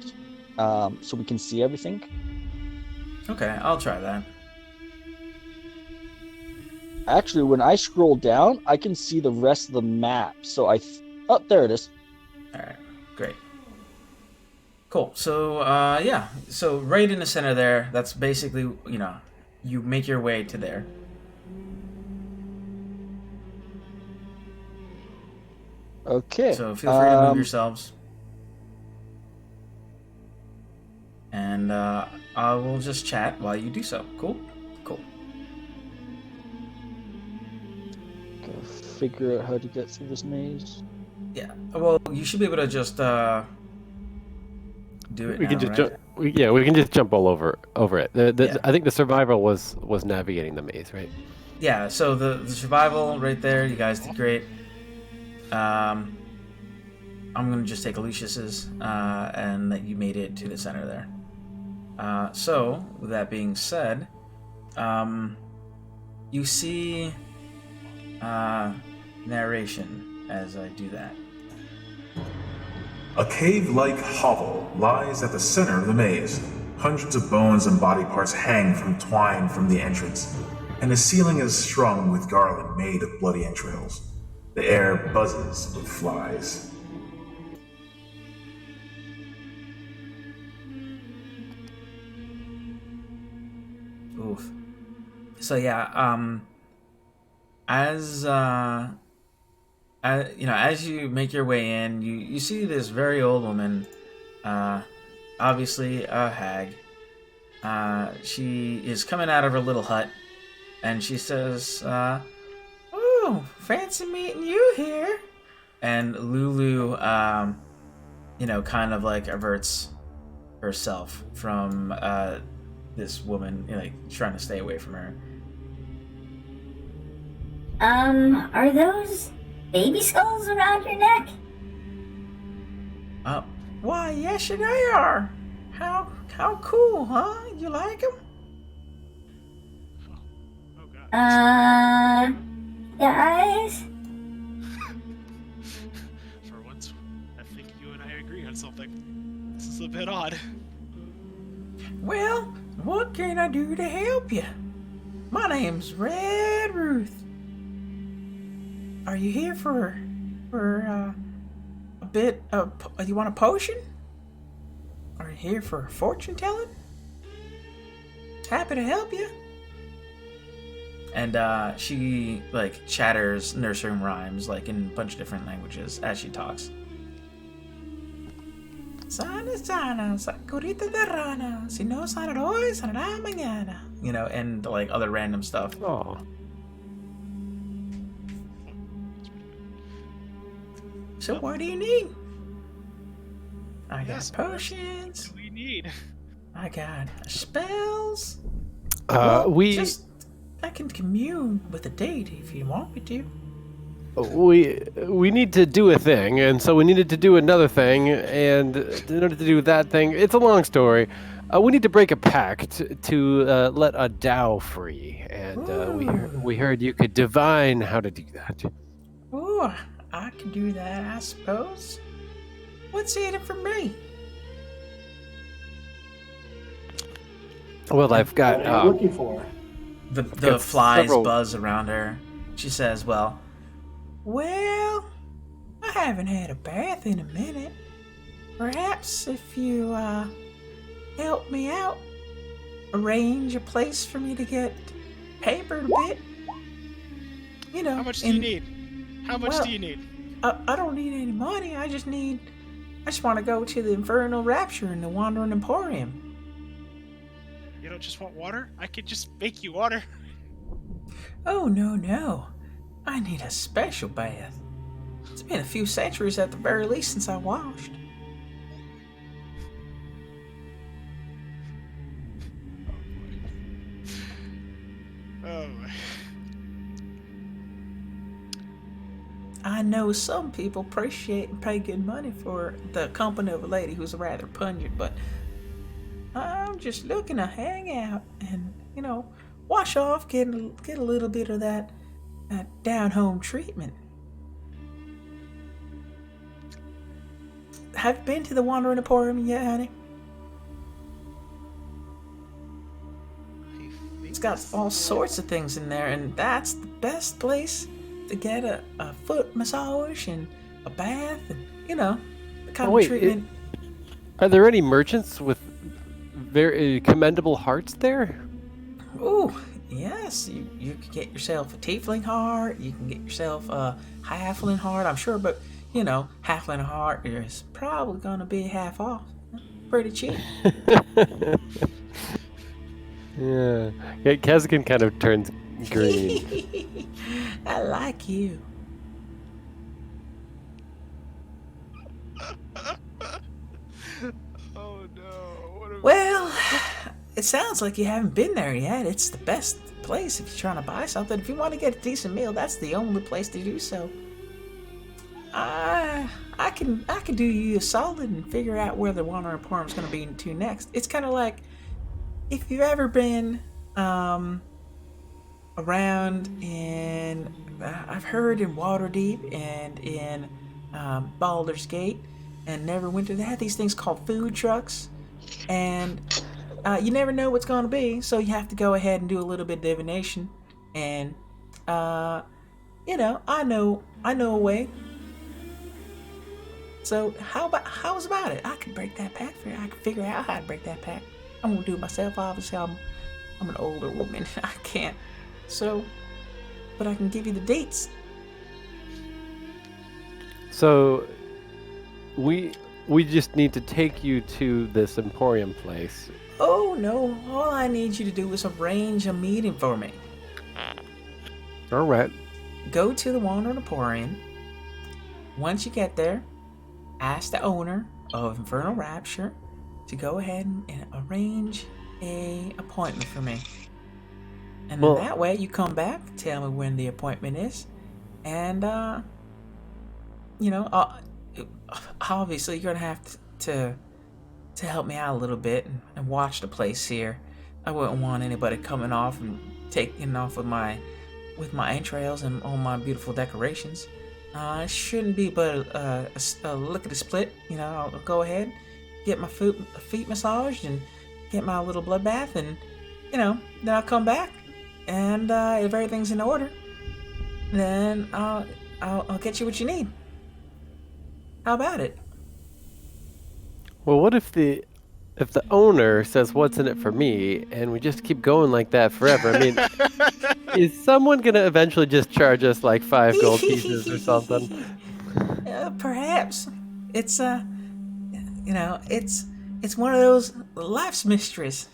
so we can see everything. Okay, I'll try that. Actually, when I scroll down, I can see the rest of the map. So oh, there it is. All right, great. Cool. So, yeah. So right in the center there, that's basically, you make your way to there. Okay. So feel free to move yourselves. And I will just chat while you do so. Cool? Cool. Gotta figure out how to get through this maze. Yeah. Well, you should be able to just do it. We now, can just right? jump. We can just jump all over it. Yeah. I think the survivor was navigating the maze, right? Yeah. So the survival right there, you guys did great. I'm gonna just take Lucius's, and that you made it to the center there. So with that being said, you see narration as I do that. A cave-like hovel lies at the center of the maze. Hundreds of bones and body parts hang from twine from the entrance, and the ceiling is strung with garland made of bloody entrails. The air buzzes with flies. Oof. So yeah, as you make your way in, you see this very old woman, obviously a hag. She is coming out of her little hut, and she says, "Oh, fancy meeting you here. And Lulu, kind of like averts herself from this woman, like trying to stay away from her. Are those baby skulls around your neck? Why, yes, they are. How cool, huh? You like them? Guys? For once, I think you and I agree on something. This is a bit odd. Well, what can I do to help you? My name's Red Ruth. Are you here for a bit of... You want a potion? Are you here for fortune telling? Happy to help you. And she like chatters nursery rhymes like in a bunch of different languages as she talks. Sana sana, sakurita de rana, si no sana hoy, sana mañana. And like other random stuff. Oh. So what do you need? I got Yes, potions. what do we need? I got spells. I can commune with a deity if you want me to. We need to do a thing, and so we needed to do another thing, and in order to do that thing, it's a long story. We need to break a pact to let a Dao free, and we heard you could divine how to do that. Ooh, I can do that, I suppose. What's in it for me? Well, I've got. What are you looking for? The flies buzz around her. She says, well, I haven't had a bath in a minute. Perhaps if you help me out, arrange a place for me to get pampered a bit. How much do you need? How much do you need? I don't need any money. I just want to go to the Infernal Rapture in the Wandering Emporium. You don't just want water? I could just make you water. Oh, no. I need a special bath. It's been a few centuries at the very least since I washed. Oh. I know some people appreciate and pay good money for the company of a lady who's rather pungent, but I'm just looking to hang out and, wash off, get a little bit of that down-home treatment. Have you been to the Wandering Emporium yet, honey? It's got all sorts of things in there, and that's the best place to get a foot massage and a bath and, the kind of treatment. Are there any merchants with very commendable hearts there? Ooh, yes. You can get yourself a tiefling heart. You can get yourself a halfling heart, I'm sure, but, halfling heart is probably going to be half off. Pretty cheap. Yeah. Kazkin kind of turns green. I like you. Oh no. Well, it sounds like you haven't been there yet. It's the best place if you're trying to buy something. If you want to get a decent meal, that's the only place to do so. I can do you a solid and figure out where the Wandering Emporium's going to be to next. It's kind of like if you've ever been around in I've heard in Waterdeep and in Baldur's Gate, and never went to. They have these things called food trucks, and you never know what's going to be, so you have to go ahead and do a little bit of divination. And I know a way. So how's about it? I can break that pact for you. I can figure out how to break that pact. I'm gonna do it myself. Obviously, I'm an older woman. I can't. So, but I can give you the dates. So, we just need to take you to this Emporium place. Oh no! All I need you to do is arrange a meeting for me. All right. Go to the Wandering Emporium. once you get there, ask the owner of Infernal Rapture to go ahead and arrange a appointment for me. And then that way you come back, tell me when the appointment is, and obviously you're gonna have to help me out a little bit and watch the place here. I wouldn't want anybody coming off and taking off with my entrails and all my beautiful decorations. It shouldn't be but a lickety split. I'll go ahead, get my feet massaged and get my little bloodbath, and then I'll come back, and if everything's in order, then I'll get you what you need. How about it? Well, what if the owner says, "What's in it for me?" and we just keep going like that forever? I mean, is someone gonna eventually just charge us like 5 gold pieces or something? Perhaps. It's it's one of those life's mysteries.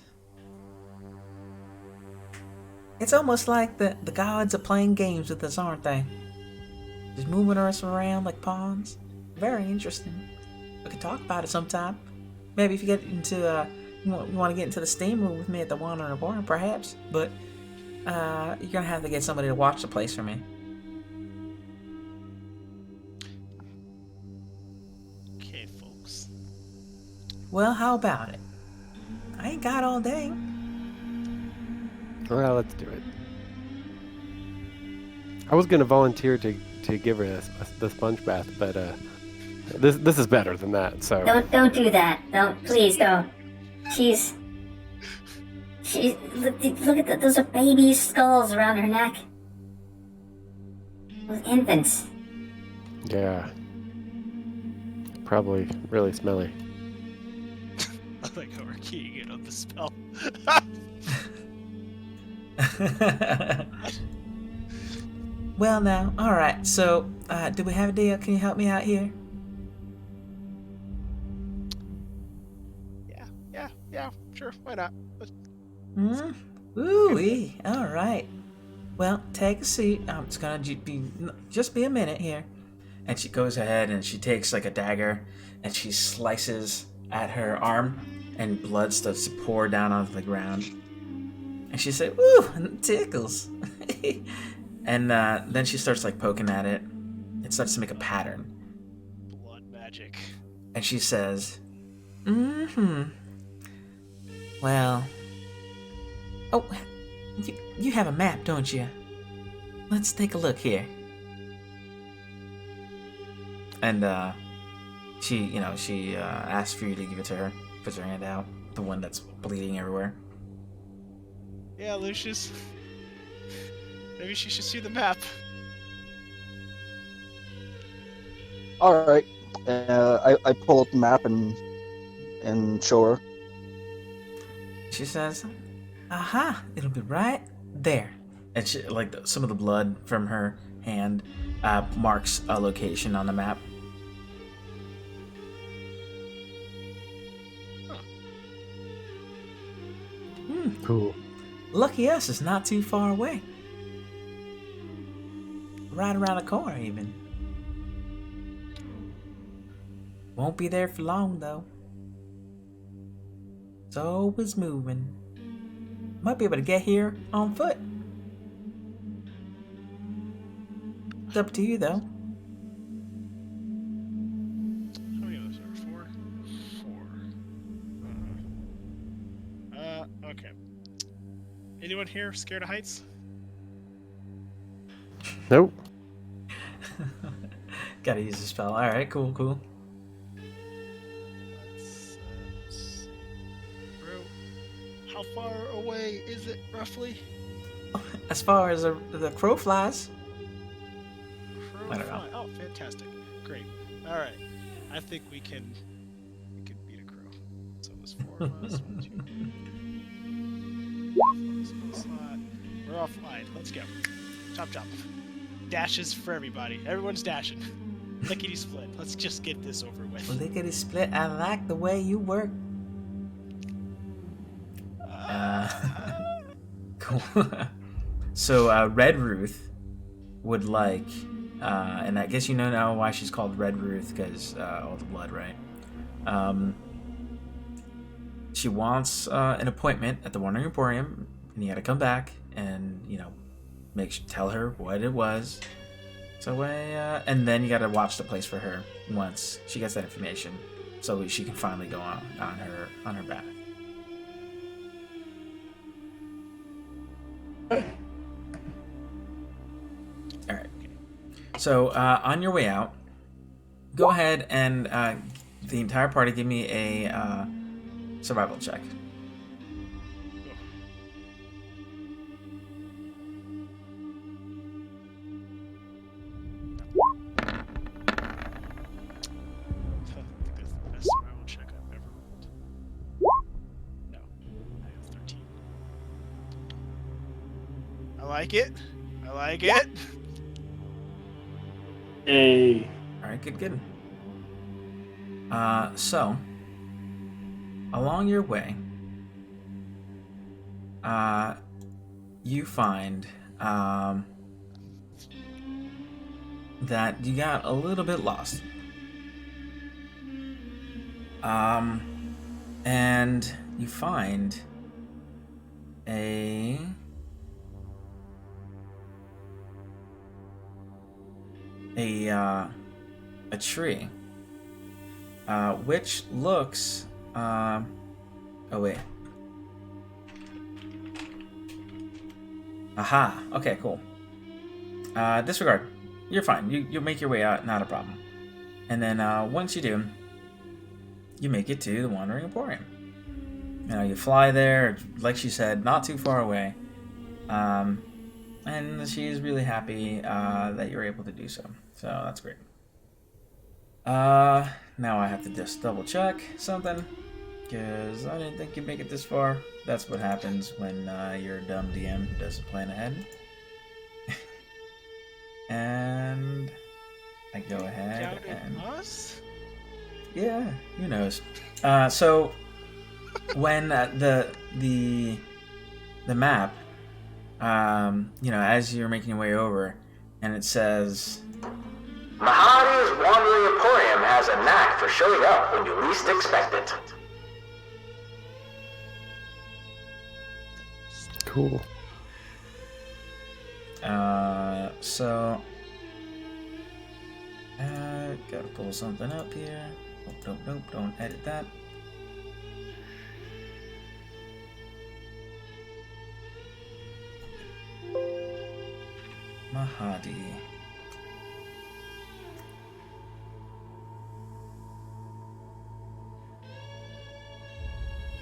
It's almost like the gods are playing games with us, aren't they? Just moving us around like pawns. Very interesting. We could talk about it sometime. Maybe if you get into you want to get into the steam room with me at the Wandering Barn, perhaps. But you're gonna have to get somebody to watch the place for me. Okay, folks. Well, how about it? I ain't got all day. Well, let's do it. I was gonna volunteer to give her the sponge bath, but this is better than that. So Don't do that. Please don't. She's look at those are baby skulls around her neck. Those infants. yeah, probably really smelly. I like how we're keying in on the spell. Well, now, all right. So, do we have a deal? Can you help me out here? Yeah, sure, why not? Ooh-wee. All right. Well, take a seat. It's gonna be a minute here. And she goes ahead and she takes like a dagger and she slices at her arm, and blood starts to pour down onto the ground. And she said, "Ooh, it tickles." And then she starts like poking at it. It starts to make a pattern. Blood magic. And she says, well, oh, you have a map, don't you? Let's take a look here. And she asks for you to give it to her. Puts her hand out, the one that's bleeding everywhere. Yeah, Lucius. Maybe she should see the map. All right. I pull up the map and show her. She says, "Aha! It'll be right there." And she, some of the blood from her hand marks a location on the map. Cool. Lucky us, it's not too far away. Right around the corner, even. Won't be there for long, though. It's always moving. Might be able to get here on foot. It's up to you, though. How many of those are? 4? 4. Okay. Anyone here scared of heights? Nope. Gotta use the spell. Alright, cool. Let's see. Bro, how far away is it, roughly? As far as the crow flies. I don't know. Oh, fantastic. Great. Alright. I think we can beat a crow. So it was 4 of us. 1, 2, 3. We're offline. Let's go. Chop. Dashes for everybody. Everyone's dashing. Lickety split. Let's just get this over with. Lickety split. I like the way you work. Cool. So Red Ruth would like And I guess you know now why she's called Red Ruth, because all the blood, right? She wants an appointment at the Wandering Emporium, and you got to come back and tell her what it was. So and then you got to watch the place for her once she gets that information, so she can finally go on her bath. All right. So on your way out, go ahead and the entire party give me a survival check. I like it. Hey. All right, good. So along your way, you find that you got a little bit lost. And you find a tree, which looks, oh wait. Aha, okay, cool. Disregard. You're fine. You'll make your way out, not a problem. And then once you do, you make it to the Wandering Emporium. You fly there, like she said, not too far away. And she's really happy that you were able to do so. So that's great. Now I have to just double check something, because I didn't think you'd make it this far. That's what happens when you're a dumb DM who doesn't plan ahead. And I go ahead and... Yeah, who knows? So when the map, as you're making your way over, and it says, Mahadi's Wandering Emporium has a knack for showing up when you least expect it. Cool. So gotta pull something up here. Nope, don't edit that. Mahadi.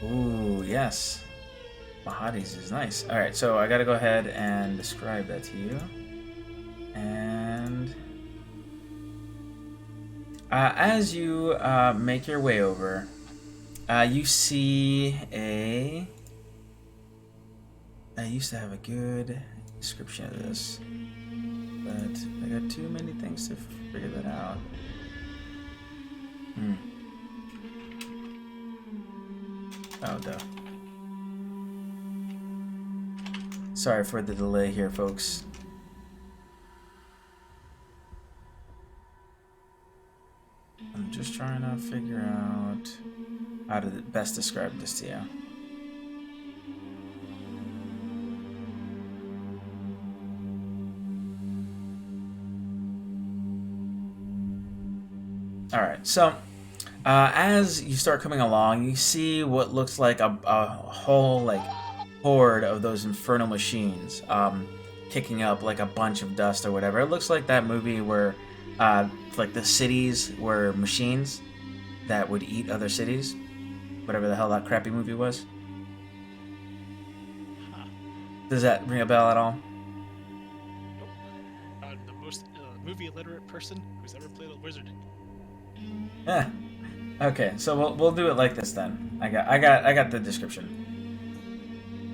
Ooh, yes. Mahadi's is nice. Alright, so I gotta go ahead and describe that to you. And as you make your way over, you see I used to have a good description of this, but I got too many things to figure that out. Oh, duh. Sorry for the delay here, folks. I'm just trying to figure out how to best describe this to you. Alright, so as you start coming along, you see what looks like a whole horde of those infernal machines kicking up like a bunch of dust or whatever. It looks like that movie where the cities were machines that would eat other cities, whatever the hell that crappy movie was. Does that ring a bell at all? Nope. The most movie illiterate person who's ever played a wizard. Yeah. Okay, so we'll do it like this then. I got the description.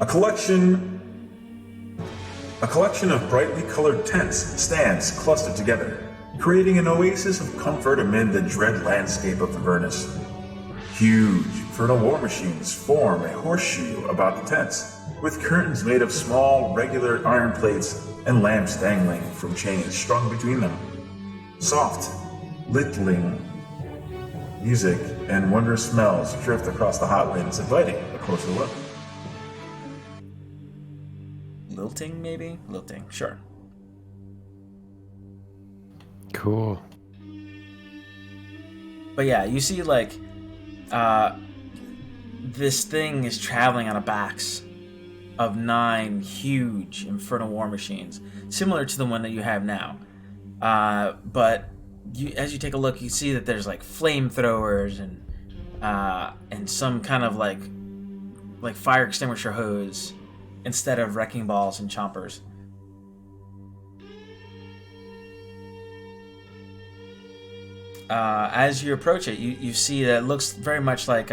A collection of brightly colored tents stands clustered together, creating an oasis of comfort amid the dread landscape of Avernus. Huge infernal war machines form a horseshoe about the tents, with curtains made of small, regular iron plates and lamps dangling from chains strung between them. Soft, littling music and wondrous smells drift across the hot winds, inviting a closer look. Lilting, maybe? Lilting, sure. Cool. But yeah, you see, like, this thing is traveling on the backs of 9 huge infernal war machines, similar to the one that you have now. But as you take a look, you see that there's like flamethrowers and some kind of like fire extinguisher hose instead of wrecking balls and chompers. As you approach it, you see that it looks very much like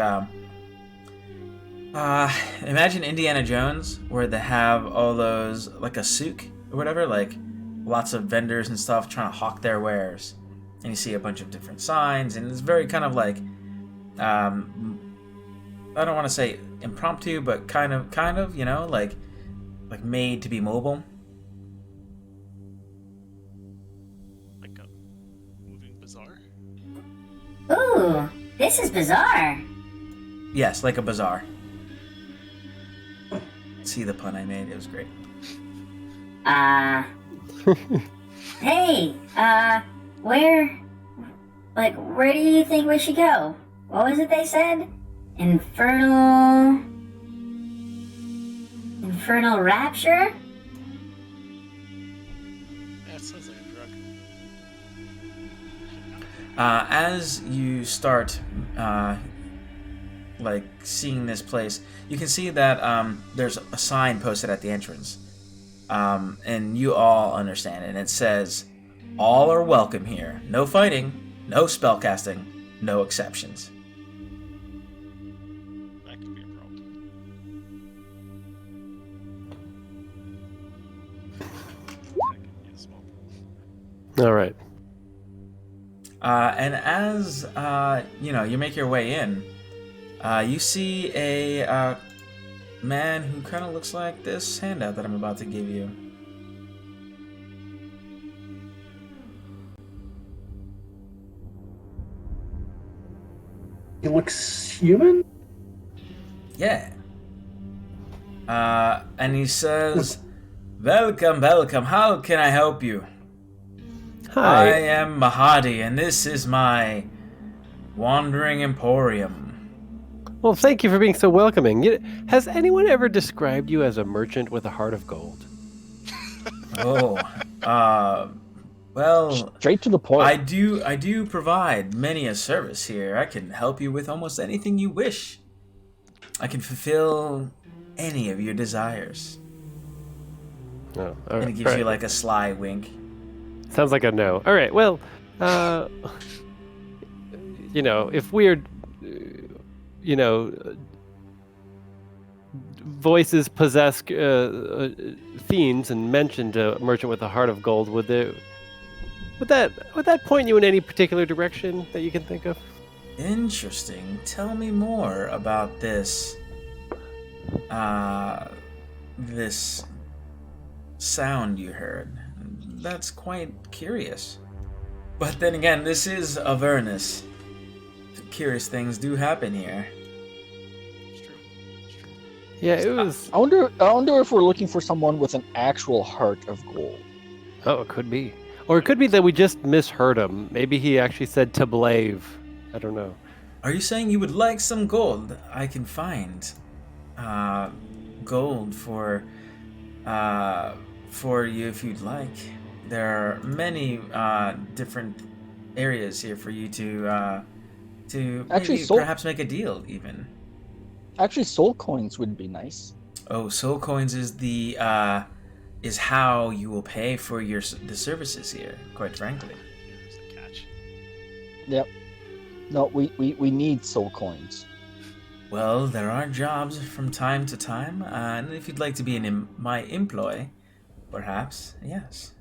imagine Indiana Jones, where they have all those, like a souk or whatever, like lots of vendors and stuff trying to hawk their wares. And you see a bunch of different signs, and it's very kind of like, I don't want to say impromptu, but kind of, you know, like made to be mobile. Like a moving bazaar? Ooh, this is bizarre. Yes, like a bazaar. See the pun I made? It was great. Hey, where do you think we should go? What was it they said? Infernal rapture? That sounds like a drug. As you start, like seeing this place, you can see that there's a sign posted at the entrance, and you all understand it. And it says, "All are welcome here. No fighting, no spellcasting, no exceptions." That could be a problem. All right. And as you make your way in, you see a man who kind of looks like this handout that I'm about to give you. He looks human? Yeah. And he says, "Welcome, welcome. How can I help you?" Hi. I am Mahadi, and this is my wandering emporium. Well, thank you for being so welcoming. Has anyone ever described you as a merchant with a heart of gold? Well, straight to the point. I do provide many a service here. I can help you with almost anything you wish. I can fulfill any of your desires. Oh, all And right. it gives you like a sly wink. Sounds like a no. All right. Well, if weird, voices possess fiends and mentioned a merchant with a heart of gold, would that point you in any particular direction that you can think of? Interesting. Tell me more about this this sound you heard. That's quite curious. But then again, this is Avernus. Curious things do happen here. Yeah, it was. I wonder if we're looking for someone with an actual heart of gold. Oh, it could be. Or it could be that we just misheard him. Maybe he actually said Tablave. I don't know. Are you saying you would like some gold? I can find gold for you if you'd like. There are many different areas here for you to Actually, maybe perhaps make a deal even. Actually, soul coins would be nice. Oh, soul coins is is how you will pay for the services here. Quite frankly. Here's the catch. Yep. No, we need soul coins. Well, there are jobs from time to time, and if you'd like to be my employee, perhaps, yes.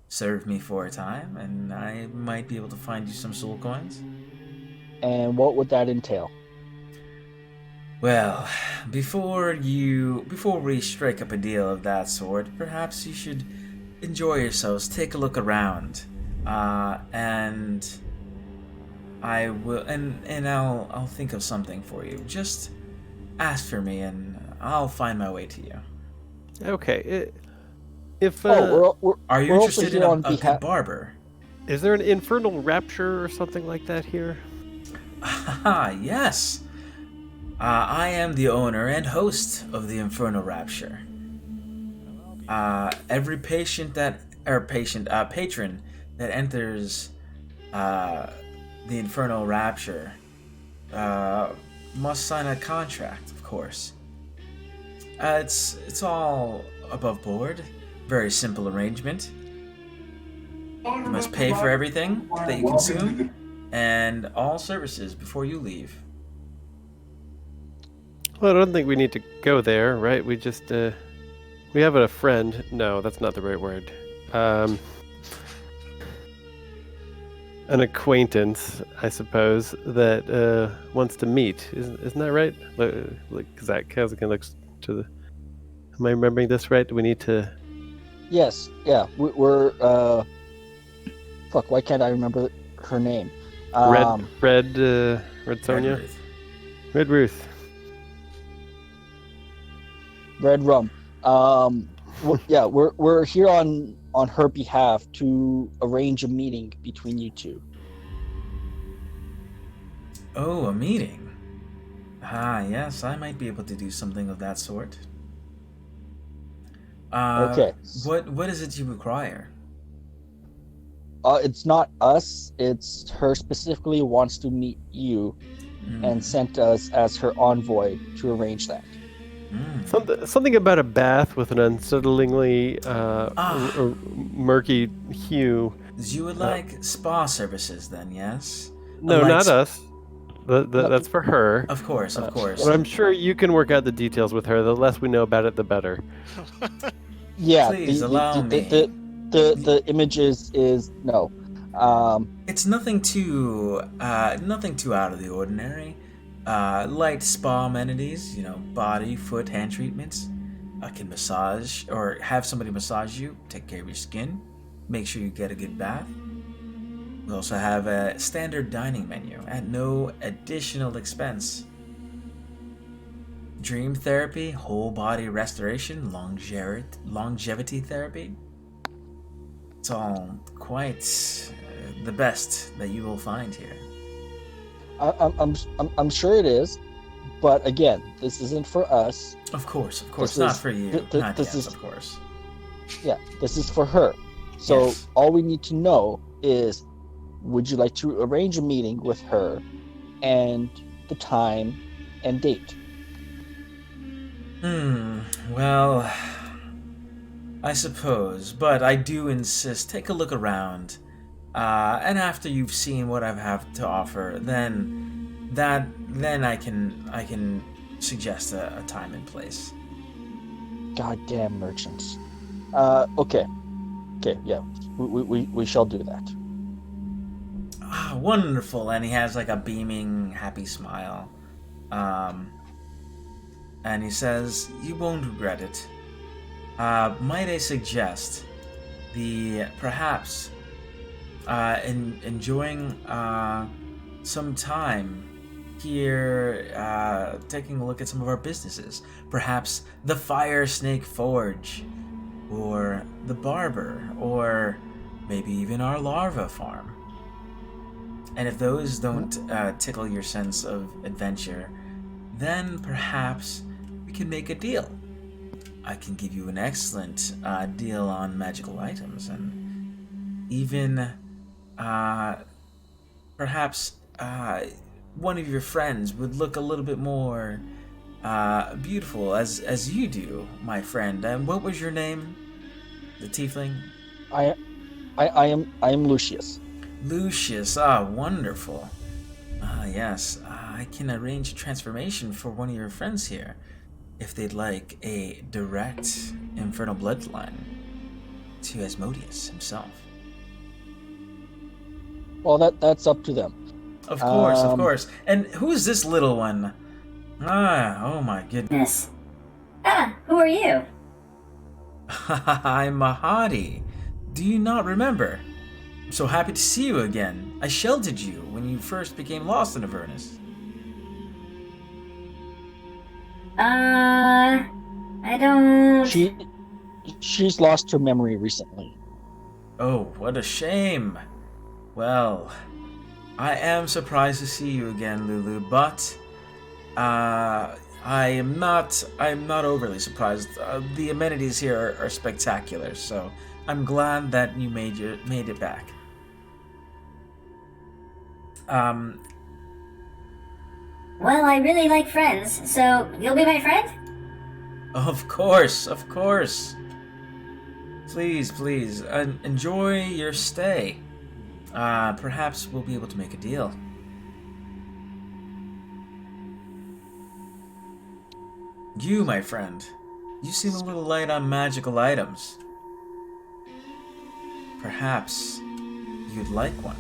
Serve me for a time, and I might be able to find you some soul coins. And what would that entail? Well, before we strike up a deal of that sort, perhaps you should enjoy yourselves, take a look around. and I will, and I'll think of something for you. Just ask for me, and I'll find my way to you. Okay. If Are you we're also interested in here a on good behalf. barber? is there an infernal rapture or something like that here? Ah, yes. I am the owner and host of the Infernal Rapture. Every patron that enters the Infernal Rapture must sign a contract, of course. It's all above board. Very simple arrangement. You must pay for everything that you consume and all services before you leave. Well, I don't think we need to go there, right? We just, we have a friend. No, that's not the right word. An acquaintance, I suppose, that wants to meet. Isn't that right? Like, Zach Kazakin looks to the. Am I remembering this right? Do we need to? Yes, yeah, we're fuck. Why can't I remember her name? Red Sonia, Red Ruth. Red Rum. Yeah, we're here on her behalf to arrange a meeting between you two. Oh, a meeting. Ah, yes, I might be able to do something of that sort. Okay. What is it you require? It's not us. It's her specifically wants to meet you, and sent us as her envoy to arrange that. Something about a bath with an unsettlingly murky hue. You would like spa services, then? Yes. No, not us. That's for her. Of course. But I'm sure you can work out the details with her. The less we know about it, the better. Yeah. Please allow me. The image is no. It's nothing too out of the ordinary. Light spa amenities, body, foot, hand treatments. I can massage or have somebody massage you, take care of your skin, make sure you get a good bath. We also have a standard dining menu at no additional expense. Dream therapy, whole body restoration, longevity therapy. It's all quite the best that you will find here. I'm sure it is, but again, this isn't for us. Of course, not for you. Of course. Yeah, this is for her. So Yes. all we need to know is, would you like to arrange a meeting with her, and the time and date? Well, I suppose, but I do insist. Take a look around. And after you've seen what I have to offer, then I can suggest a time and place. Goddamn merchants. Okay, yeah, we shall do that. Ah, wonderful. And he has like a beaming, happy smile. And he says, "You won't regret it. Might I suggest perhaps enjoying some time here, taking a look at some of our businesses. Perhaps the Fire Snake Forge, or the Barber, or maybe even our larva farm. And if those don't tickle your sense of adventure, then perhaps we can make a deal. I can give you an excellent deal on magical items, and even perhaps one of your friends would look a little bit more beautiful as you do, my friend. And what was your name? The tiefling? I am Lucius. Lucius, wonderful. Yes, I can arrange a transformation for one of your friends here, if they'd like a direct infernal bloodline to Asmodeus himself. Well, that's up to them. Of course. And who's this little one? Oh my goodness. Who are you? I'm Mahadi. Do you not remember? so happy to see you again. I sheltered you when you first became lost in Avernus. I don't... She's lost her memory recently. Oh, what a shame. Well, I am surprised to see you again, Lulu, but I'm not overly surprised. The amenities here are spectacular, so I'm glad that you made it back. Well, I really like friends, so you'll be my friend? Of course. Please, enjoy your stay. Perhaps we'll be able to make a deal. You, my friend, you seem a little light on magical items. Perhaps you'd like one.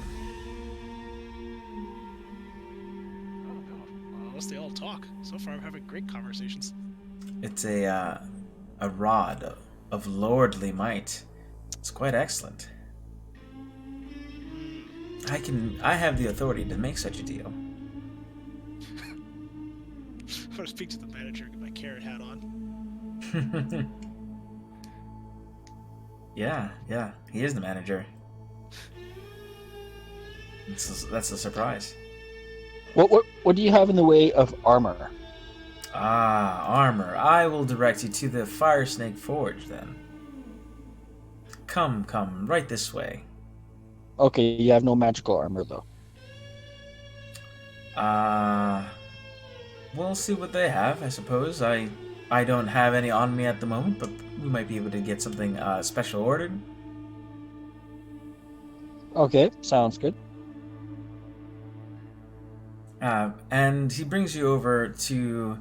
Unless they all talk. So far, I'm having great conversations. It's a rod of lordly might. It's quite excellent. I have the authority to make such a deal. I'm gonna speak to the manager and get my carrot hat on. Yeah, he is the manager. That's a surprise. What do you have in the way of armor? Armor. I will direct you to the Fire Snake Forge, then. Come, right this way. Okay, you have no magical armor, though. We'll see what they have, I suppose. I don't have any on me at the moment, but we might be able to get something special ordered. Okay, sounds good. And he brings you over to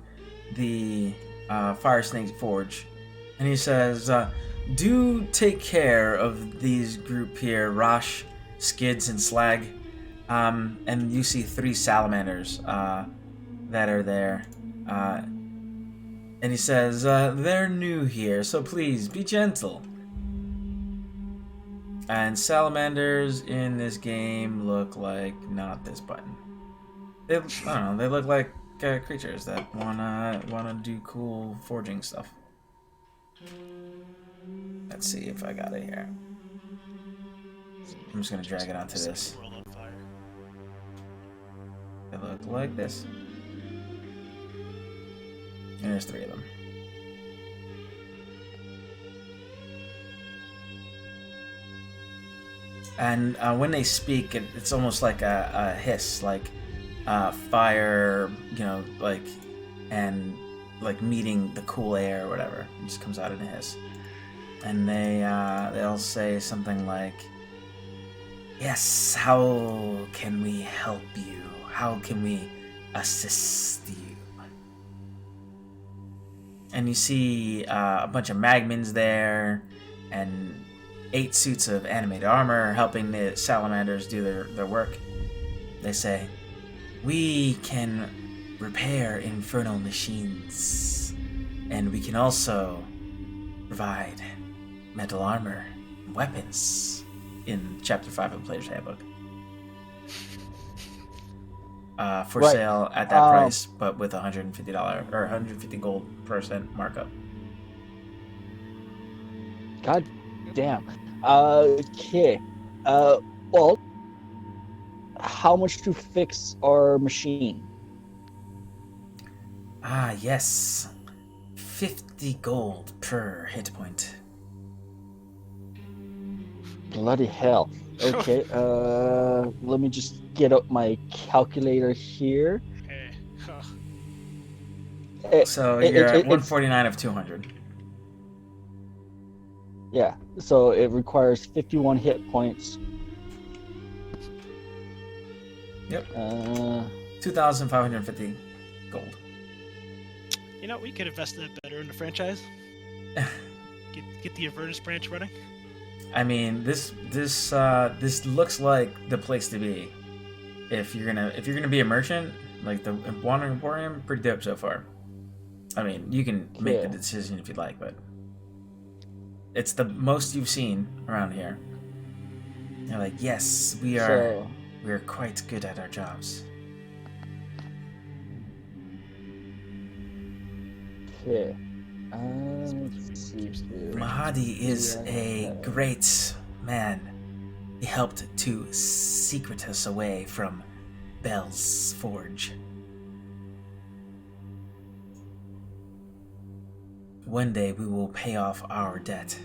the Fire Snake Forge, and he says, do take care of these group here, Rosh, Skids, and Slag. And you see 3 salamanders that are there. And he says, they're new here, so please be gentle. And salamanders in this game look like not this button. I don't know, they look like creatures that wanna do cool forging stuff. Let's see if I got it here. I'm just gonna drag it onto this. They look like this. And there's 3 of them. And when they speak, it's almost like a hiss, like fire, and like meeting the cool air or whatever. It just comes out in a hiss. And they'll say something like, "Yes, how can we help you? How can we assist you?" And you see a bunch of magmins there, and 8 suits of animated armor helping the salamanders do their work. They say, "We can repair infernal machines, and we can also provide metal armor and weapons," in Chapter 5 of the Player's Handbook. For Right. sale at that price, but with $150 or 150 gold % markup. God damn. Okay. Well, how much to fix our machine? Yes. 50 gold per hit point. Bloody hell. Okay, let me just get up my calculator here. So you're at 149 of 200. Yeah, so it requires 51 hit points. Yep. 2,550 gold. You know, we could invest that better in the franchise. Get the Avernus branch running. I mean, this looks like the place to be. If you're gonna be a merchant, like the Wandering Emporium, pretty dope so far. I mean, you can make the decision if you'd like, but it's the most you've seen around here. They're like, yes, we are quite good at our jobs. Okay. Let's see here. Mahadi is a great man. He helped to secret us away from Bell's Forge. One day we will pay off our debt,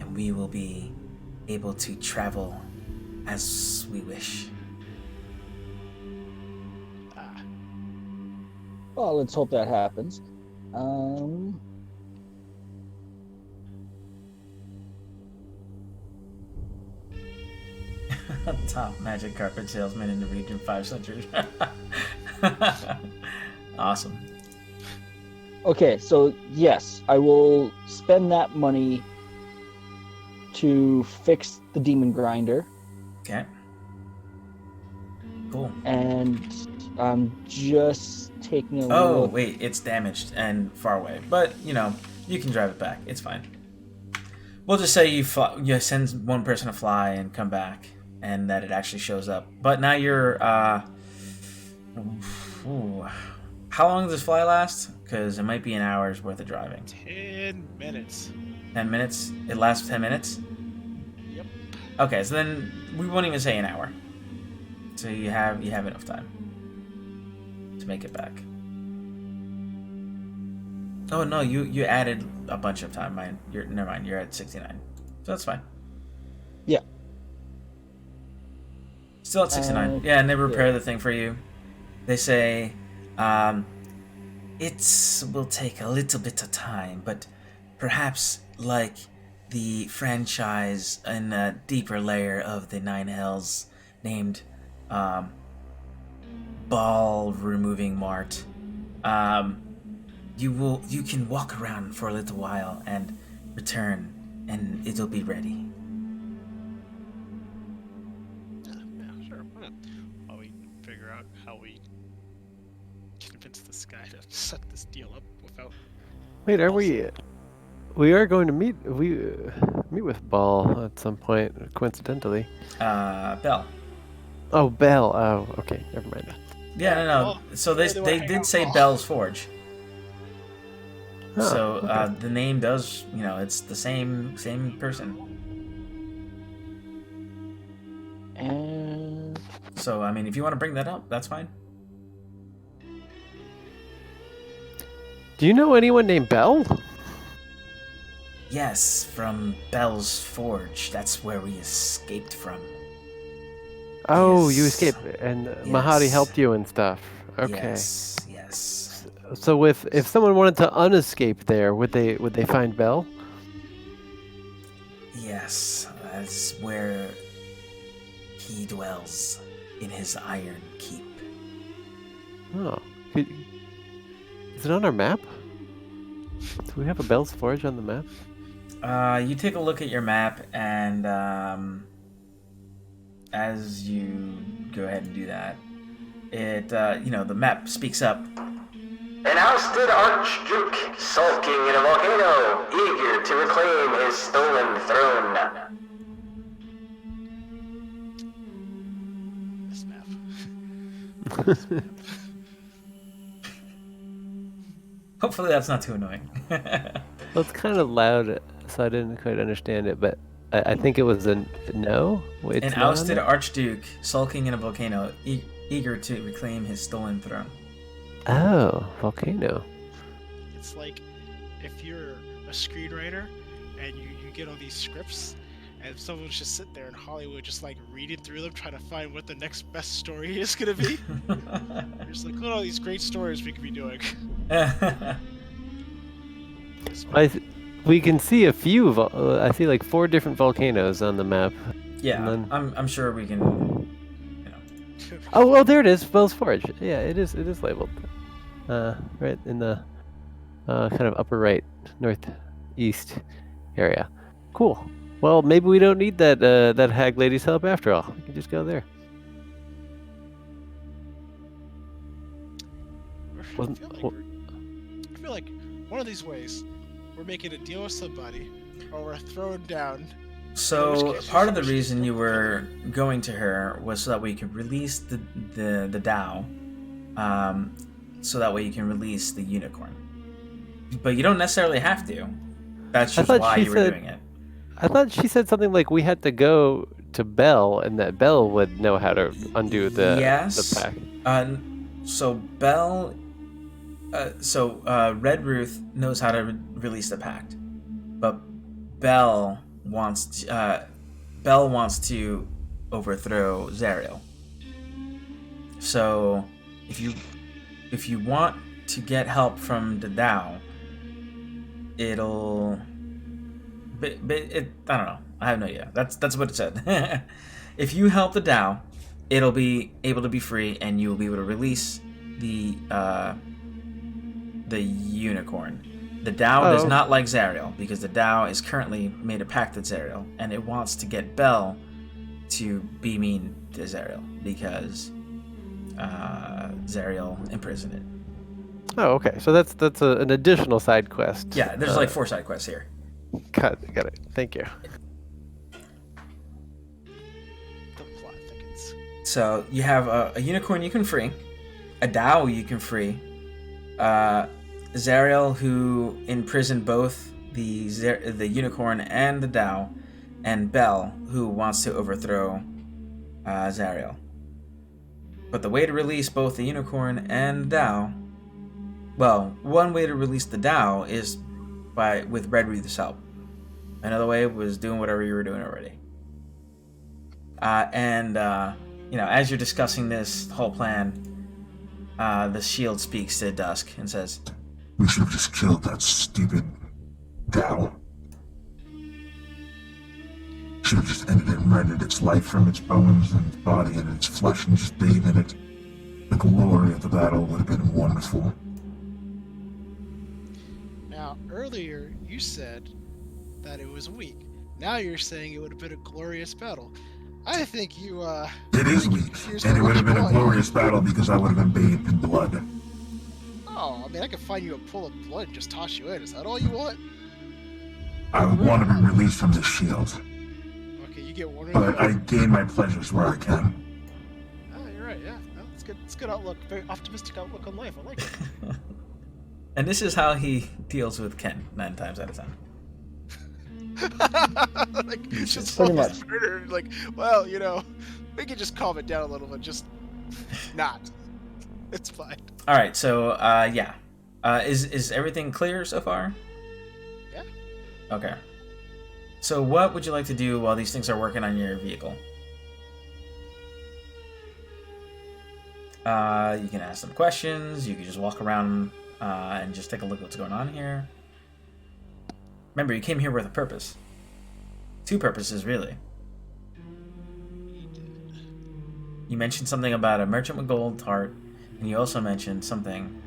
and we will be able to travel as we wish. Well, let's hope that happens. Top magic carpet salesman in the region 500. Awesome. Okay, so yes, I will spend that money to fix the demon grinder. Okay. Cool. And I'm just taking a Oh, look. wait, it's damaged and far away. But, you know, you can drive it back. It's fine. We'll just say you send one person to fly and come back, and that it actually shows up. But now you're, how long does this fly last? Because it might be an hour's worth of driving. 10 minutes. 10 minutes? It lasts 10 minutes? Yep. Okay, so then we won't even say an hour. So you have enough time to make it back. Oh no, you added a bunch of time. Never mind. You're at 69, so that's fine. Yeah. Still at 69. Yeah, and they repair the thing for you. They say, it will take a little bit of time, but perhaps like the franchise in a deeper layer of the Nine Hells named Ball Removing Mart. You can walk around for a little while and return, and it'll be ready. Yeah, sure. Why not? While we figure out how we convince this guy to set this deal up without. Wait, are we? We are going to meet with Ball at some point, coincidentally. Bell. Oh, Bell. Oh, okay. Never mind. Yeah, no. So they did say Bell's Forge. Oh, So okay. the name does, it's the same person. And so I mean, if you want to bring that up, that's fine. Do you know anyone named Bell? Yes, from Bell's Forge. That's where we escaped from. Oh, Yes. you escaped, and Yes. Mahadi helped you and stuff. Okay. Yes. So if someone wanted to unescape there, would they find Bell? Yes, that's where he dwells in his iron keep. Oh, is it on our map? Do we have a Bell's Forge on the map? You take a look at your map, and as you go ahead and do that, it the map speaks up. An ousted Archduke sulking in a volcano, eager to reclaim his stolen throne. This map. Hopefully that's not too annoying. Well, it's kind of loud, so I didn't quite understand it, but I think it was a no. Wait, An ousted Archduke sulking in a volcano, eager to reclaim his stolen throne. Oh, volcano. It's like if you're a screenwriter and you get all these scripts and someone's just sitting there in Hollywood just like reading through them trying to find what the next best story is gonna be. You're just like, look at all these great stories we could be doing. We can see a few. I see like 4 different volcanoes on the map. Yeah, And then... I'm sure we can. Oh, well, there it is, Bell's Forge. Yeah, it is labeled. Right in the kind of upper right, northeast area. Cool. Well, maybe we don't need that hag lady's help after all. We can just go there. I feel like one of these ways we're making a deal with somebody, or we're throwing down So part of the reason you were going to her was so that way you could release the Tao, so that way you can release the unicorn. But you don't necessarily have to. That's just why you were doing it. I thought she said something like we had to go to Belle, and that Belle would know how to undo the pact. So Belle, Red Ruth knows how to release the pact, but Belle wants to overthrow Zariel. So if you want to get help from the Tao, it'll. But I don't know. I have no idea. That's what it said. If you help the Tao, it'll be able to be free, and you will be able to release the unicorn. The Tao does not like Zariel because the Tao is currently made a pact with Zariel, and it wants to get Belle to be mean to Zariel because Zariel imprisoned it. Oh, okay. So that's an additional side quest. Yeah, there's like 4 side quests here. Got it. Thank you. So you have a unicorn you can free, a Tao you can free, Zariel who imprisoned both the unicorn and the Tao, and Belle who wants to overthrow Zariel. But the way to release both the unicorn and the Tao, well, one way to release the Tao is with Red Ruth's help. Another way was doing whatever you were doing already. As you're discussing this whole plan, the shield speaks to Dusk and says, "We should have just killed that stupid Tao. Should have just ended it and rendered its life from its bones and its body and its flesh and just bathed in it. The glory of the battle would have been wonderful." Now, earlier you said that it was weak. Now you're saying it would have been a glorious battle. I think you, It is weak, and it would have been a glorious battle because I would have been bathed in blood. Oh, I mean, I could find you a pool of blood and just toss you in. Is that all you want? I would want to be released from this shield. Okay, you get one. But I gain my pleasures where I can. Oh, you're right, yeah. No, it's good. It's good outlook. Very optimistic outlook on life. I like it. and this is how he deals with Ken 9 times out of 10. Like, just pretty much. murder. Like, well, we can just calm it down a little bit. Just not. It's fine. All right, so is everything clear so far? Yeah. Okay. So what would you like to do while these things are working on your vehicle? You can ask them questions. You can just walk around and just take a look at what's going on here. Remember, you came here with a purpose. 2 purposes, really. You mentioned something about a merchant with gold heart, and you also mentioned something.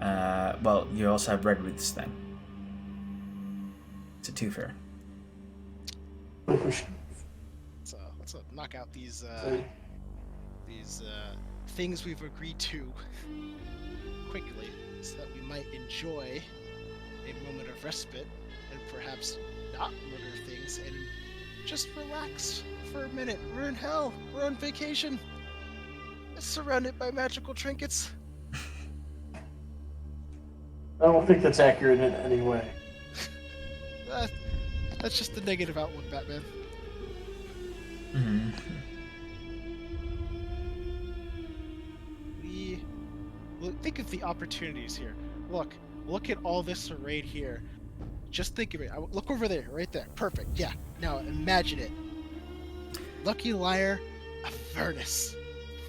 You also have Red Ruth's thing. It's a 2-fer. Let's knock out these things we've agreed to quickly, so that we might enjoy a moment of respite and perhaps not murder things and just relax for a minute. We're in hell. We're on vacation. Surrounded by magical trinkets. I don't think that's accurate in any way. That's just the negative outlook, Batman. Mm-hmm. Think of the opportunities here. Look at all this right here. Just think of it. Look over there, right there. Perfect. Yeah. Now imagine it. Lucky Liar, Avernus.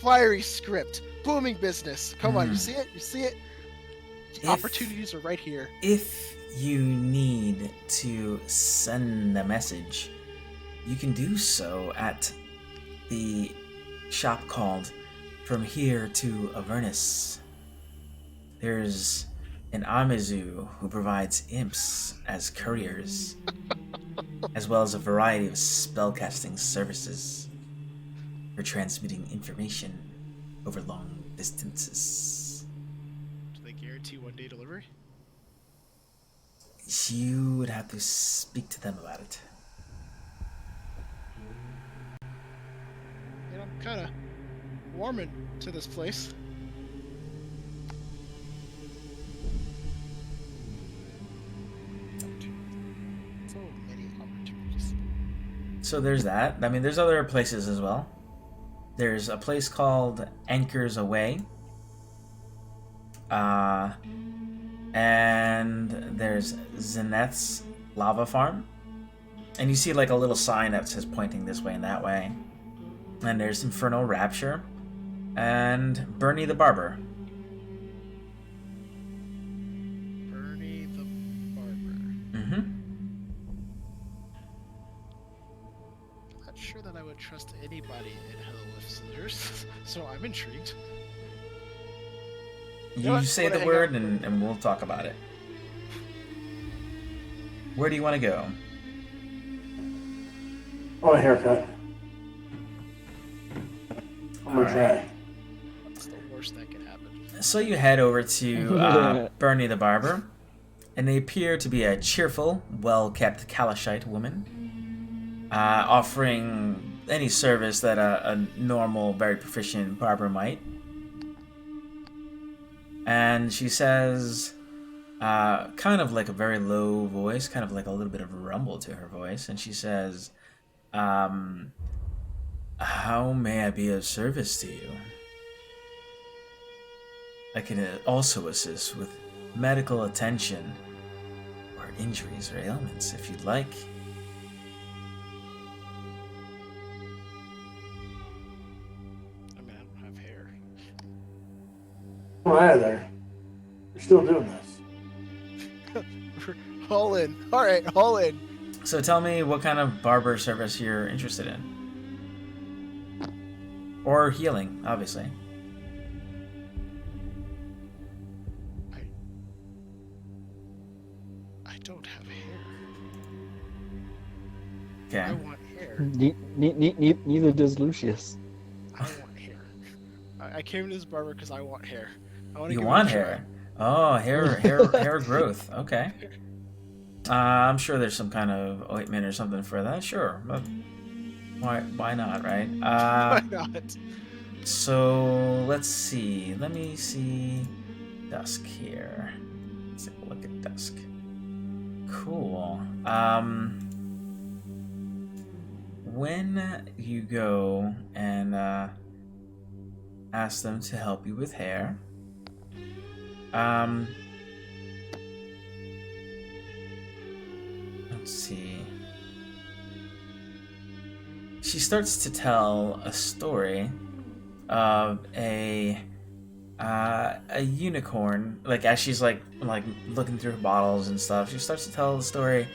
Fiery script. Booming business. Come on, you see it? You see it? The opportunities are right here. If you need to send a message, you can do so at the shop called From Here to Avernus. There's an Amizu who provides imps as couriers, as well as a variety of spellcasting services for transmitting information over long distances. Do they guarantee 1-day delivery? You would have to speak to them about it. kind of warming to this place. So many opportunities. So there's that. I mean, there's other places as well. There's a place called Anchors Away. And there's Zeneth's Lava Farm. And you see like a little sign that says pointing this way and that way. And there's Infernal Rapture. And Bernie the Barber. Bernie the Barber. Mm-hmm. I'm not sure that I would trust anybody in Hell with Slithers, so I'm intrigued. You say the word and we'll talk about it. Where do you want to go? Oh, a haircut. I'm gonna try. What's the worst that could happen? So you head over to Bernie the Barber, and they appear to be a cheerful, well-kept Kalashite woman, offering any service that a normal, very proficient barber might. And she says, kind of like a very low voice, kind of like a little bit of a rumble to her voice, and she says, how may I be of service to you? I can also assist with medical attention or injuries or ailments if you'd like. I mean, I don't have hair. Oh, hi there. We're still doing this. All in. All right, all in. So tell me what kind of barber service you're interested in. Or healing, obviously. I don't have hair. Okay. I want hair. Neither does Lucius. I want hair. I came to this barber because I want hair. I want to You give want it a try. hair? Oh, hair growth. Okay. I'm sure there's some kind of ointment or something for that. Sure. But why not, right? Why not? So let's see. Let me see Dusk here. Let's take a look at Dusk. Cool. When you go and ask them to help you with hair, let's see. She starts to tell a story of a unicorn. Like as she's like looking through her bottles and stuff, she starts to tell the story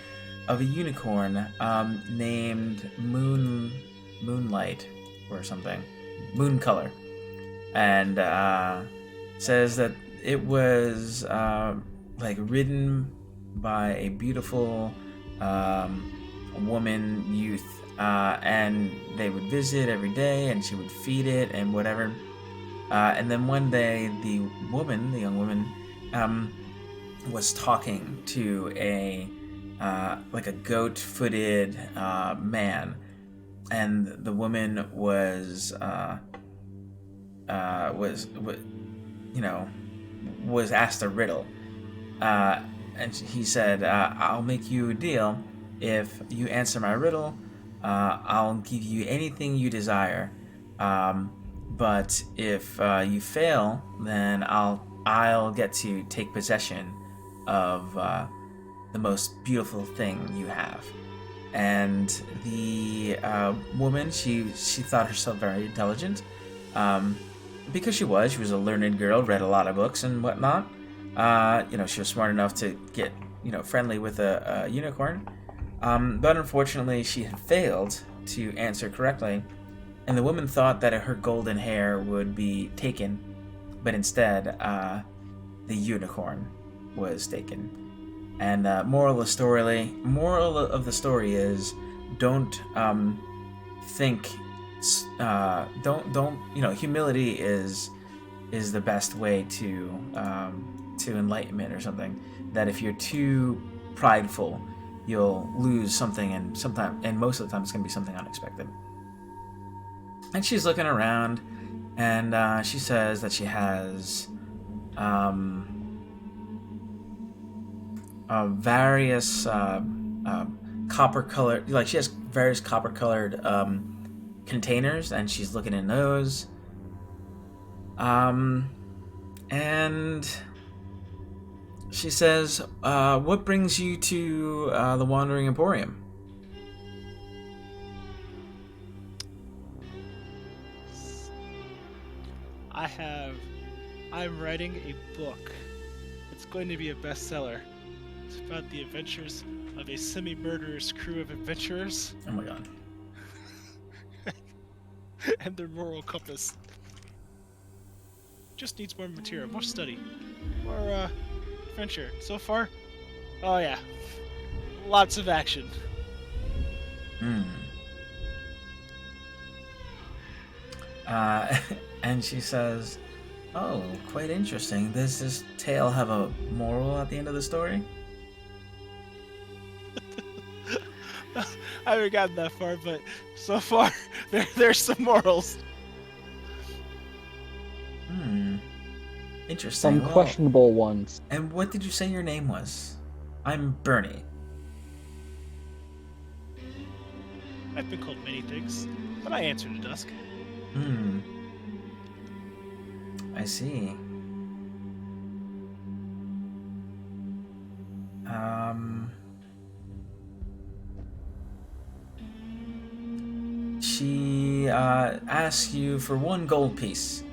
of a unicorn named Moonlight or something, Moon Color, and says that it was like ridden by a beautiful woman youth, and they would visit every day, and she would feed it and whatever. And then one day, the young woman, was talking to a like a goat-footed man, and the woman was asked a riddle, and he said, "I'll make you a deal. If you answer my riddle, I'll give you anything you desire. But if you fail, then I'll get to take possession of the most beautiful thing you have." And the woman, she thought herself very intelligent, because she was a learned girl, read a lot of books and whatnot. She was smart enough to get friendly with a unicorn. But unfortunately, she had failed to answer correctly, and the woman thought that her golden hair would be taken, but instead, the unicorn was taken. And moral of the story is, don't think, humility is the best way to enlightenment or something. That if you're too prideful, you'll lose something, and most of the time it's going to be something unexpected. And she's looking around, and she says that she has various copper colored, like she has various copper colored containers, and she's looking in those. And she says, what brings you to the Wandering Emporium? I'm writing a book. It's going to be a bestseller. It's about the adventures of a semi-murderous crew of adventurers. Oh my god. And their moral compass. Just needs more material, more study, more adventure. So far, oh yeah, lots of action. And she says, oh, quite interesting. Does this tale have a moral at the end of the story? I haven't gotten that far, but so far, there's some morals. Interesting. Some Well, questionable ones. And what did you say your name was? I'm Bernie. I've been called many things, but I answer to dusk. I see. She asks you for 1 gold piece.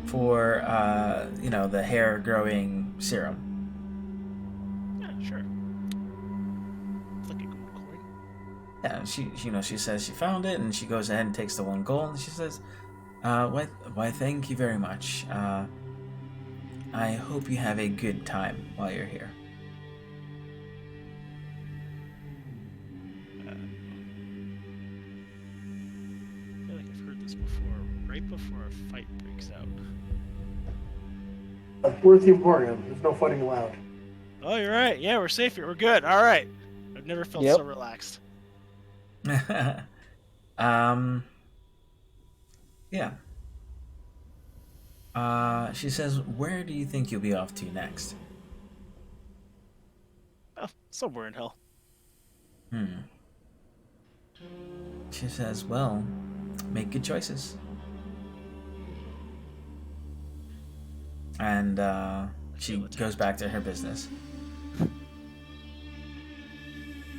For the hair growing serum. Yeah, sure. Like a gold coin. Yeah, she says she found it, and she goes ahead and takes the 1 gold, and she says, why thank you very much. I hope you have a good time while you're here. I feel like I've heard this before, right before a fight breaks out. We're at the Emporium. There's no fighting allowed. Oh, you're right. Yeah, we're safe here. We're good. All right. I've never felt so relaxed. Yeah. She says, where do you think you'll be off to next? Oh, somewhere in hell. She says, well, make good choices. And she goes back to her business.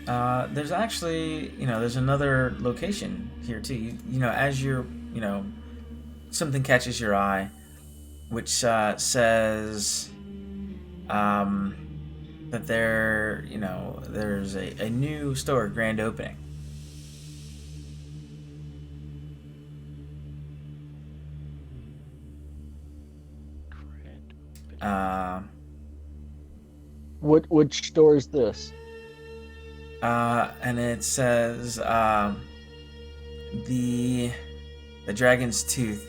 There's actually, there's another location here too. As you're, something catches your eye, which says that there's a new store grand opening. Which store is this? And it says the Dragon's Tooth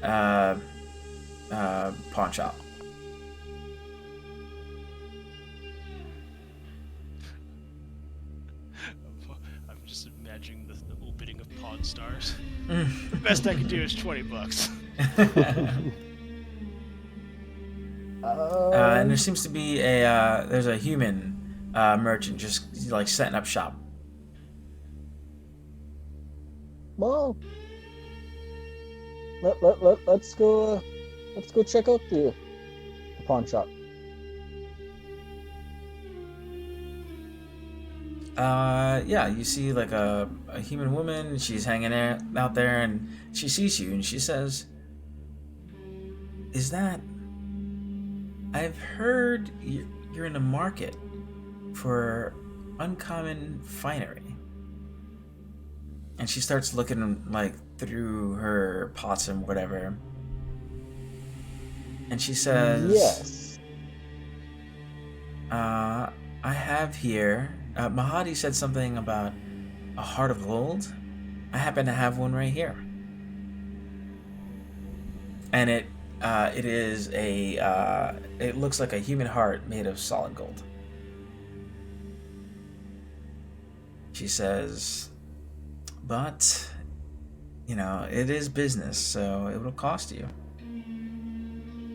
pawn shop. I'm just imagining the opening of Pawn Stars. The best I can do is $20. And there seems to be there's a human merchant just like setting up shop. Well, let's go check out the pawn shop. Yeah, you see like a human woman. She's hanging out there, and she sees you, and she says, "Is that? I've heard you're in the market for uncommon finery." And she starts looking like through her pots and whatever. And she says, "Yes. I have here. Mahadi said something about a heart of gold. I happen to have one right here." And it is it looks like a human heart made of solid gold. She says, but you know, it is business, so it will cost you.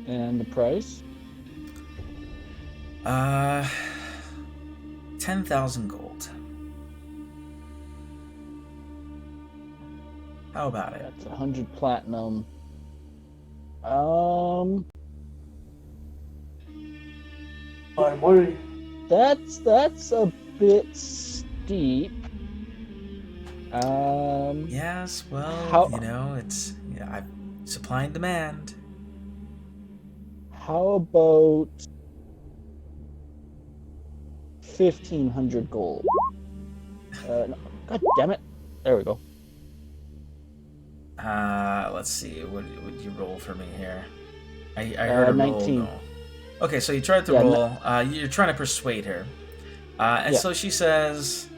And the price? 10,000 gold. How about it? That's 100 platinum. I'm worried. That's a bit steep. Yes, well, how- you know, it's supply and demand. How about 1,500 gold? No, God damn it! There we go. Let's see. What would you roll for me here? I heard a 19. roll. No. Okay, so you tried to Yeah, roll. You're trying to persuade her, and Yeah. so she says,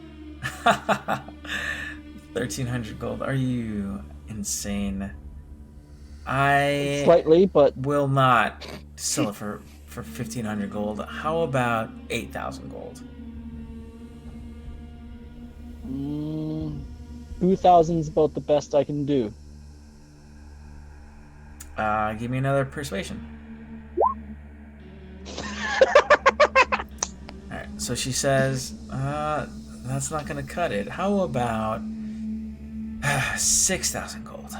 1,300 gold. Are you insane? I Slightly, but will not sell it for 1,500 gold. How about 8,000 gold? 2,000's about the best I can do. Give me another persuasion. Alright, so she says, that's not gonna cut it. How about 6,000 gold?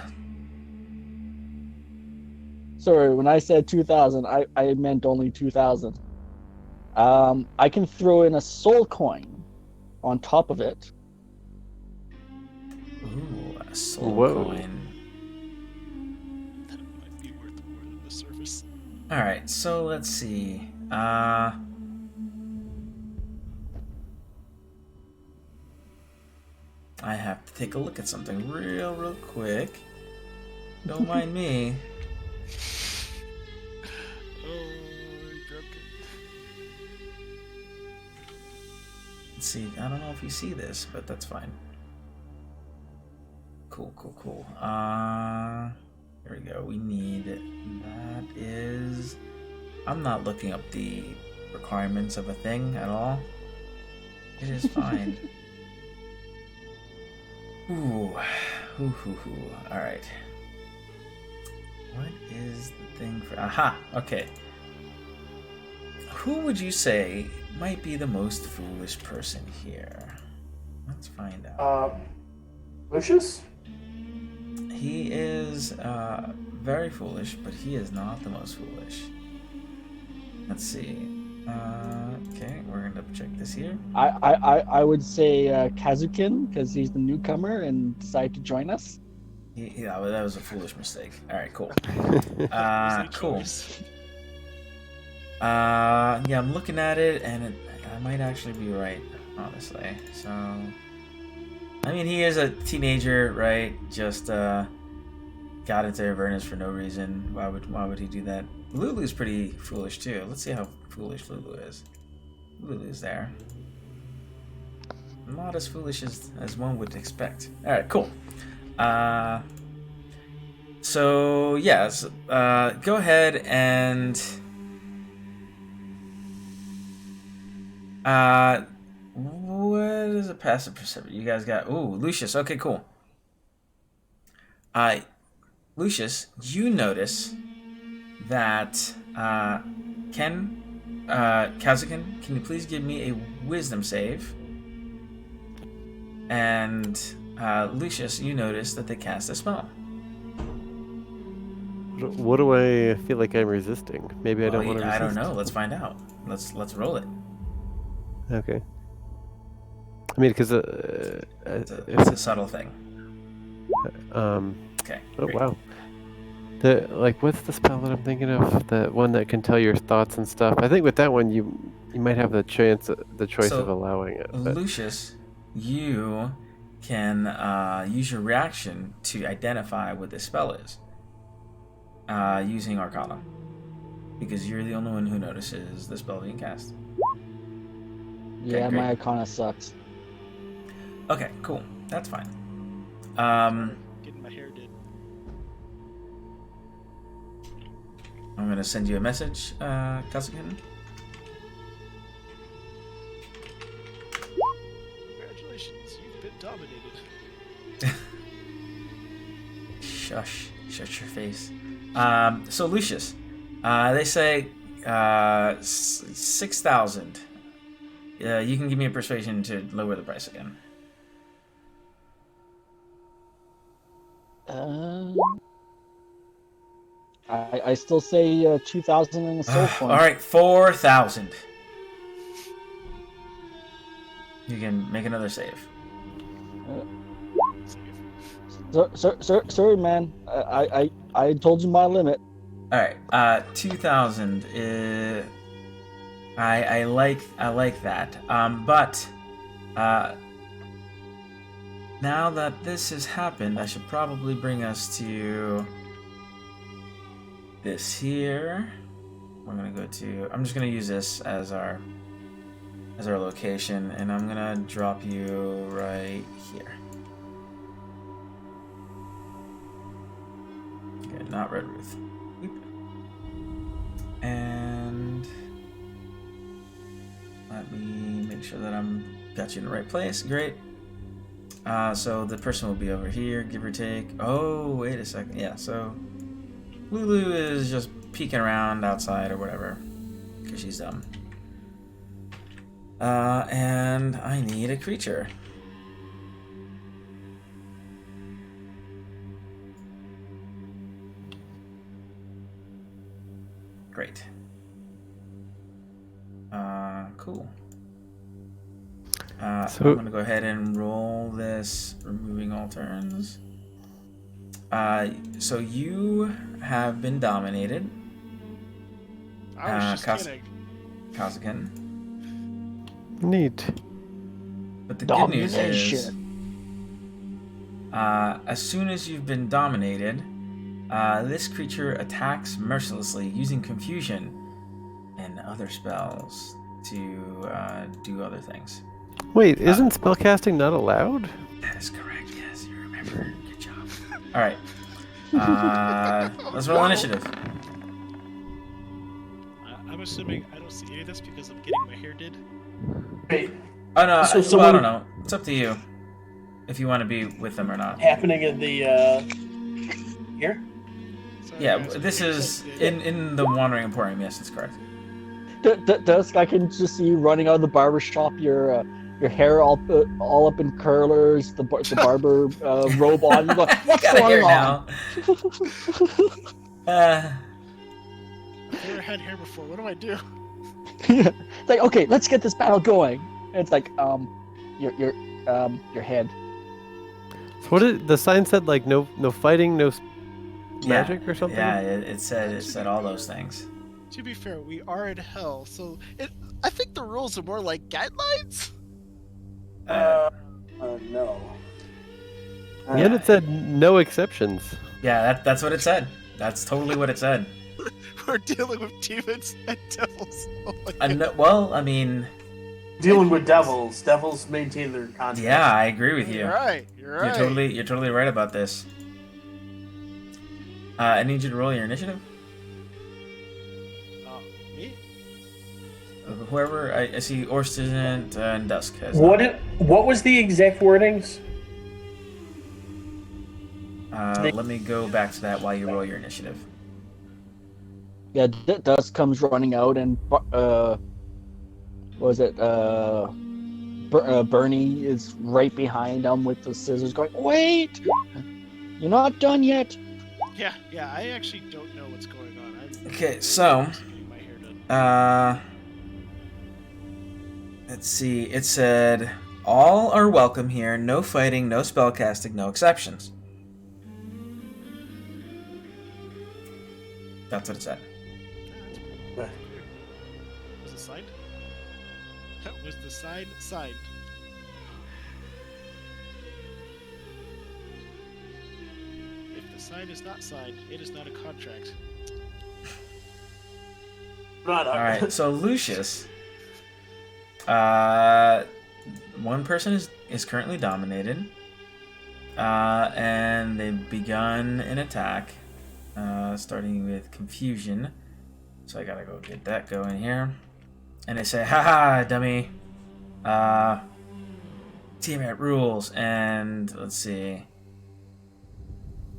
Sorry, when I said 2,000, I meant only 2,000. I can throw in a soul coin on top of it. Ooh, a soul coin. That might be worth more than the surface. Alright, so let's see. I have to take a look at something real quick. Don't mind me. Let's see. I don't know if you see this, but that's fine. Cool. Here we go. We need that is. I'm not looking up the requirements of a thing at all. It is fine. Ooh. All right. What is the thing for? Aha. Okay. Who would you say might be the most foolish person here? Let's find out. Lucius? He is very foolish, but he is not the most foolish. Let's see. Okay, we're gonna check this here. I would say Kazukin, because he's the newcomer and decided to join us. Yeah, well, that was a foolish mistake. All right, cool. Cool. Yeah, I'm looking at it, and I might actually be right, honestly. So, I mean, he is a teenager, right? Just got into Avernus for no reason. Why would he do that? Lulu's pretty foolish too. Let's see how foolish Lulu is. Lulu's there. Not as foolish as one would expect. All right, cool. So yes, go ahead and what is a passive perception? You guys got Lucius. Okay, cool. Lucius, you notice that Kazukin, can you please give me a wisdom save? And Lucius, you notice that they cast a spell. What do I feel like I'm resisting? Maybe I don't want to resist. I don't know. Let's find out. Let's roll it. Okay. I mean, because it's a subtle thing. Okay. Oh great. wow. What's the spell that I'm thinking of? The one that can tell your thoughts and stuff. I think with that one, you might have the choice of allowing it. But... Lucius, you can use your reaction to identify what this spell is using Arcana, because you're the only one who notices the spell being cast. Yeah, okay, my Arcana sucks. Okay, cool. That's fine. Getting my hair did. I'm gonna send you a message, Kazukin. Congratulations, you've been dominated. Shush your face. So Lucius, they say 6,000. You can give me a persuasion to lower the price again. I still say 2,000 in a soul coin. All right, 4,000. You can make another save. Sorry, man. I told you my limit. All right, 2,000. I like that. But now that this has happened, I should probably bring us to this here. We're gonna go to. I'm just gonna use this as our location, and I'm gonna drop you right here. Okay, not Red Ruth. And let me make sure that I'm got you in the right place. Great. So the person will be over here, give or take. Oh, wait a second. Yeah, so Lulu is just peeking around outside or whatever because she's dumb. And I need a creature. Great. Cool. So I'm going to go ahead and roll this, removing all turns. So you have been dominated. I was just kidding. Kazakin. Neat. But the good news is, as soon as you've been dominated, this creature attacks mercilessly using confusion and other spells to do other things. Wait, isn't spellcasting not allowed? That is correct. Yes, you remember. Good job. All right. Let's roll initiative. I'm assuming I don't see any of this because I'm getting my hair did. Wait. Oh no. So Well, I don't know. It's up to you if you want to be with them or not. Happening in the here. Sorry, Yeah, guys, this is in the Wandering Emporium. Yes, that's correct. Dusk, I can just see you running out of the barber shop. Your hair all up in curlers. The barber robe on. You go, what's going on? I've never had hair before. What do I do? It's like, okay, let's get this battle going. And it's like your head. So what did the sign said? Like no fighting, no magic or something? Yeah, it said all those things. To be fair, we are in hell, so I think the rules are more like guidelines. No. And then it said no exceptions. Yeah, that's what it said. That's totally what it said. We're dealing with demons and devils. Oh my God. Well, I mean, Dealing with devils. Devils maintain their conscience. yeah, I agree with you. You're right. You're right. You're totally right about this. I need you to roll your initiative. Me? Whoever I see, Orston and Dusk has. What was the exact wordings? Let me go back to that while you roll your initiative. Yeah, Dusk comes running out, and Bernie is right behind him with the scissors, going, "Wait, you're not done yet." Yeah. I actually don't know what's going on. Okay, so, Getting my hair done. let's see. It said, "All are welcome here. No fighting, no spellcasting, no exceptions." That's what it said. Was it signed? Was the sign signed? If the sign is not signed, it is not a contract. All right, so Lucius, one person is currently dominated, and they've begun an attack, starting with confusion. So I gotta go get that going here, and they say, "Ha ha, dummy! damn it, rules. And let's see.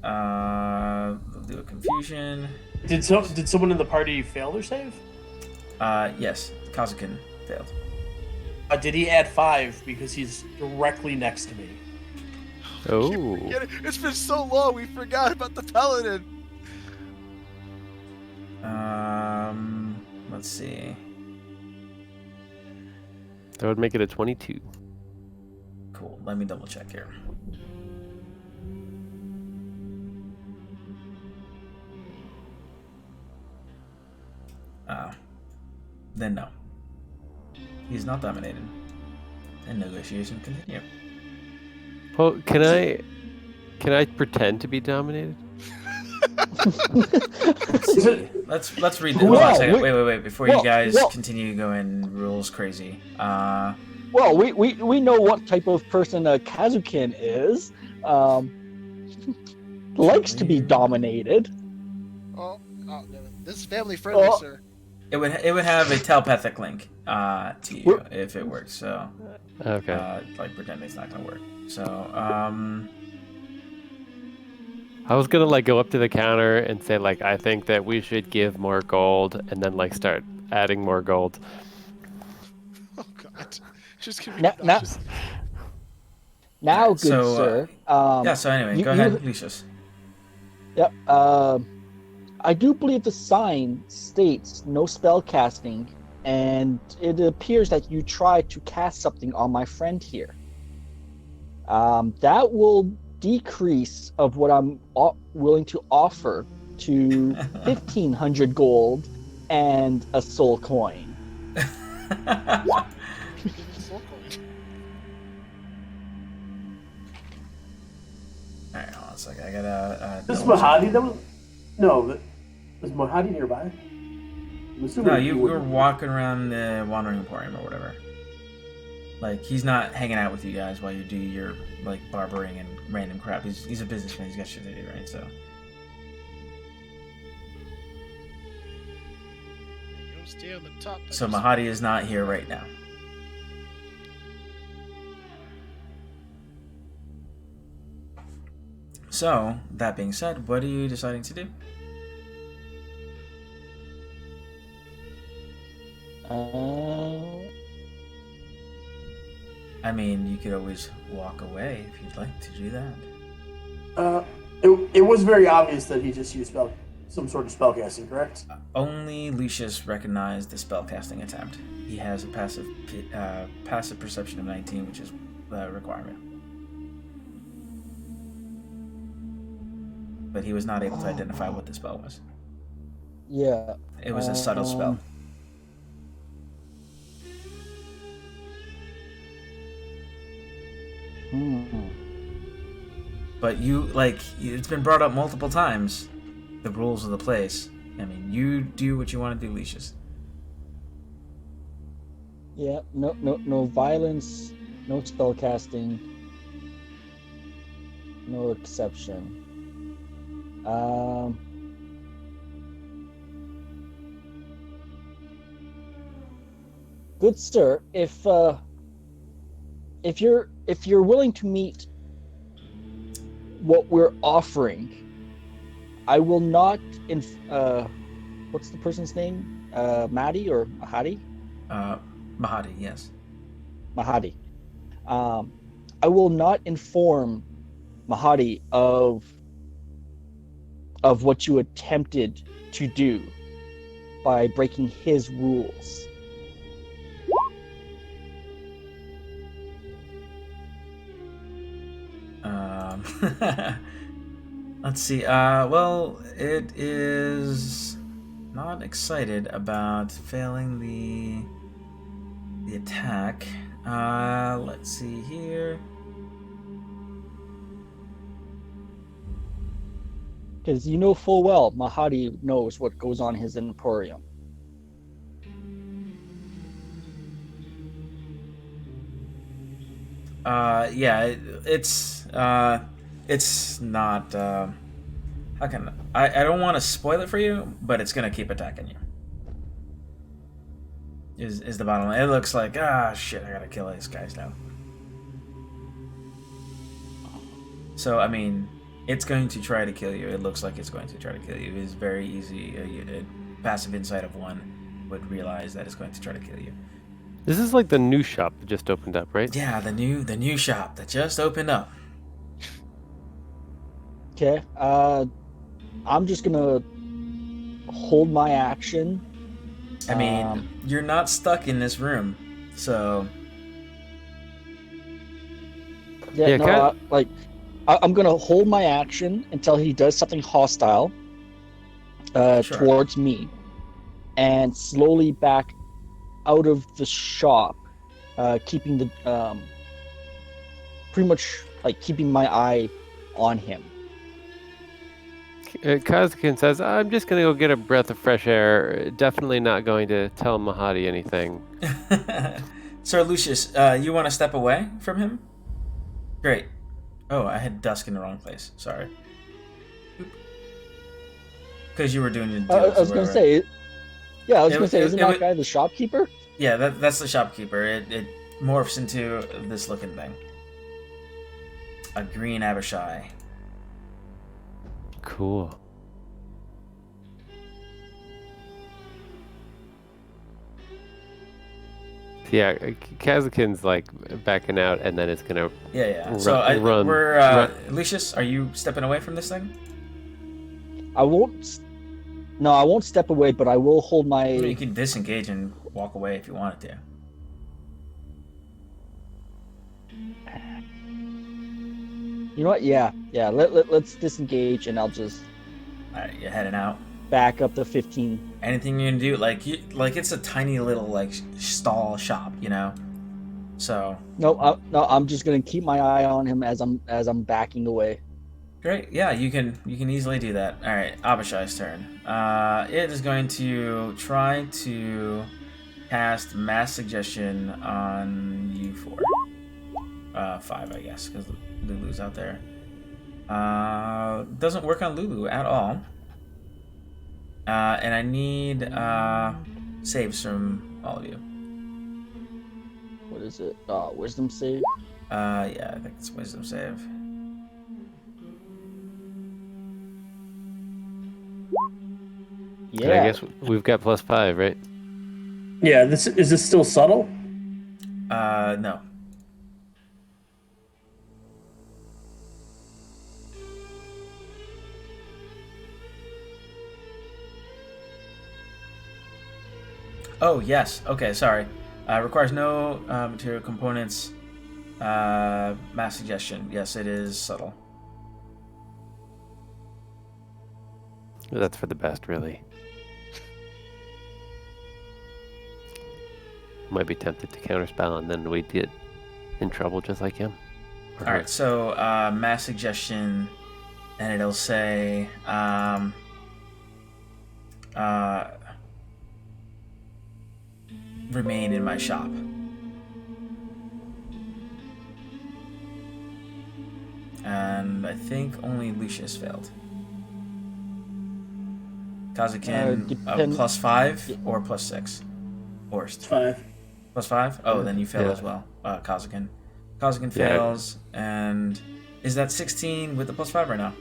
We'll do a confusion. Did someone in the party fail their save? Yes, Kazukin failed. Did he add 5 because he's directly next to me? Oh. It's been so long, we forgot about the paladin. Let's see. That would make it a 22. Cool. Let me double check here. Then no. He's not dominated. And negotiations continue. Well, can I pretend to be dominated? Let's read this. Hold on a second. Wait. Before you guys continue going rules crazy. Well, we know what type of person Kazukin is. Likes to be dominated. Oh, this is family friendly, sir. It would have a telepathic link to you if it works. So okay. Like pretending's not gonna work. So I was gonna like go up to the counter and say like I think that we should give more gold and then like start adding more gold. Oh God! Just give me now, good so, sir. Yeah. So anyway, go ahead, Lucius. Yep. I do believe the sign states no spell casting, and it appears that you tried to cast something on my friend here. That will decrease of what I'm willing to offer to 1,500 gold and a soul coin. What? Alright, hold on a second. I gotta. This Mahadi that was. No, was Mahadi nearby? No, we were walking around the Wandering Emporium or whatever. Like, he's not hanging out with you guys while you do your, like, barbering and random crap. He's a businessman. He's got shit to do, right? So. Stay on the top. So Mahadi is not here right now. So, that being said, what are you deciding to do? I mean, you could always walk away if you'd like to do that. It was very obvious that he just used some sort of spellcasting, correct? Only Lucius recognized the spellcasting attempt. He has a passive perception of 19, which is the requirement. But he was not able to identify what the spell was. Yeah. It was a subtle spell. But it's been brought up multiple times, the rules of the place. I mean, you do what you want to do, Lucius. Yeah, no violence, no spell casting, no exception. Good sir, if you're willing to meet what we're offering, I will not. What's the person's name? Mahdi or Mahadi? Mahadi, yes. Mahadi. I will not inform Mahadi of what you attempted to do by breaking his rules. Let's see. Well, it is not excited about failing the attack. Let's see here. Because you know full well Mahadi knows what goes on in his emporium. Yeah, it's not. How can I don't want to spoil it for you, but it's gonna keep attacking you. Is the bottom line? It looks like shit. I gotta kill these guys now. So, I mean, it's going to try to kill you. It looks like it's going to try to kill you. It is very easy. A passive insight of 1 would realize that it's going to try to kill you. This is like the new shop that just opened up, right? Yeah, the new shop that just opened up. Okay. I'm just gonna hold my action. I mean, you're not stuck in this room, so. Yeah, no, I'm gonna hold my action until he does something hostile towards me, and slowly back out of the shop, keeping the pretty much like keeping my eye on him. Kazakin says, I'm just going to go get a breath of fresh air. Definitely not going to tell Mahadi anything. Sir Lucius, you want to step away from him? Great. Oh, I had dusk in the wrong place. Sorry. Because you were doing your deals. I was going to say... Yeah, I was going to say, isn't that guy the shopkeeper? Yeah, that's the shopkeeper. It morphs into this looking thing. A green Abishai. Cool. Yeah, Kazakin's like backing out, and then it's gonna run. Lucius, are you stepping away from this thing? I won't. No, I won't step away, but I will hold my. I mean, you can disengage and walk away if you wanted to. You know what? Yeah. Let's disengage, and I'll just. All right, you're heading out. Back up to 15. Anything you can do, like it's a tiny little like stall shop, you know. So. No, I'm just gonna keep my eye on him as I'm backing away. Great. Yeah, you can easily do that. All right, Abishai's turn. It is going to try to cast mass suggestion on you 4. 5, I guess, because Lulu's out there. Doesn't work on Lulu at all. And I need saves from all of you. What is it? Wisdom save? Yeah, I think it's wisdom save. Yeah. And I guess we've got +5, right? Yeah, is this still subtle? No. Oh, yes. Okay, sorry. Requires no material components. Mass suggestion. Yes, it is subtle. That's for the best, really. Might be tempted to counterspell, and then we'd get in trouble just like him. All right, so mass suggestion, and it'll say remain in my shop. And I think only Lucius failed. Kazakin, +5 or +6? Horst. 5. +5? Oh, then you fail as well. Kazakin. Kazakin fails, and is that 16 with the +5 or no?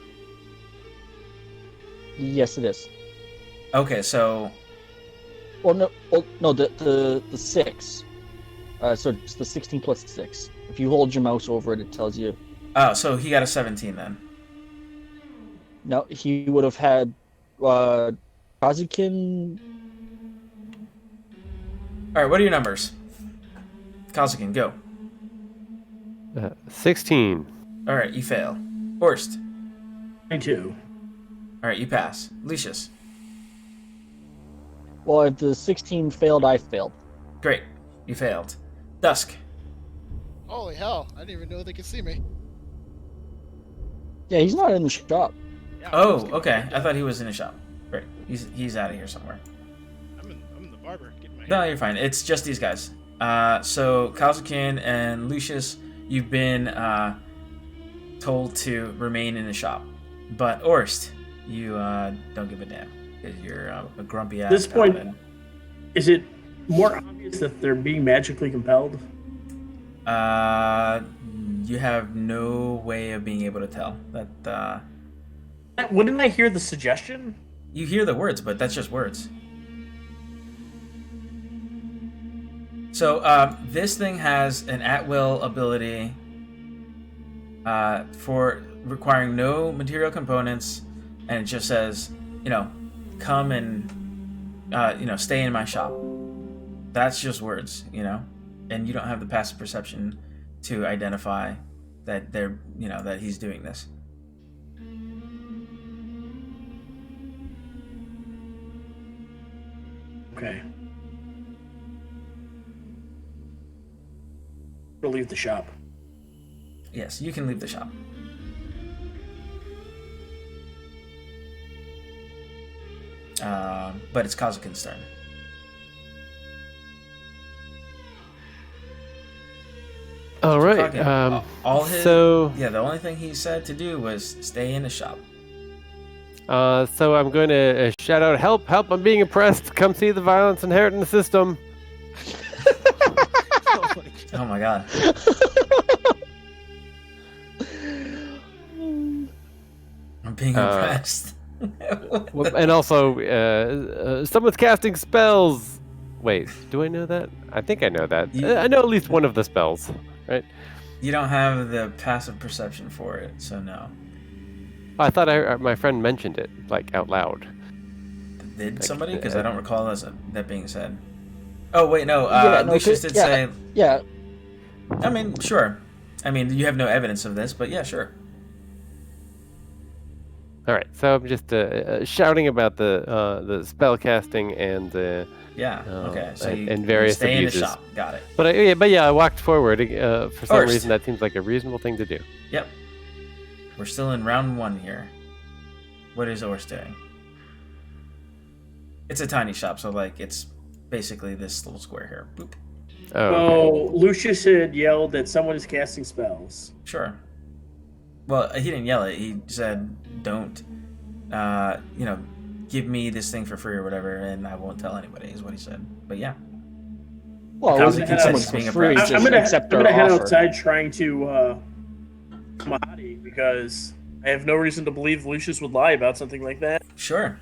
Yes, it is. Okay, so. No, the 6. So it's the 16 plus 6. If you hold your mouse over it, it tells you. Oh, so he got a 17 then. No, he would have had Kazakin. All right, what are your numbers? Kazakin, go. 16. All right, you fail. Horst. 22. All right, you pass. Lucius. Well, if the 16 failed, I failed. Great, you failed. Dusk. Holy hell! I didn't even know they could see me. Yeah, he's not in the shop. Yeah, oh, okay. I thought he was in the shop. Great, he's out of here somewhere. I'm in the barber getting my. No, you're fine. It's just these guys. So Kazakin and Lucius, you've been told to remain in the shop, but Orst, you don't give a damn because you're a grumpy ass. At this point, paladin. is it more obvious that they're being magically compelled? you have no way of being able to tell that. Wouldn't I hear the suggestion? You hear the words, but that's just words. So this thing has an at-will ability for requiring no material components, and it just says, come and stay in my shop. That's just words, and you don't have the passive perception to identify that that he's doing this. Okay. We'll leave the shop. Yes, you can leave the shop. But it's Kazukin's turn. All right. The only thing he said to do was stay in the shop. So I'm going to shout out, help, I'm being oppressed. Come see the violence inherent in the system. Oh my god. I'm being oppressed. And also, someone's casting spells. Wait, do I know that? I think I know that. I know at least one of the spells, right? You don't have the passive perception for it, so no. I thought my friend mentioned it, like, out loud. Did somebody? Because I don't recall that being said. Oh, wait, no. Lucius did say... Yeah. I mean, sure. I mean, you have no evidence of this, but yeah, sure. All right, so I'm just shouting about the spell casting and okay. So and various stay abuses. In the shop. Got it. But I walked forward. For some reason, that seems like a reasonable thing to do. Yep. We're still in round 1 here. What is Orst doing? It's a tiny shop, so it's basically this little square here. Boop. Oh, Lucius had yelled that someone is casting spells. Sure. Well, he didn't yell it. He said, "Don't, give me this thing for free or whatever, and I won't tell anybody." Is what he said. But yeah. Well, I'm gonna head outside trying to Mahadi because I have no reason to believe Lucius would lie about something like that. Sure.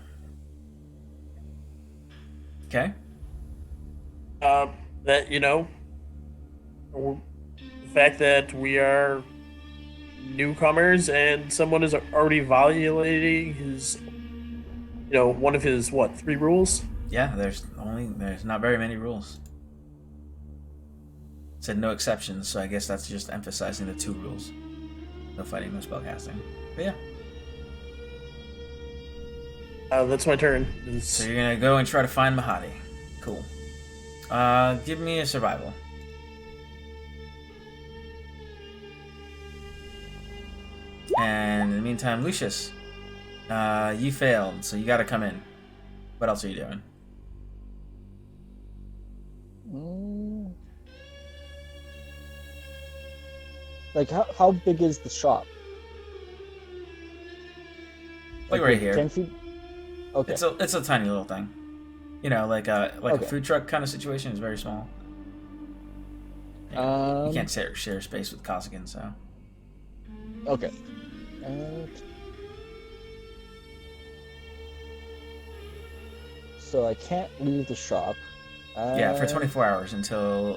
Okay. That the fact that we are newcomers and someone is already violating his one of his 3 rules. Yeah, there's not very many rules. It said no exceptions, so I guess that's just emphasizing the 2 rules: no fighting, no spellcasting. But yeah. That's my turn. So you're gonna go and try to find Mahadi. Cool. Give me a survival. And in the meantime, Lucius, you failed, so you gotta come in. What else are you doing? How big is the shop? Like right here. 10 feet? Okay. It's a tiny little thing. Like a Okay. food truck kind of situation. Is very small. You can't share space with Kazukin, so. Okay. So I can't leave the shop. Yeah, for 24 hours until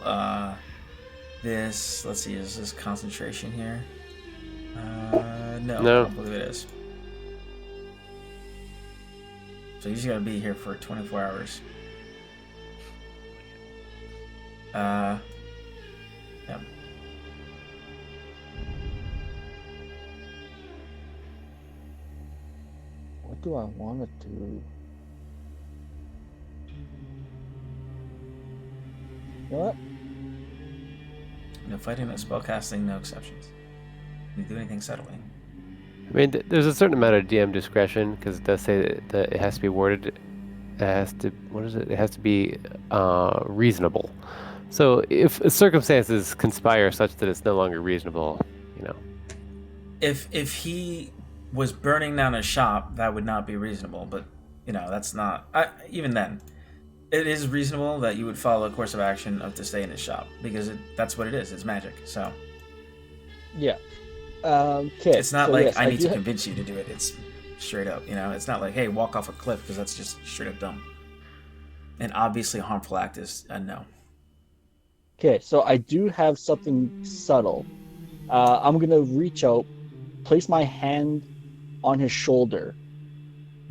this. Let's see, is this concentration here? No, I don't believe it is. So you just gotta be here for 24 hours. Yeah. What do I want to do? You know what? No fighting, no spellcasting, no exceptions. You do anything settling. I mean, there's a certain amount of DM discretion because it does say that it has to be worded. It has to. What is it? It has to be reasonable. So if circumstances conspire such that it's no longer reasonable, If he was burning down a shop, that would not be reasonable. But that's not. Even then, it is reasonable that you would follow a course of action to stay in his shop because that's what it is. It's magic. So. Yeah. Okay. It's not so like yes, I need to do convince you to do it. It's straight up, you know. It's not like, hey, walk off a cliff, because that's just straight up dumb. An obviously harmful act is a no. Okay, so I do have something subtle. I'm gonna reach out, place my hand on his shoulder.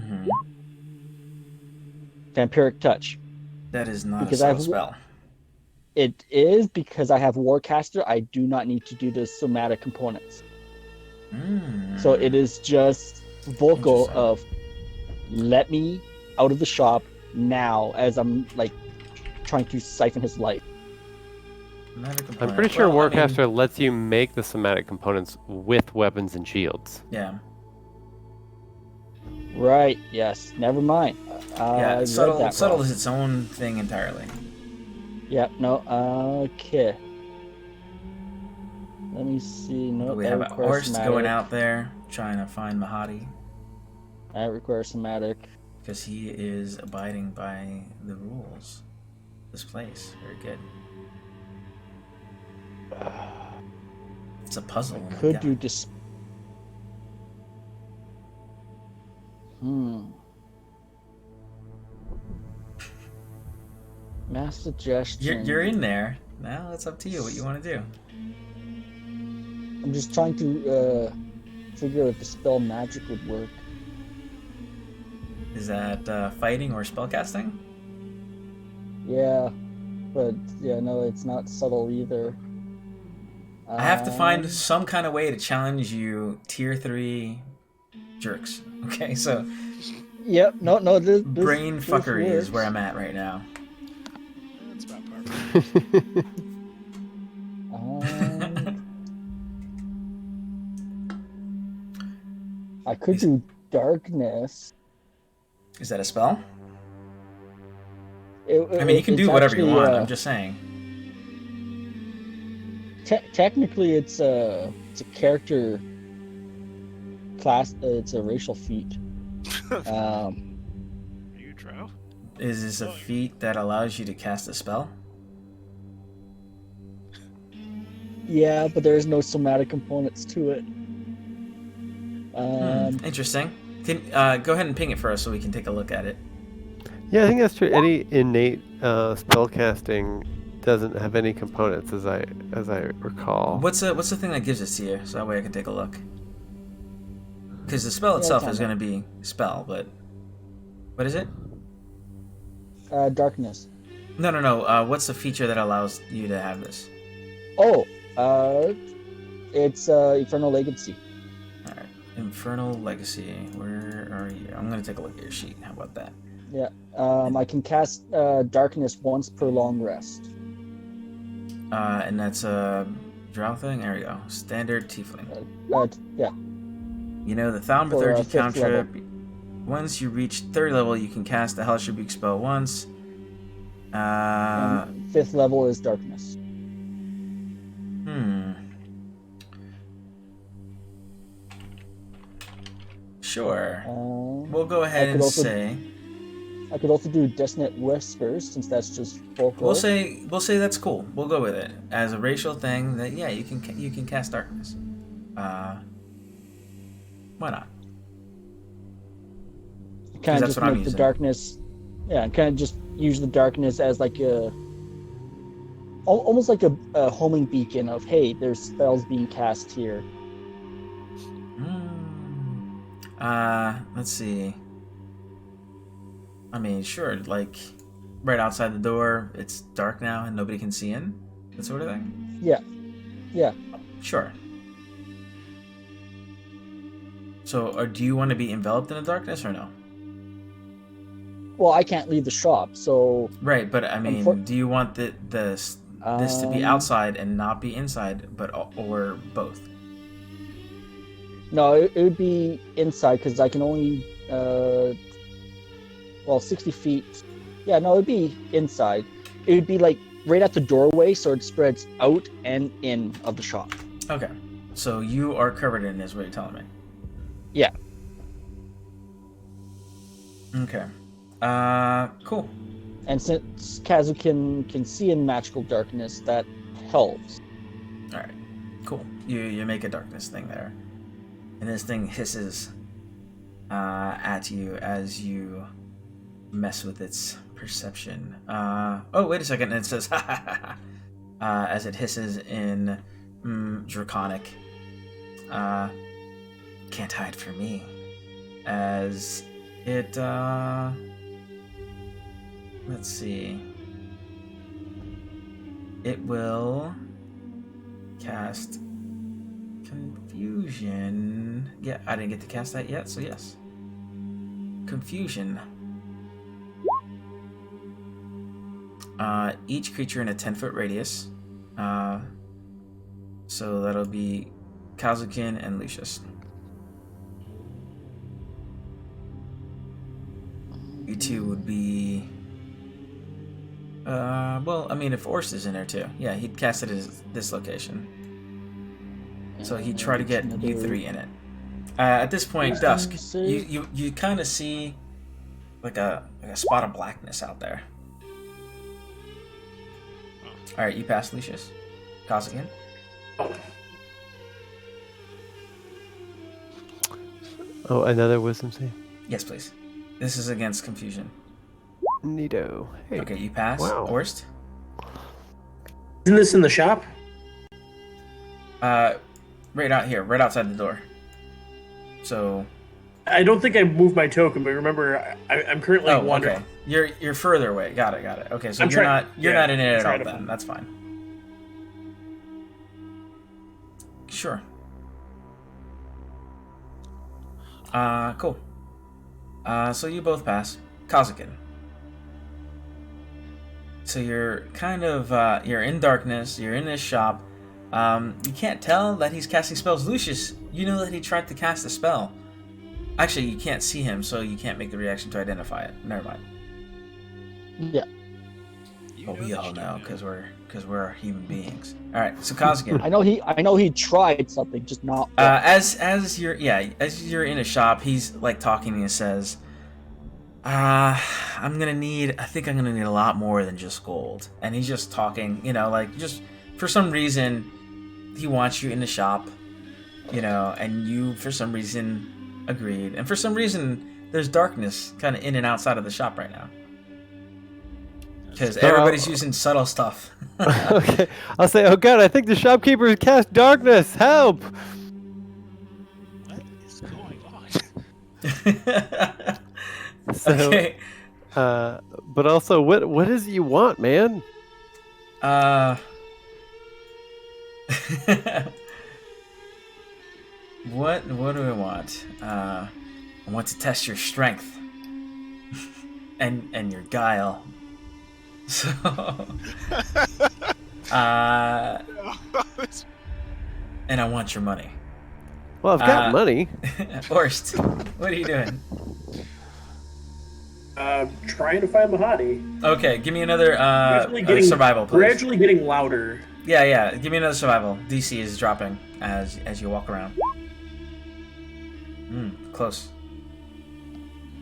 Mm-hmm. Vampiric touch. That is not Because a I subtle have spell. It is because I have Warcaster. I do not need to do the somatic components. So it is just vocal of let me out of the shop now as I'm like trying to siphon his life. I'm pretty sure Warcaster lets you make the somatic components with weapons and shields. Yeah. Right. Yes. Never mind. Yeah. I Subtle. read that Subtle wrong. is its own thing entirely. Yeah. No. Okay. Let me see. No. But we have a horse going out there trying to find Mahadi. That requires somatic. Because he is abiding by the rules. This place. Very good. It's a puzzle. Oh my Could God. you dis? Mass suggestion. You're in there. Now it's up to you what you want to do. I'm just trying to figure out if the spell magic would work. Is that fighting or spellcasting? Yeah, but yeah, no, it's not subtle either. I have to find some kind of way to challenge you tier 3 jerks. Okay, so... Yep, no, this brain fuckery works. is where I'm at right now. That's about perfect. I could do darkness. Is that a spell? I mean, you can do whatever you want. I'm just saying. Technically, it's a character class. It's a racial feat. Are you drow? Is this a feat that allows you to cast a spell? Yeah, but there's no somatic components to it. Interesting. Can go ahead and ping it for us so we can take a look at it. Yeah, I think that's true. Any innate spellcasting doesn't have any components, as I recall. What's the thing that gives it to you, so that way I can take a look? Because the spell itself is going to be spell, but what is it? Darkness. No. What's the feature that allows you to have this? Oh, it's Infernal Legacy. All right, Infernal Legacy. Where are you? I'm going to take a look at your sheet. How about that? Yeah. I can cast darkness once per long rest. And that's a drow thing. There we go. Standard tiefling. Yeah. You know the Thaumaturgy For, fifth cantrip. level. Once you reach 3rd level, you can cast the Hellish Rebuke spell once. And 5th level is darkness. Sure. We'll go ahead and say. I could also do Dissonant Whispers, since that's just vocal. We'll say that's cool. We'll go with it as a racial thing. That yeah, you can cast darkness. Why not? Kind of that's just what I'm make the using. darkness. Yeah, kind of just use the darkness as like a, almost like a homing beacon of, hey, there's spells being cast here. Let's see. I mean, sure, like right outside the door, it's dark now and nobody can see in. That sort of thing. Yeah. Sure. So, do you want to be enveloped in the darkness or no? Well, I can't leave the shop, so. Right, but I mean, do you want this to be outside and not be inside, or both? No, it would be inside because I can only 60 feet. Yeah, no, it'd be inside. It would be like right at the doorway, so it spreads out and in of the shop. Okay, so you are covered in, is what you're telling me. Yeah. Okay. Cool. And since Kazu can see in magical darkness, that helps. All right. Cool. You make a darkness thing there, and this thing hisses at you as you mess with its perception. Oh, wait a second. And it says, as it hisses in draconic. Can't hide from me. As it, let's see. It will cast Confusion. Yeah, I didn't get to cast that yet, so yes. Confusion. Each creature in a 10-foot radius. So that'll be Kazukin and Lucius. You two would be... well, I mean, if Orst is in there too. Yeah, he'd cast it at this location. So he'd try to get you three in it. At this point, Dusk, you kind of see like a spot of blackness out there. Alright, you pass Lucius. Kazukin. Oh, another wisdom save? Yes, please. This is against confusion. Neato. Hey. Okay, you pass. Wow. Worst? Isn't this in the shop? Right out here, right outside the door. So... I don't think I moved my token, but remember, I'm currently wandering. Okay. You're further away. Got it. Okay, so you're not in it at all then. That's fine. Sure. Cool. So you both pass. Kazukin. So you're kind of, you're in darkness, you're in this shop. You can't tell that he's casting spells. Lucius, you know that he tried to cast a spell. Actually, you can't see him, so you can't make the reaction to identify it. Never mind. Yeah. But we all know, because we're human beings. All right, so Kazukin. I know he tried something, just not. As you're in a shop, he's like talking and he says, I think I'm gonna need a lot more than just gold. And he's just talking, like just for some reason he wants you in the shop, and you for some reason agreed. And for some reason there's darkness kind of in and outside of the shop right now. Because everybody's using subtle stuff. Okay. I'll say, oh god, I think the shopkeeper cast darkness. Help! What is going on? So, okay. But also, what is it you want, man? What do I want? I want to test your strength and your guile. So, and I want your money. Well, I've got money. Orst, what are you doing? Trying to find Mahadi. Okay, give me another survival, please. Gradually getting louder. Yeah. Give me another survival. DC is dropping as you walk around. Close.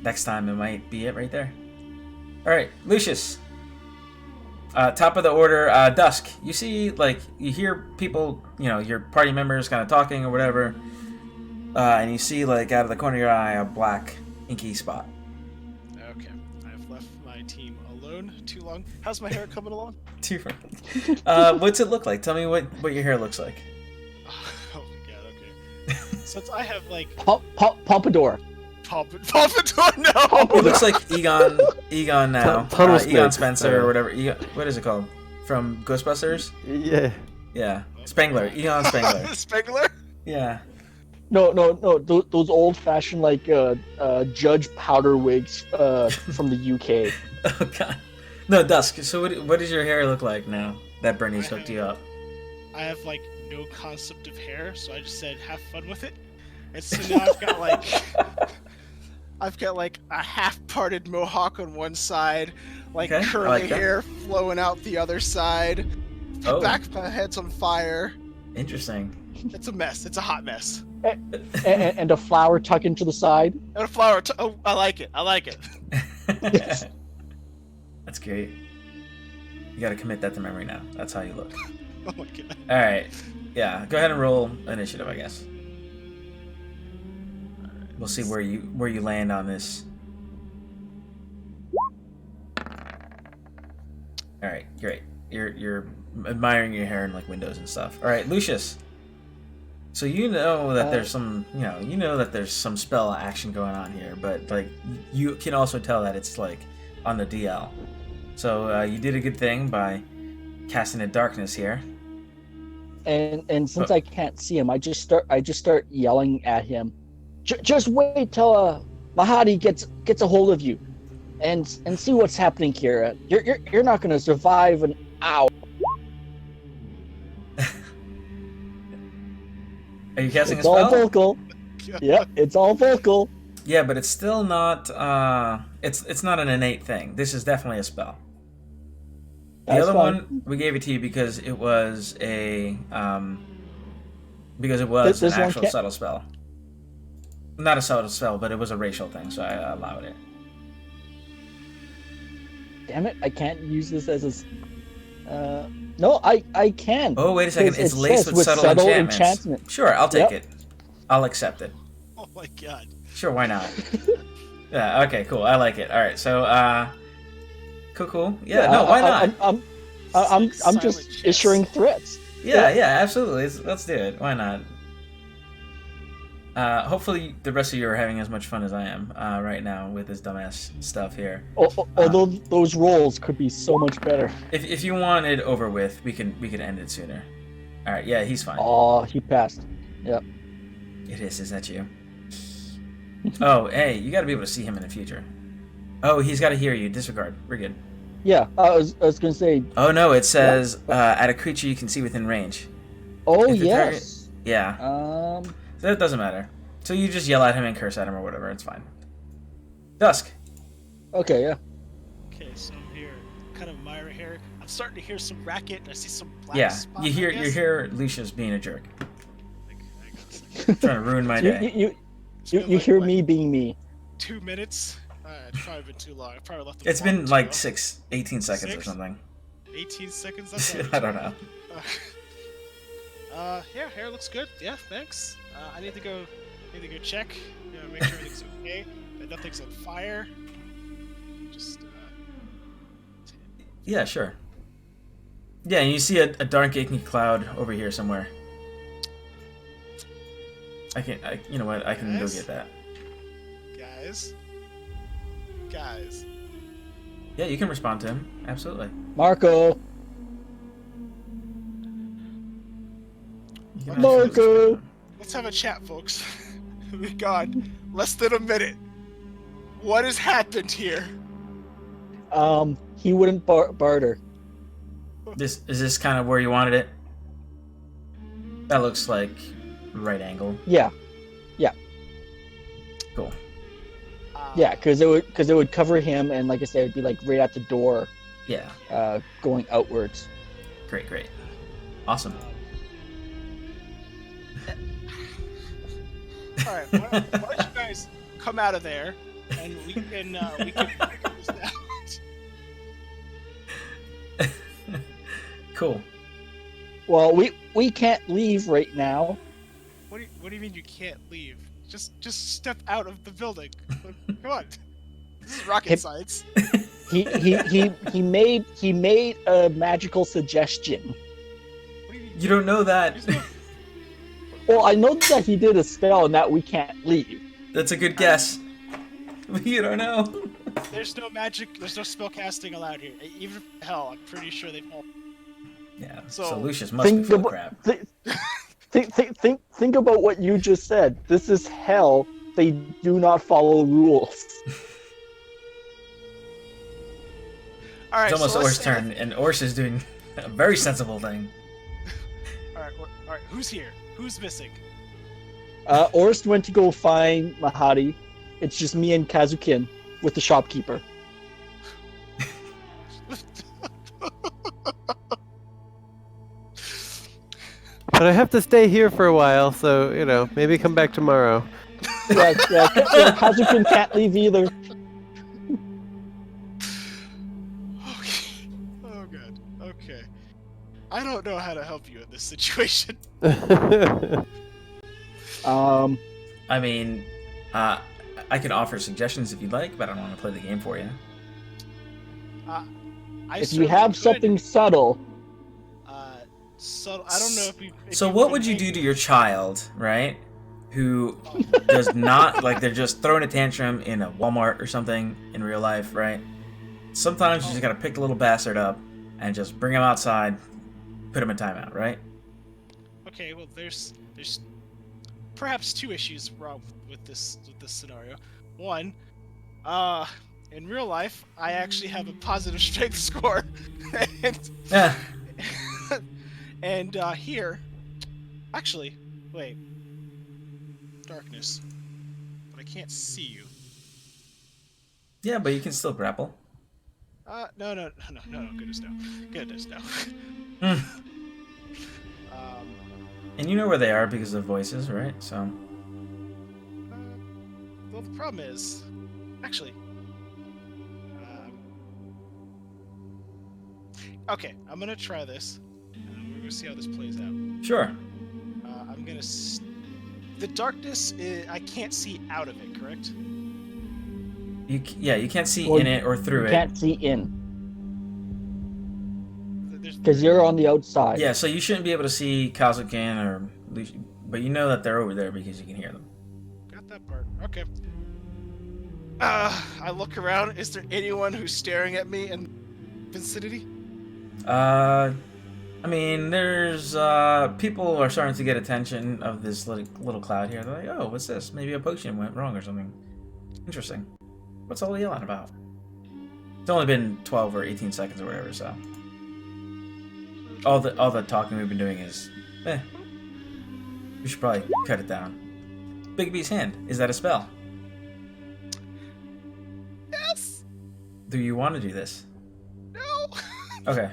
Next time it might be it right there. All right, Lucius. Top of the order, Dusk. You see, you hear people, your party members kind of talking or whatever, and you see, out of the corner of your eye, a black inky spot. Okay, I've left my team alone too long. How's my hair coming along? Too long. What's it look like? Tell me what your hair looks like. Oh my god, okay. Since I have Pompadour. Pompadour, no! It looks like Egon now. Egon Spencer or whatever. What is it called? From Ghostbusters? Yeah. Yeah. Spangler. Egon Spangler. Spangler? Yeah. No. Those old-fashioned Judge powder wigs from the UK. Oh god. No, Dusk. So what does your hair look like now that Bernie's hooked you up? I have no concept of hair, so I just said have fun with it. And so now I've got a half-parted mohawk on one side, curly hair flowing out the other side. The back of my head's on fire. Interesting. It's a mess. It's a hot mess. And a flower tucked into the side. And a flower. Oh, I like it. That's great. You gotta commit that to memory now. That's how you look. Oh my god. Alright. Yeah, go ahead and roll initiative, I guess. We'll see where you land on this. All right, great. You're admiring your hair and like windows and stuff. All right, Lucius. So you know that there's some, you know that there's some spell action going on here, but like you can also tell that it's like on the DL. So you did a good thing by casting a darkness here. And since I can't see him, I just start yelling at him. Just wait till Mahadi gets a hold of you, and see what's happening here. You're not gonna survive an hour. Are you casting It's a spell? all vocal. Yep, it's all vocal. Yeah, but it's still not. It's not an innate thing. This is definitely a spell. The other one, we gave it to you because it was a an actual subtle spell. Not a subtle spell, but it was a racial thing, so I allowed it. Damn it! I can't use this as a. No, I can. Oh, wait a second. It's laced with subtle enchantments. Enchantment. Sure, I'll take it. I'll accept it. Oh my god. Sure, why not? Yeah. Okay. Cool. I like it. All right. So, cool. Yeah. No. Why not? I'm just issuing threats. Yeah. Absolutely. Let's do it. Why not? Hopefully the rest of you are having as much fun as I am right now with this dumbass stuff here. Although those rolls could be so much better. If you want it over with, we can end it sooner. All right. Yeah. He's fine. Oh, he passed. Yep. It is. Is that you? Oh, hey, you got to be able to see him in the future. Oh, he's got to hear you. Disregard. We're good. Yeah, I was gonna say. Oh no, it says at a creature you can see within range. Oh If the yes. Yeah. So it doesn't matter. So you just yell at him and curse at him or whatever. It's fine. Dusk. Okay. Yeah. Okay, so I'm here, kind of admire here. I'm starting to hear some racket, and I see some black Yeah. spot, You hear Lucius being a jerk. Trying to ruin my day. You hear me being me. 2 minutes? It's probably been too long. I probably left the It's been like 18 seconds or something. 18 seconds? That's I don't know. Yeah, hair looks good. Yeah, thanks. I need to go check. Make sure everything's okay. That nothing's on fire. Just Yeah, sure. Yeah, and you see a dark inky cloud over here somewhere. You know what? I can go get that. Guys. Yeah, you can respond to him. Absolutely. Marco. Marco. Let's have a chat, folks. We've gone less than a minute. What has happened here? He wouldn't barter. Is this kind of where you wanted it? That looks like right angle. Yeah. Cool. Yeah, because it would cover him, and like I said, it'd be like right at the door. Yeah. Going outwards. Great. Awesome. All right, why don't you guys come out of there, and we can figure this out. Cool. Well, we can't leave right now. What do you mean you can't leave? Just step out of the building. Come on. This is rocket science. He made a magical suggestion. You don't know that. Well, I know that he did a spell and that we can't leave. That's a good guess. You don't know. There's no magic. There's no spell casting allowed here. Even hell, I'm pretty sure they've all. Yeah. So Lucius must be full of crap. Think about what you just said. This is hell. They do not follow rules. All right. It's almost so Or's turn, and Ors is doing a very sensible thing. All right. Who's here? Who's missing? Orst went to go find Mahadi. It's just me and Kazukin with the shopkeeper. But I have to stay here for a while, so, maybe come back tomorrow. Yeah, Kazukin can't leave either. Oh god. Okay. I don't don't know how to help you in this situation. I mean, I can offer suggestions if you'd like, but I don't want to play the game for you. If you have something subtle. Subtle. I don't know if you. So what would you do to your child, right? Who does not like they're just throwing a tantrum in a Walmart or something in real life, right? Sometimes you just gotta pick the little bastard up and just bring him outside, put him in timeout, right? Okay, well, there's perhaps two issues wrong with this scenario. One, in real life, I actually have a positive strength score, and here, actually, wait, darkness, but I can't see you. Yeah, but you can still grapple. No, goodness no. And you know where they are because of voices, right? So. Well, the problem is, actually, okay, I'm gonna try this. We're gonna see how this plays out. Sure. I'm gonna. The darkness, I can't see out of it, correct? You can't see in it or through it. You can't see in. Because you're on the outside. Yeah, so you shouldn't be able to see Kazakin or Lucy, but you know that they're over there because you can hear them. Got that part. Okay. I look around. Is there anyone who's staring at me in vicinity? I mean, there's people are starting to get attention of this little cloud here. They're like, oh, what's this? Maybe a potion went wrong or something. Interesting. What's all the yelling about? It's only been 12 or 18 seconds or whatever, so. All the talking we've been doing is, we should probably cut it down. Big B's hand. Is that a spell? Yes. Do you want to do this? No. Okay.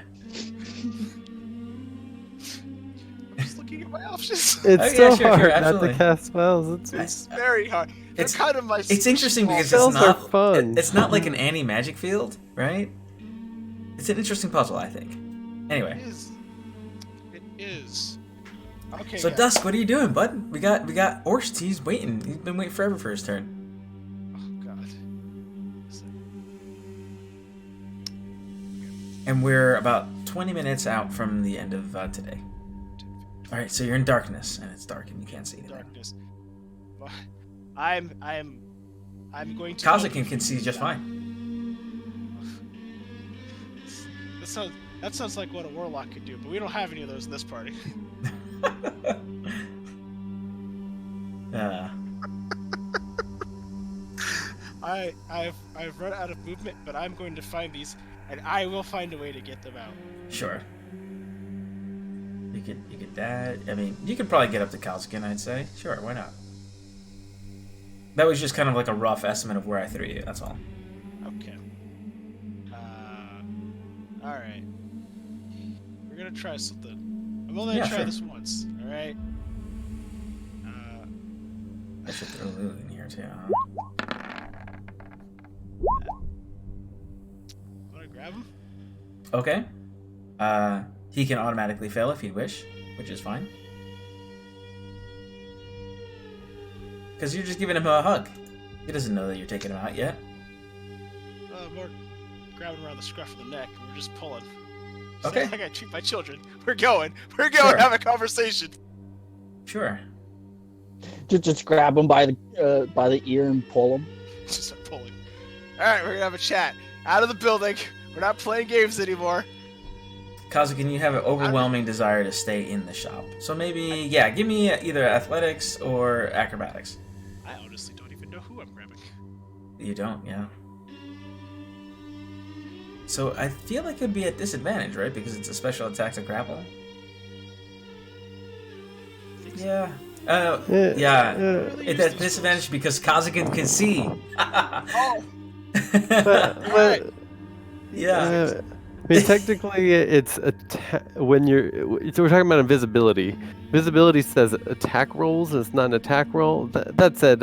Just looking at my options. It's so hard not to cast spells. It's very hard. It's kind of my. It's interesting because spells are fun. It's not like an anti-magic field, right? It's an interesting puzzle, I think. Anyway. It is. Okay. So yeah. Dusk, what are you doing, bud? We got Orst. He's waiting. He's been waiting forever for his turn. Oh God. And we're about 20 minutes out from the end of today. All right, so you're in darkness, and it's dark, and you can't see anything. Darkness. I'm going to. Kazakin can see just fine. That sounds like what a warlock could do, but we don't have any of those in this party. I've run out of movement, but I'm going to find these, and I will find a way to get them out. Sure. You could that. I mean, you could probably get up to Kazakin, I'd say. Sure, why not? That was just kind of like a rough estimate of where I threw you. That's all. Okay. All right. We're gonna try something. I'm only gonna try this once. All right. I should throw Lulu in here too. Want to grab him? Okay. He can automatically fail if he'd wish, which is fine. Because you're just giving him a hug. He doesn't know that you're taking him out yet. More grabbing around the scruff of the neck, and we're just pulling. Okay. I gotta treat my children. We're going. Sure. Have a conversation. Sure. Just grab him by the ear and pull him. Just start pulling. All right, we're gonna have a chat. Out of the building. We're not playing games anymore. Kazakin, you have an overwhelming desire to stay in the shop. So maybe, give me either athletics or acrobatics. I honestly don't even know who I'm grabbing. You don't, yeah. So I feel like it'd be at disadvantage, right? Because it's a special attack to grapple. Yeah. It's at disadvantage because Kazakin can see. Oh. but yeah. I mean, technically, it's when you're. So we're talking about invisibility. Visibility says attack rolls. It's not an attack roll. That said,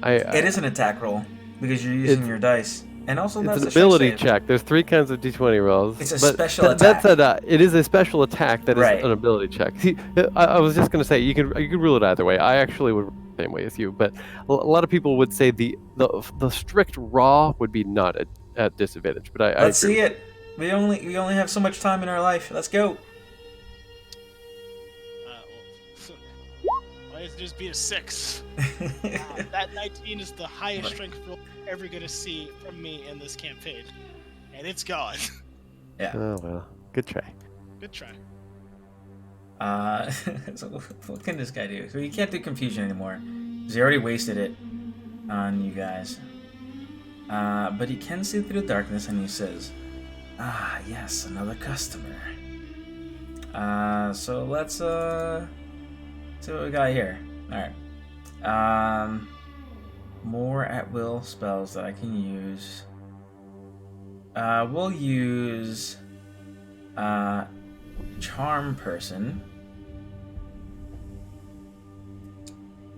it is an attack roll because you're using your dice, And also, It's that's an a strength ability save. check. There's 3 kinds of d20 rolls. It's a but special attack. It is a special attack that is Right. an ability check. See, I was just going to say you could rule it either way. I actually would rule it the same way as you, but a lot of people would say the strict raw would be not at disadvantage. But I Let's agree. see it. We only have so much time in our life. Let's go. Why does it just be a 6? That 19 is the highest strength roll you're ever gonna see from me in this campaign, and it's gone. Yeah. Oh well, good try. Good try. So what can this guy do? So he can't do confusion anymore. He already wasted it on you guys. But he can see through the darkness, and he says, "Ah, yes, another customer." So let's see what we got here. All right. More at will spells that I can use. We'll use Charm Person,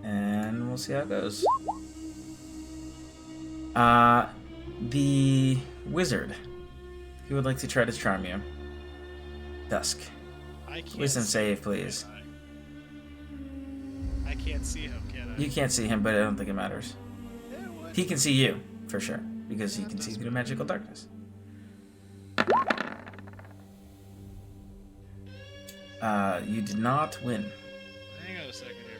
and we'll see how it goes. The wizard, he would like to try to charm you. Dusk. Wisdom save, please. I can't see him, can I? You can't see him, but I don't think it matters. He can see you, for sure, because he can see through magical darkness. You did not win. Hang on a second here.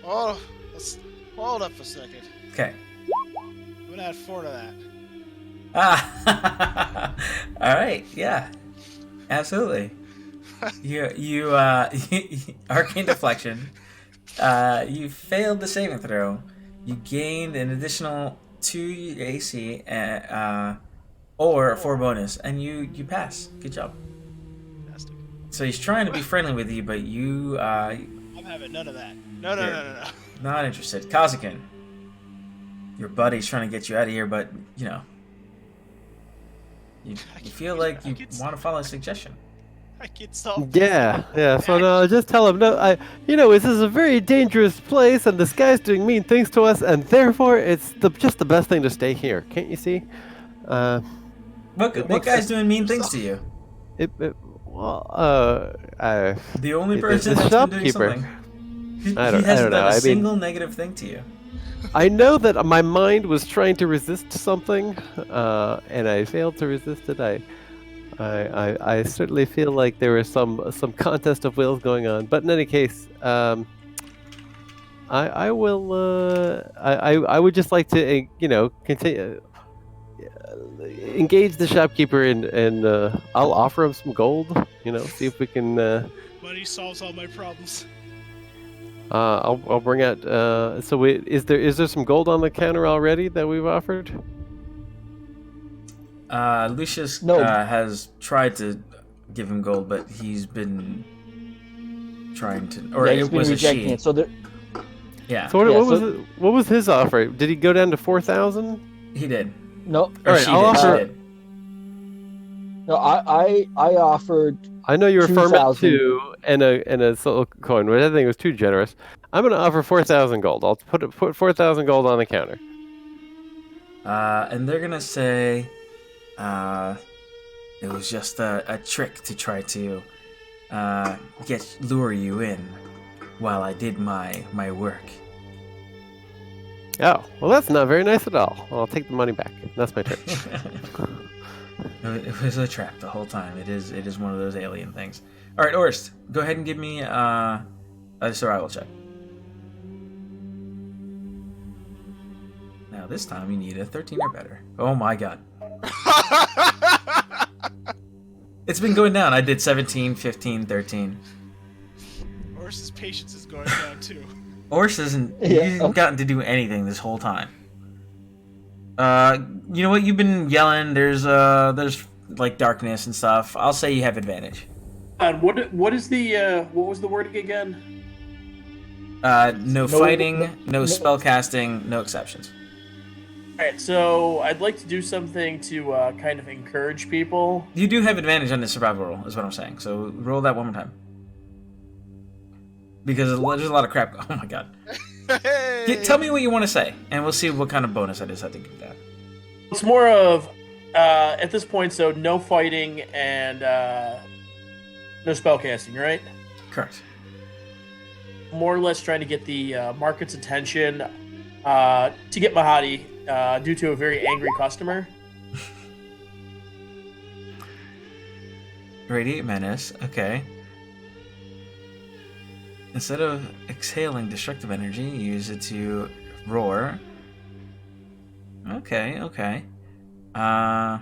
Oh, let's hold up a second. Okay. I'm gonna add 4 to that. Ah, all right, yeah, absolutely. You arcane deflection. You failed the saving throw. You gained an additional 2 AC, or 4 bonus, and you pass. Good job. Fantastic. So he's trying to be friendly with you, but you I'm having none of that. No. not interested. Kazakin, your buddy's trying to get you out of here, but you feel like you want to follow his suggestion. I get so. Yeah. So no, just tell him no. This is a very dangerous place, and this guy's doing mean things to us, and therefore it's just the best thing to stay here. Can't you see? What guy's doing mean things to you? The only person the that's been doing shopkeeper. something. He I don't hasn't know. done a I mean, single negative thing to you. I know that my mind was trying to resist something, and I failed to resist it. I certainly feel like there was some contest of wills going on. But in any case, I would just like to continue engage the shopkeeper and I'll offer him some gold. See if we can. Money solves all my problems. I'll bring out. Is there some gold on the counter already that we've offered? Lucius has tried to give him gold, but he's been trying to, or he's it been was a rejecting she. it. So there. Yeah. So what was his offer? Did he go down to 4,000? He did. No. Or Alright, she I'll did. offer. She did. No, I offered. I know you were firm at 2,000. 2 and a silver coin, but I think it was too generous. I'm going to offer 4,000 gold. I'll put 4,000 gold on the counter. And they're gonna say, it was just a trick to try to lure you in while I did my work. Oh, well, that's not very nice at all. I'll take the money back. That's my turn. It was a trap the whole time. It is one of those alien things. All right, Orst, go ahead and give me a survival check. Now this time you need a 13 or better. Oh my god. It's been going down. I did 17, 15, 13. Orsa's patience is going down too. Orst hasn't gotten to do anything this whole time. You know what? You've been yelling. There's like darkness and stuff. I'll say you have advantage. And what is the what was the wording again? No fighting, no spell casting, no exceptions. Alright, so I'd like to do something to kind of encourage people. You do have advantage on the survival roll, is what I'm saying. So roll that one more time. Because there's a lot of crap. Oh my god. Tell me what you want to say, and we'll see what kind of bonus I decide to give that. It's more of at this point, so no fighting and no spell casting, right? Correct. More or less trying to get the market's attention to get Mahadi due to a very angry customer. Radiate Menace, okay. Instead of exhaling destructive energy, use it to roar. Okay, okay. Alright.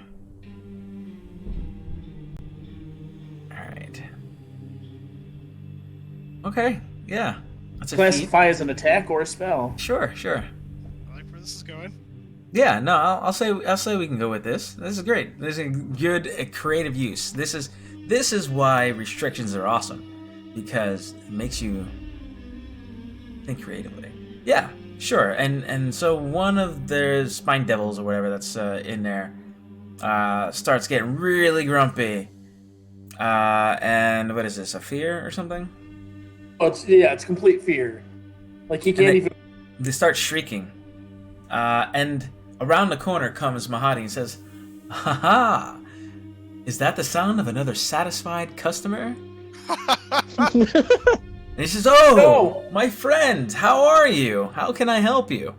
Okay, yeah. That's a feat. Classify as an attack or a spell. Sure, sure. I like where this is going. Yeah, no, I'll say we can go with this. This is great. This is a good creative use. This is why restrictions are awesome, because it makes you think creatively. Yeah, sure. And so one of the spine devils or whatever that's in there starts getting really grumpy. And what is this? A fear or something? Oh, it's complete fear. Like he can't even. They start shrieking, and around the corner comes Mahadi and says, "Ha ha! Is that the sound of another satisfied customer?" And he says, "Oh, my friend, how are you? How can I help you?"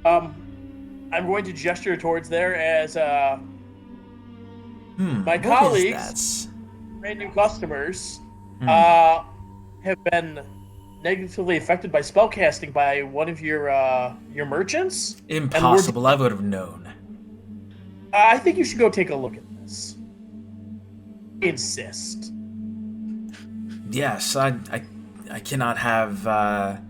I'm going to gesture towards there as my colleagues, brand new customers, have been negatively affected by spellcasting by one of your merchants. Impossible! I would have known. I think you should go take a look at this. Insist. Yes, I cannot have I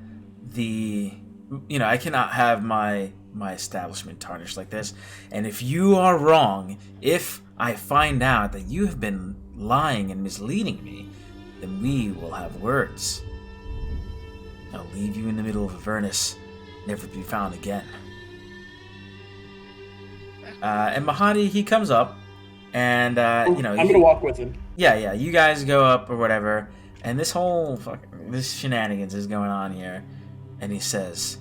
cannot have my establishment tarnished like this. And if you are wrong, if I find out that you have been lying and misleading me, then we will have words. I'll leave you in the middle of Avernus, never to be found again. And Mahadi, he comes up, and I'm gonna walk with him. Yeah, you guys go up or whatever, and this whole this shenanigans is going on here, and he says,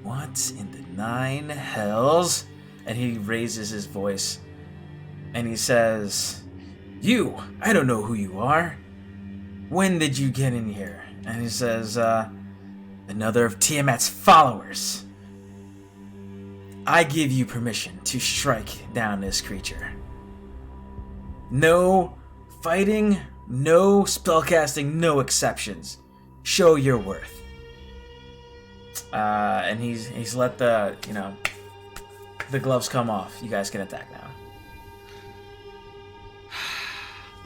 "What in the nine hells?" And he raises his voice, and he says, "You, I don't know who you are. When did you get in here?" And he says, "Another of Tiamat's followers. I give you permission to strike down this creature. No fighting, no spellcasting, no exceptions. Show your worth." And he's let the gloves come off. You guys can attack now.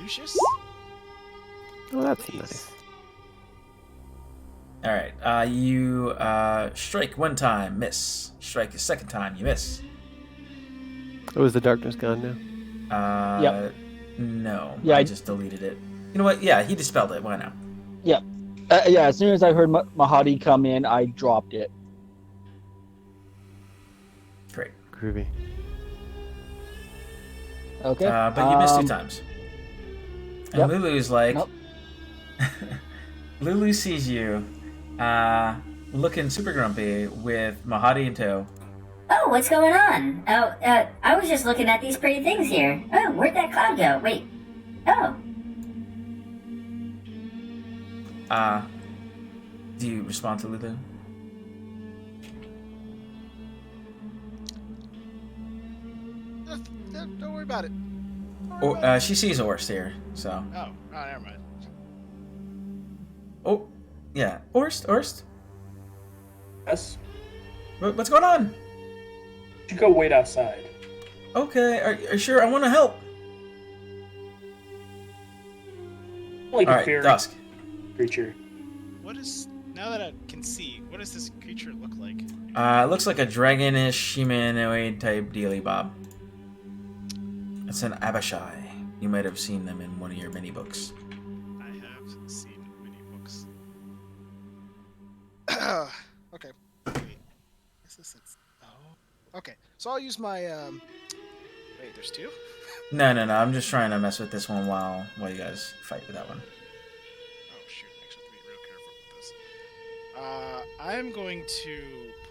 Lucius? Oh, that's nice. Alright, you strike one time, miss. Strike a second time, you miss. Oh, is the darkness gone now? Yep. No. Yeah, I just deleted it. You know what? Yeah, he dispelled it. Why not? Yeah. Yeah, as soon as I heard Mahadi come in, I dropped it. Great. Groovy. Okay. But you missed 2 times. And Yep. Lulu's like... Nope. Lulu sees you looking super grumpy with Mahadi in tow. Oh, what's going on? Oh, I was just looking at these pretty things here. Oh, where'd that cloud go? Wait. Oh. Do you respond to Lulu? Don't worry about it. She sees Orst here, so... Oh, never mind. Oh, yeah. Orst? Yes? What's going on? You should go wait outside. Okay, are you sure? I want to help. Like All a right, fairy Dusk. creature. What is... Now that I can see, what does this creature look like? It looks like a dragonish humanoid type dealy bob. It's an Abishai. You might have seen them in one of your mini books. I have seen many books. Okay. Wait. Is this it? Oh. Okay. So I'll use my Wait, there's 2? No. I'm just trying to mess with this one while you guys fight with that one. Oh shoot! Actually, have to be real careful with this. I'm going to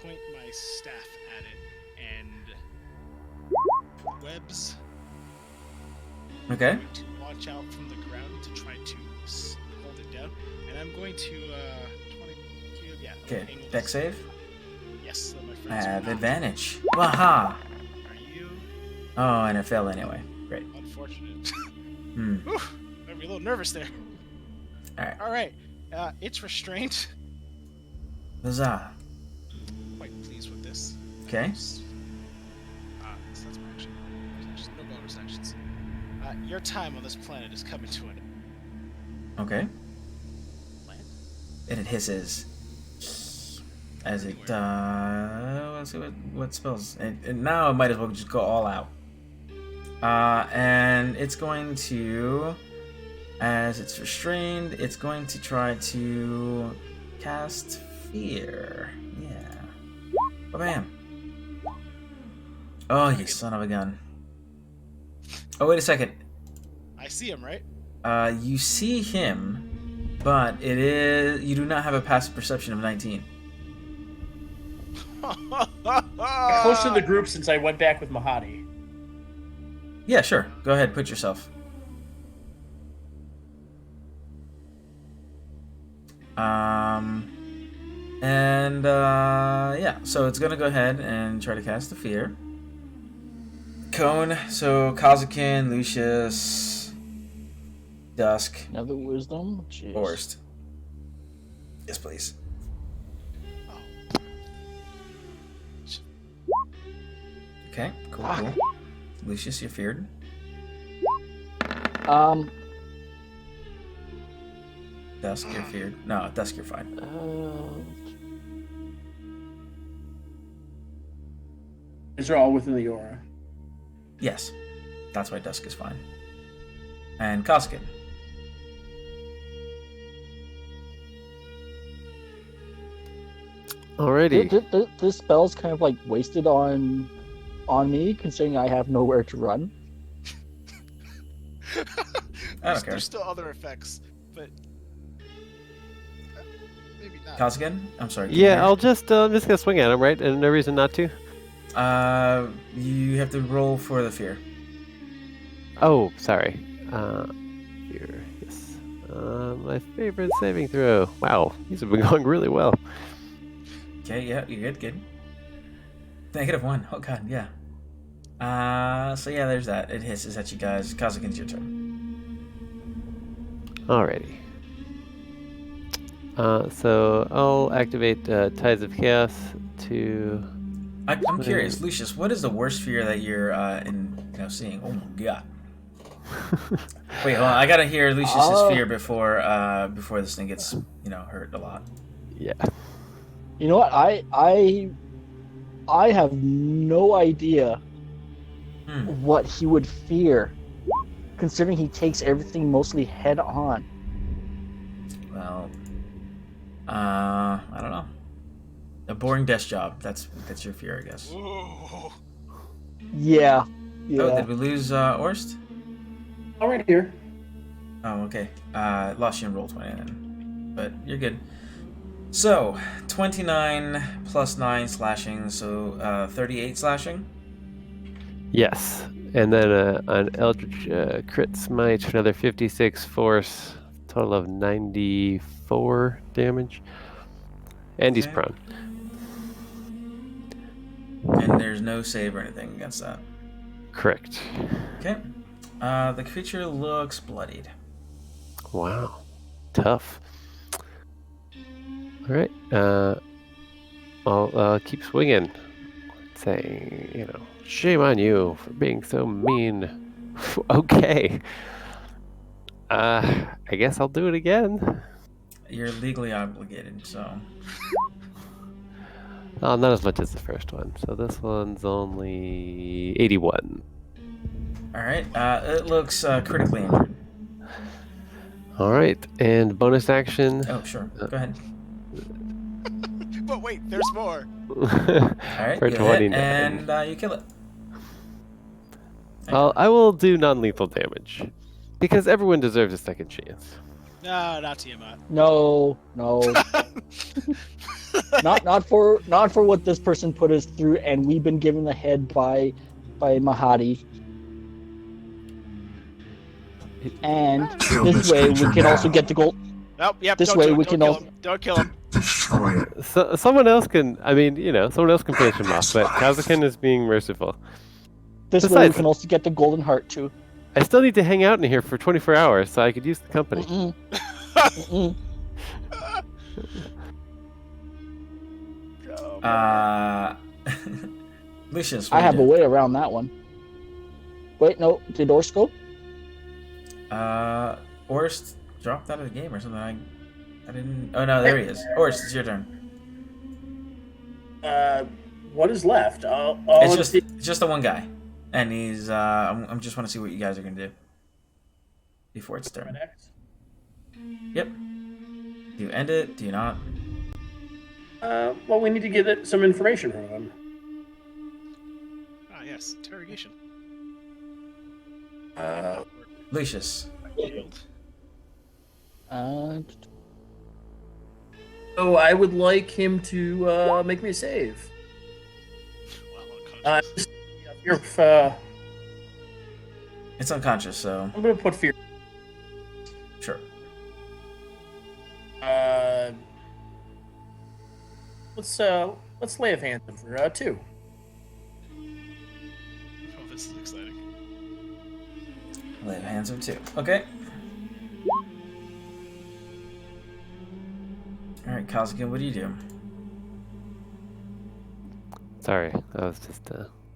point my staff at it and webs. Okay. I'm going to launch out from the ground to try to hold it down, and I'm going to 20 yeah. Okay. angle Deck this. save. Yes, my I friends. have advantage. Waha! Are you? Oh, and it fell anyway. Great. Unfortunate. Hmm. Whew, made me a little nervous there. Alright. All right. It's restrained. Huzzah. Quite pleased with this. Okay. So that's my action. Just no bonus actions. Your time on this planet is coming to an end. Okay. Land? And it hisses. As it, let's see what spells. And now it might as well just go all out. And it's going to, as it's restrained, it's going to try to cast Fear. Yeah. Bam. Oh, you son of a gun. Oh, wait a second. I see him, right? You see him, but you do not have a passive perception of 19. Close to the group since I went back with Mahadi. Yeah, sure. Go ahead, put yourself. Yeah, so it's gonna go ahead and try to cast the Fear. Cone, so Kazakin, Lucius, Dusk. Another wisdom? Jeez. Forest. Yes, please. Okay, cool, cool. Lucius, you're feared. Dusk, you're feared. No, Dusk, you're fine. These are all within the aura. Yes, that's why Dusk is fine. And Koskin. Alrighty. This spell's kind of like wasted on me, considering I have nowhere to run. I don't care. There's still other effects, but maybe not. Koskin? I'm sorry. Yeah, I'm just gonna swing at him, right? And no reason not to. You have to roll for the fear. Oh, sorry. Fear. Yes. My favorite saving throw. Wow, these have been going really well. Okay, yeah, you're good. -1. Oh god, yeah. So yeah, there's that. It hisses at you guys. Kazakin's your turn. Alrighty. So I'll activate Tides of Chaos to. I'm curious, Lucius. What is the worst fear that you're seeing? Oh my god. Wait, hold on. I gotta hear Lucius's fear before this thing gets hurt a lot. Yeah. You know what? I have no idea what he would fear, considering he takes everything mostly head on. Well, I don't know. A boring desk job. That's your fear, I guess. Ooh. Yeah. Oh, did we lose Orst? All right here. Oh, okay. Lost you in roll 20 then, but you're good. So 29 plus 9 slashing, so 38 slashing. Yes, and then an Eldritch crit smite, another 56 force, total of 94 damage. And he's prone. And there's no save or anything against that. Correct. Okay. The creature looks bloodied. Wow. Tough. Alright. I'll keep swinging. Saying, shame on you for being so mean. Okay. I guess I'll do it again. You're legally obligated, so. Oh, not as much as the first one. So this one's only 81. Alright, it looks critically injured. Alright, and bonus action. Oh, sure. Go ahead. But wait, there's more. Alright, For you 29. hit, and you kill it. I will do non-lethal damage. Because everyone deserves a second chance. No, not Tiamat. No. not for what this person put us through, and we've been given the head by by Mahadi. And this way we can also get the gold. Nope, yep, This don't way do it. we Don't can kill also. him. Don't kill him. So, someone else can. I mean, someone else can finish him off. But Kazakin is being merciful. This way we can also get the golden heart too. I still need to hang out in here for 24 hours, so I could use the company. Lucius, I have a way around that one. Wait, no, did Orst go? Orst dropped out of the game or something. I didn't. Oh no, there he is. Orst, it's your turn. What is left? It's just the one guy, and he's. I'm just want to see what you guys are gonna do before it's turn. Yep. Do you end it? Do you not? Well, we need to get some information from him. Ah, yes, interrogation. Lucius. Oh, I would like him to make me a save. It's unconscious, so I'm gonna put fear. Sure. Let's lay of hands for 2. Oh, this is exciting. Lay of hands of 2. Okay. All right, Kazakin, what do you do? Sorry, that was just.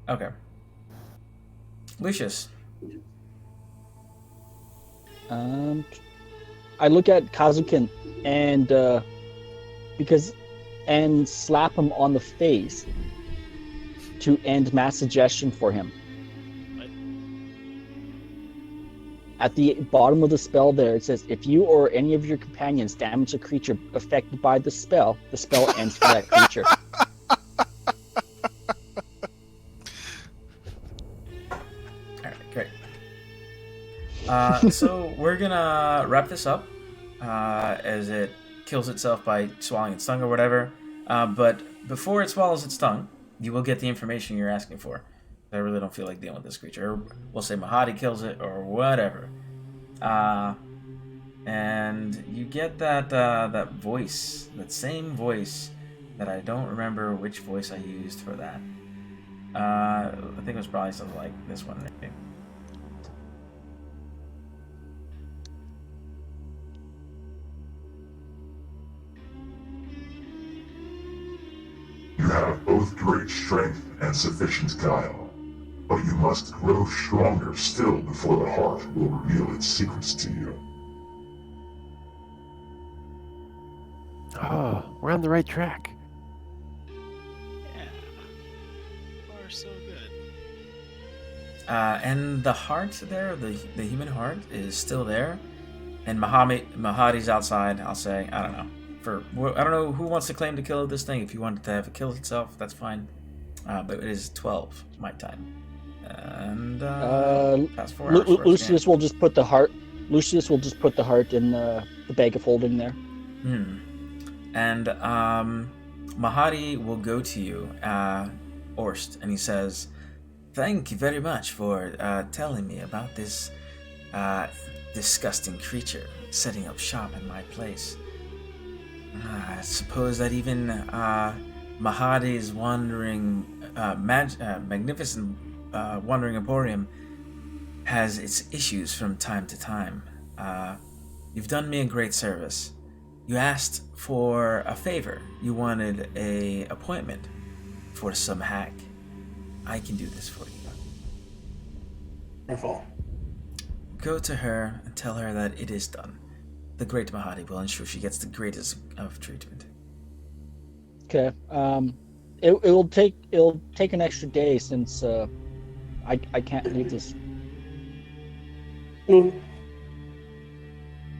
Okay. Lucius. I look at Kazukin and slap him on the face to end mass suggestion for him. At the bottom of the spell there, it says, if you or any of your companions damage a creature affected by the spell ends for that creature. Alright, great. So we're gonna wrap this up as it kills itself by swallowing its tongue or whatever. But before it swallows its tongue, you will get the information you're asking for. I really don't feel like dealing with this creature. Or we'll say Mahadi kills it or whatever. And you get that voice, that same voice that I don't remember which voice I used for that. I think it was probably something like this one. Maybe. You have both great strength and sufficient guile, but you must grow stronger still before the heart will reveal its secrets to you. Oh, we're on the right track. Yeah. Far so good. And the heart there, the human heart, is still there. And Mahadi's outside, I'll say. I don't know. I don't know who wants to claim to kill this thing. If you wanted to have it kill itself, that's fine. But it is 12 my time. And past 4 hours. Lucius will just put the heart. Lucius will just put the heart in the bag of holding there. And Mahadi will go to you, Orst, and he says, "Thank you very much for telling me about this disgusting creature setting up shop in my place. I suppose that even Mahadi's magnificent wandering emporium has its issues from time to time. You've done me a great service. You asked for a favor. You wanted an appointment for some hack. I can do this for you. Wonderful. Go to her and tell her that it is done. The great Mahadi will ensure she gets the greatest of treatment." Okay. It'll take an extra day since I can't leave this.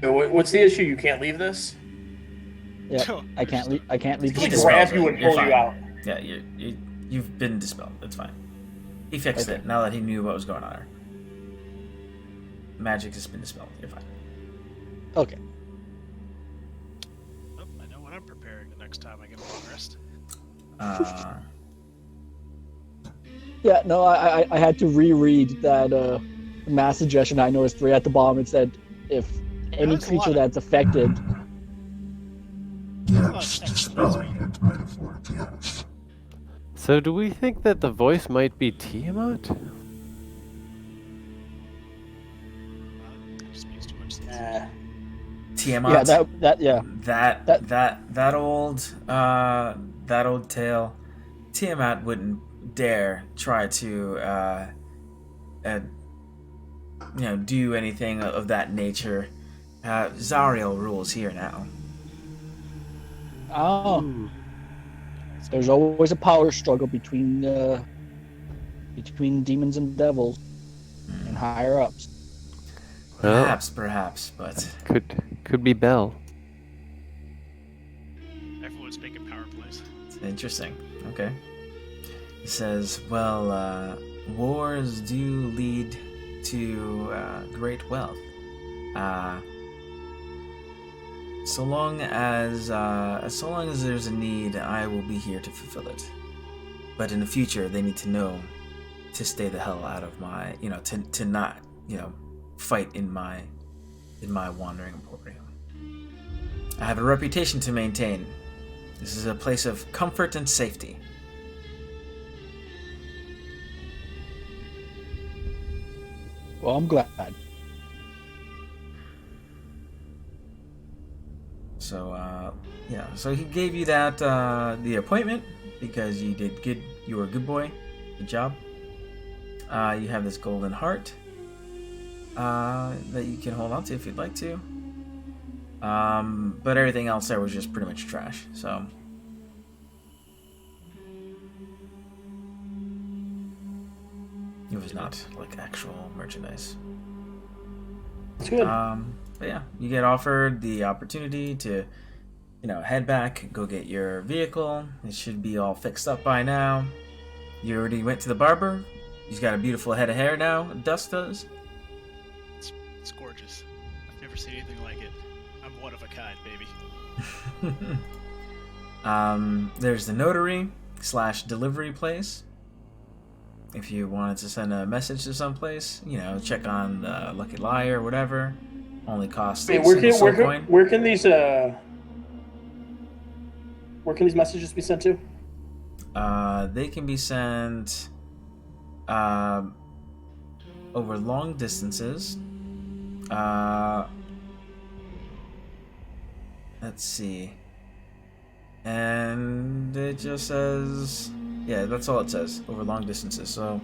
What's the issue? You can't leave this? Yeah, I can't leave. I can't leave. He grab you and pull you out. Yeah, you've been dispelled. That's fine. He fixed it now that he knew what was going on there. Magic has been dispelled. You're fine. Okay. Nope, I know what I'm preparing the next time I get a long rest. Yeah, no, I had to reread that mass suggestion. I noticed 3 at the bottom. It said if any creature that's affected. Yes, dispelling and metaphor kills. So do we think that the voice might be Tiamat? Tiamat. Yeah, that old tale. Tiamat wouldn't dare try to do anything of that nature. Zariel rules here now. Oh. There's always a power struggle between demons and devils and higher ups. Well, Perhaps, but could be Bell. Everyone's making power plays. It's interesting. Okay. It says, well, wars do lead to great wealth. So long as there's a need, I will be here to fulfill it. But in the future, they need to know to stay the hell out of my, to not, fight in my wandering emporium. I have a reputation to maintain. This is a place of comfort and safety. Well, I'm glad. So, so he gave you that, the appointment, because you did good, you were a good boy, good job. You have this golden heart, that you can hold on to if you'd like to. But everything else there was just pretty much trash, so. It was not, like, actual merchandise. It's good. But yeah, you get offered the opportunity to, head back, go get your vehicle. It should be all fixed up by now. You already went to the barber. He's got a beautiful head of hair now. Dust does. It's gorgeous. I've never seen anything like it. I'm one of a kind, baby. There's the notary / delivery place. If you wanted to send a message to someplace, check on the Lucky Liar or whatever. Only costs Wait, a single soul coin. where can these messages be sent to? They can be sent over long distances. Let's see. And it just says, yeah, that's all it says, over long distances. So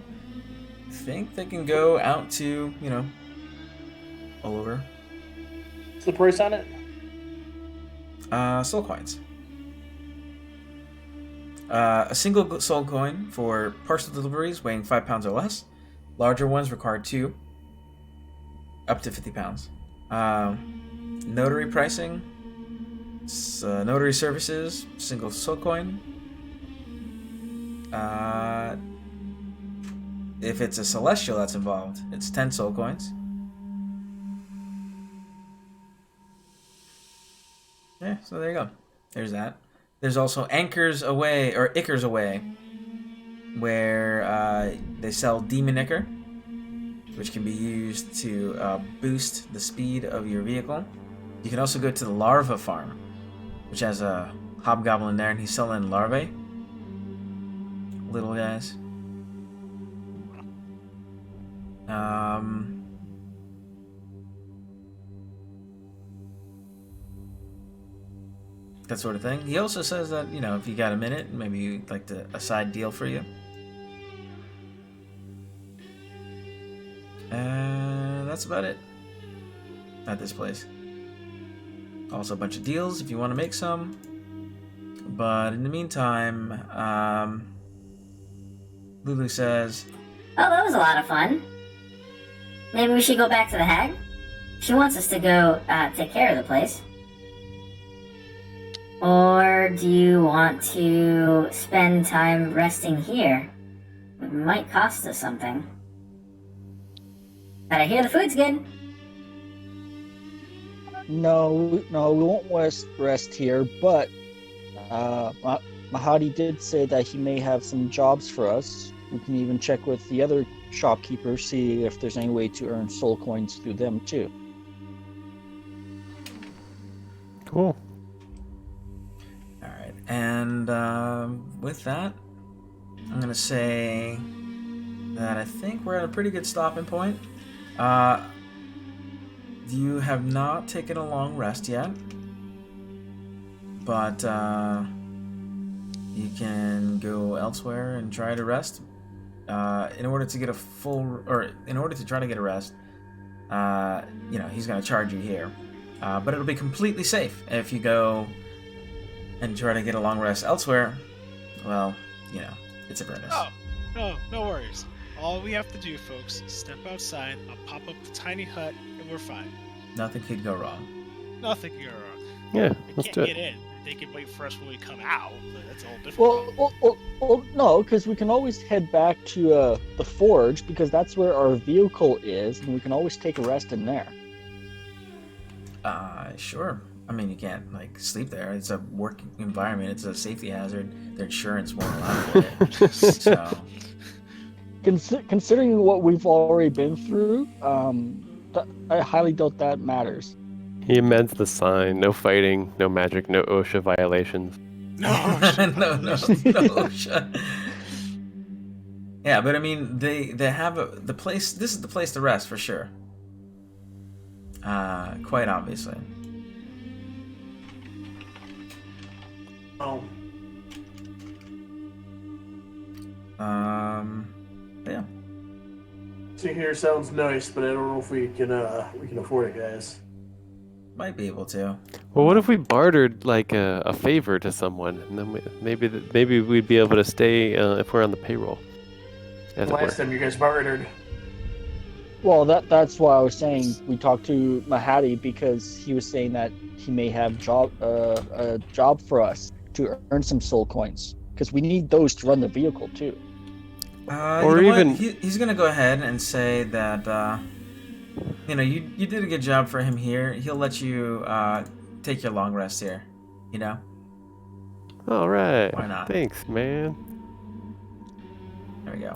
I think they can go out to, all over. What's the price on it? Soul coins. A single soul coin for parcel deliveries weighing 5 pounds or less. Larger ones require 2, up to 50 pounds. Notary pricing. Notary services, single soul coin. If it's a celestial that's involved, it's 10 soul coins. Yeah, so there you go. There's that. There's also Ichors Away, where they sell Demon Ichor, which can be used to boost the speed of your vehicle. You can also go to the Larva Farm, which has a hobgoblin there, and he's selling larvae. Little guys. That sort of thing. He also says that, if you got a minute, maybe you'd like a side deal for you. And that's about it at this place. Also a bunch of deals if you want to make some. But in the meantime, Lulu says, Oh, that was a lot of fun. Maybe we should go back to the hag? She wants us to go take care of the place. Or do you want to spend time resting here? It might cost us something. But I hear the food's good. No, we won't rest here, but Mahadi did say that he may have some jobs for us. We can even check with the other shopkeepers, see if there's any way to earn soul coins through them too. Cool. All right, and with that, I'm gonna say that I think we're at a pretty good stopping point. You have not taken a long rest yet, but you can go elsewhere and try to rest. In order to get a full, or in order to try to get a rest, he's gonna charge you here. But it'll be completely safe if you go and try to get a long rest elsewhere. Well, it's Avernus. Oh, no worries. All we have to do, folks, is step outside, I'll pop up the tiny hut, and we're fine. Nothing could go wrong. Nothing can go wrong. Yeah, They let's can't do get it. in. They can wait for us when we come out, but that's a whole different Well, no, because we can always head back to the forge, because that's where our vehicle is, and we can always take a rest in there. Sure. I mean, you can't sleep there. It's a work environment. It's a safety hazard. Their insurance won't allow for it. So, Considering what we've already been through, I highly doubt that matters. He amends the sign. No fighting, no magic, no OSHA violations. no OSHA. Yeah, but I mean, they have the place. This is the place to rest for sure. Quite obviously. Oh. Yeah. See here sounds nice, but I don't know if we can afford it, guys. Might be able to. Well, what if we bartered a favor to someone, and then maybe we'd be able to stay if we're on the payroll. Last time you guys bartered. Well, that's why I was saying we talked to Mahadi, because he was saying that he may have a job for us to earn some soul coins, because we need those to run the vehicle too. Or even he's gonna go ahead and say that you did a good job for him here. He'll let you take your long rest here. All right. Why not? Thanks, man. There we go.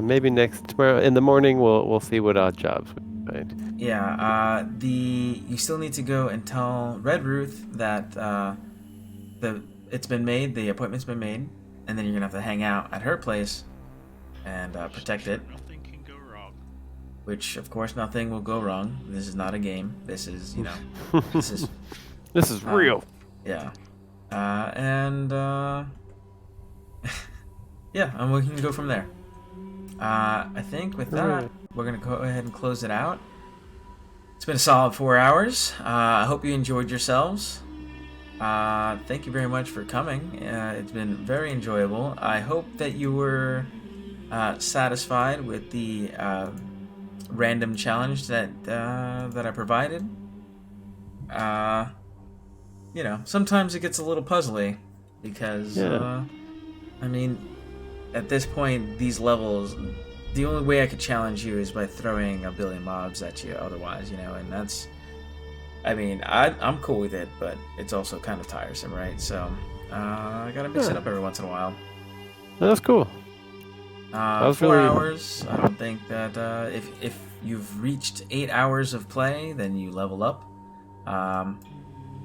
Maybe tomorrow in the morning we'll see what odd jobs we find. Yeah. You still need to go and tell Red Ruth that it's been made. The appointment's been made, and then you're gonna have to hang out at her place and protect it. Nothing can go wrong. Which, of course, nothing will go wrong. This is not a game. This is, this is real. Yeah. Yeah, and we can go from there. I think with that, we're going to go ahead and close it out. It's been a solid 4 hours. I hope you enjoyed yourselves. Thank you very much for coming. It's been very enjoyable. I hope that you were satisfied with the random challenge that I provided. Sometimes it gets a little puzzly because, at this point, these levels, the only way I could challenge you is by throwing a billion mobs at you otherwise, and that's, I'm cool with it, but it's also kind of tiresome, right? So, I gotta mix it up every once in a while. That's cool. 4 hours, I don't think that, if you've reached 8 hours of play, then you level up.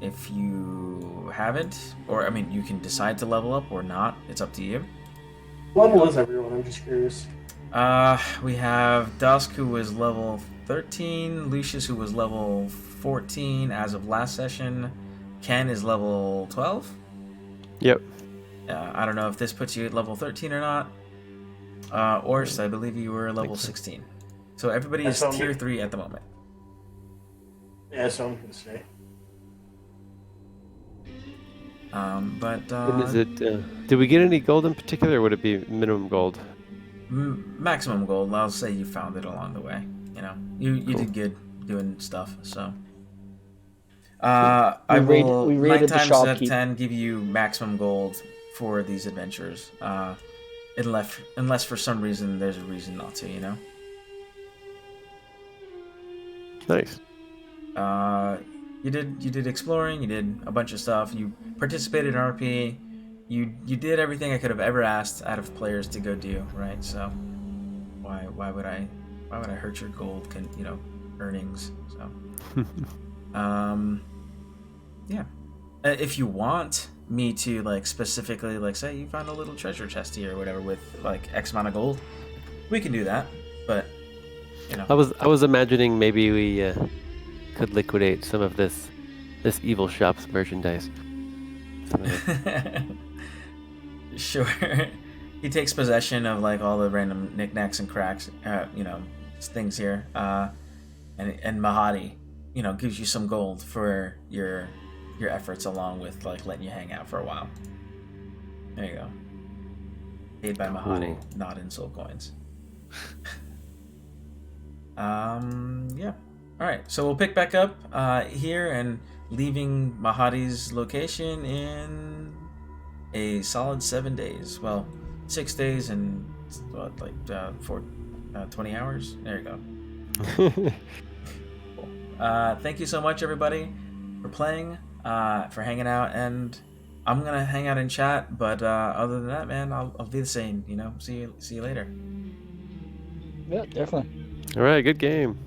If you haven't, or, you can decide to level up or not, it's up to you. What level is everyone? I'm just curious. We have Dusk, who was level 13, Lucius, who was level 14 as of last session. Ken is level 12. Yep. I don't know if this puts you at level 13 or not. Ors, I believe you were level 16. So everybody is tier 3 at the moment. Yeah, so I'm gonna say. Is it? Did we get any gold in particular, or would it be minimum gold? Maximum gold. I'll say you found it along the way. You did good doing stuff. So I will we 9 rated the times out of shopkeep. 10 give you maximum gold for these adventures. Unless for some reason there's a reason not to. Nice. You did exploring. You did a bunch of stuff. You participated in RP. you did everything I could have ever asked out of players to go do, right? So why would I hurt your gold earnings? So yeah. If you want me to like specifically like say you found a little treasure chest here or whatever with like X amount of gold, we can do that. But I was imagining maybe we could liquidate some of this evil shop's merchandise. Sure. He takes possession of like all the random knickknacks and cracks, things here, and Mahadi, gives you some gold for your efforts, along with like letting you hang out for a while. There you go. Paid by Mahadi, not in soul coins. Yeah. All right. So we'll pick back up here and leaving Mahadi's location in a solid 7 days. Well, 6 days and what, like 20 hours. There you go. Cool. Thank you so much, everybody, for playing, for hanging out, and I'm gonna hang out in chat. But other than that, man, I'll be the same. See you later. Yeah, definitely. All right, good game.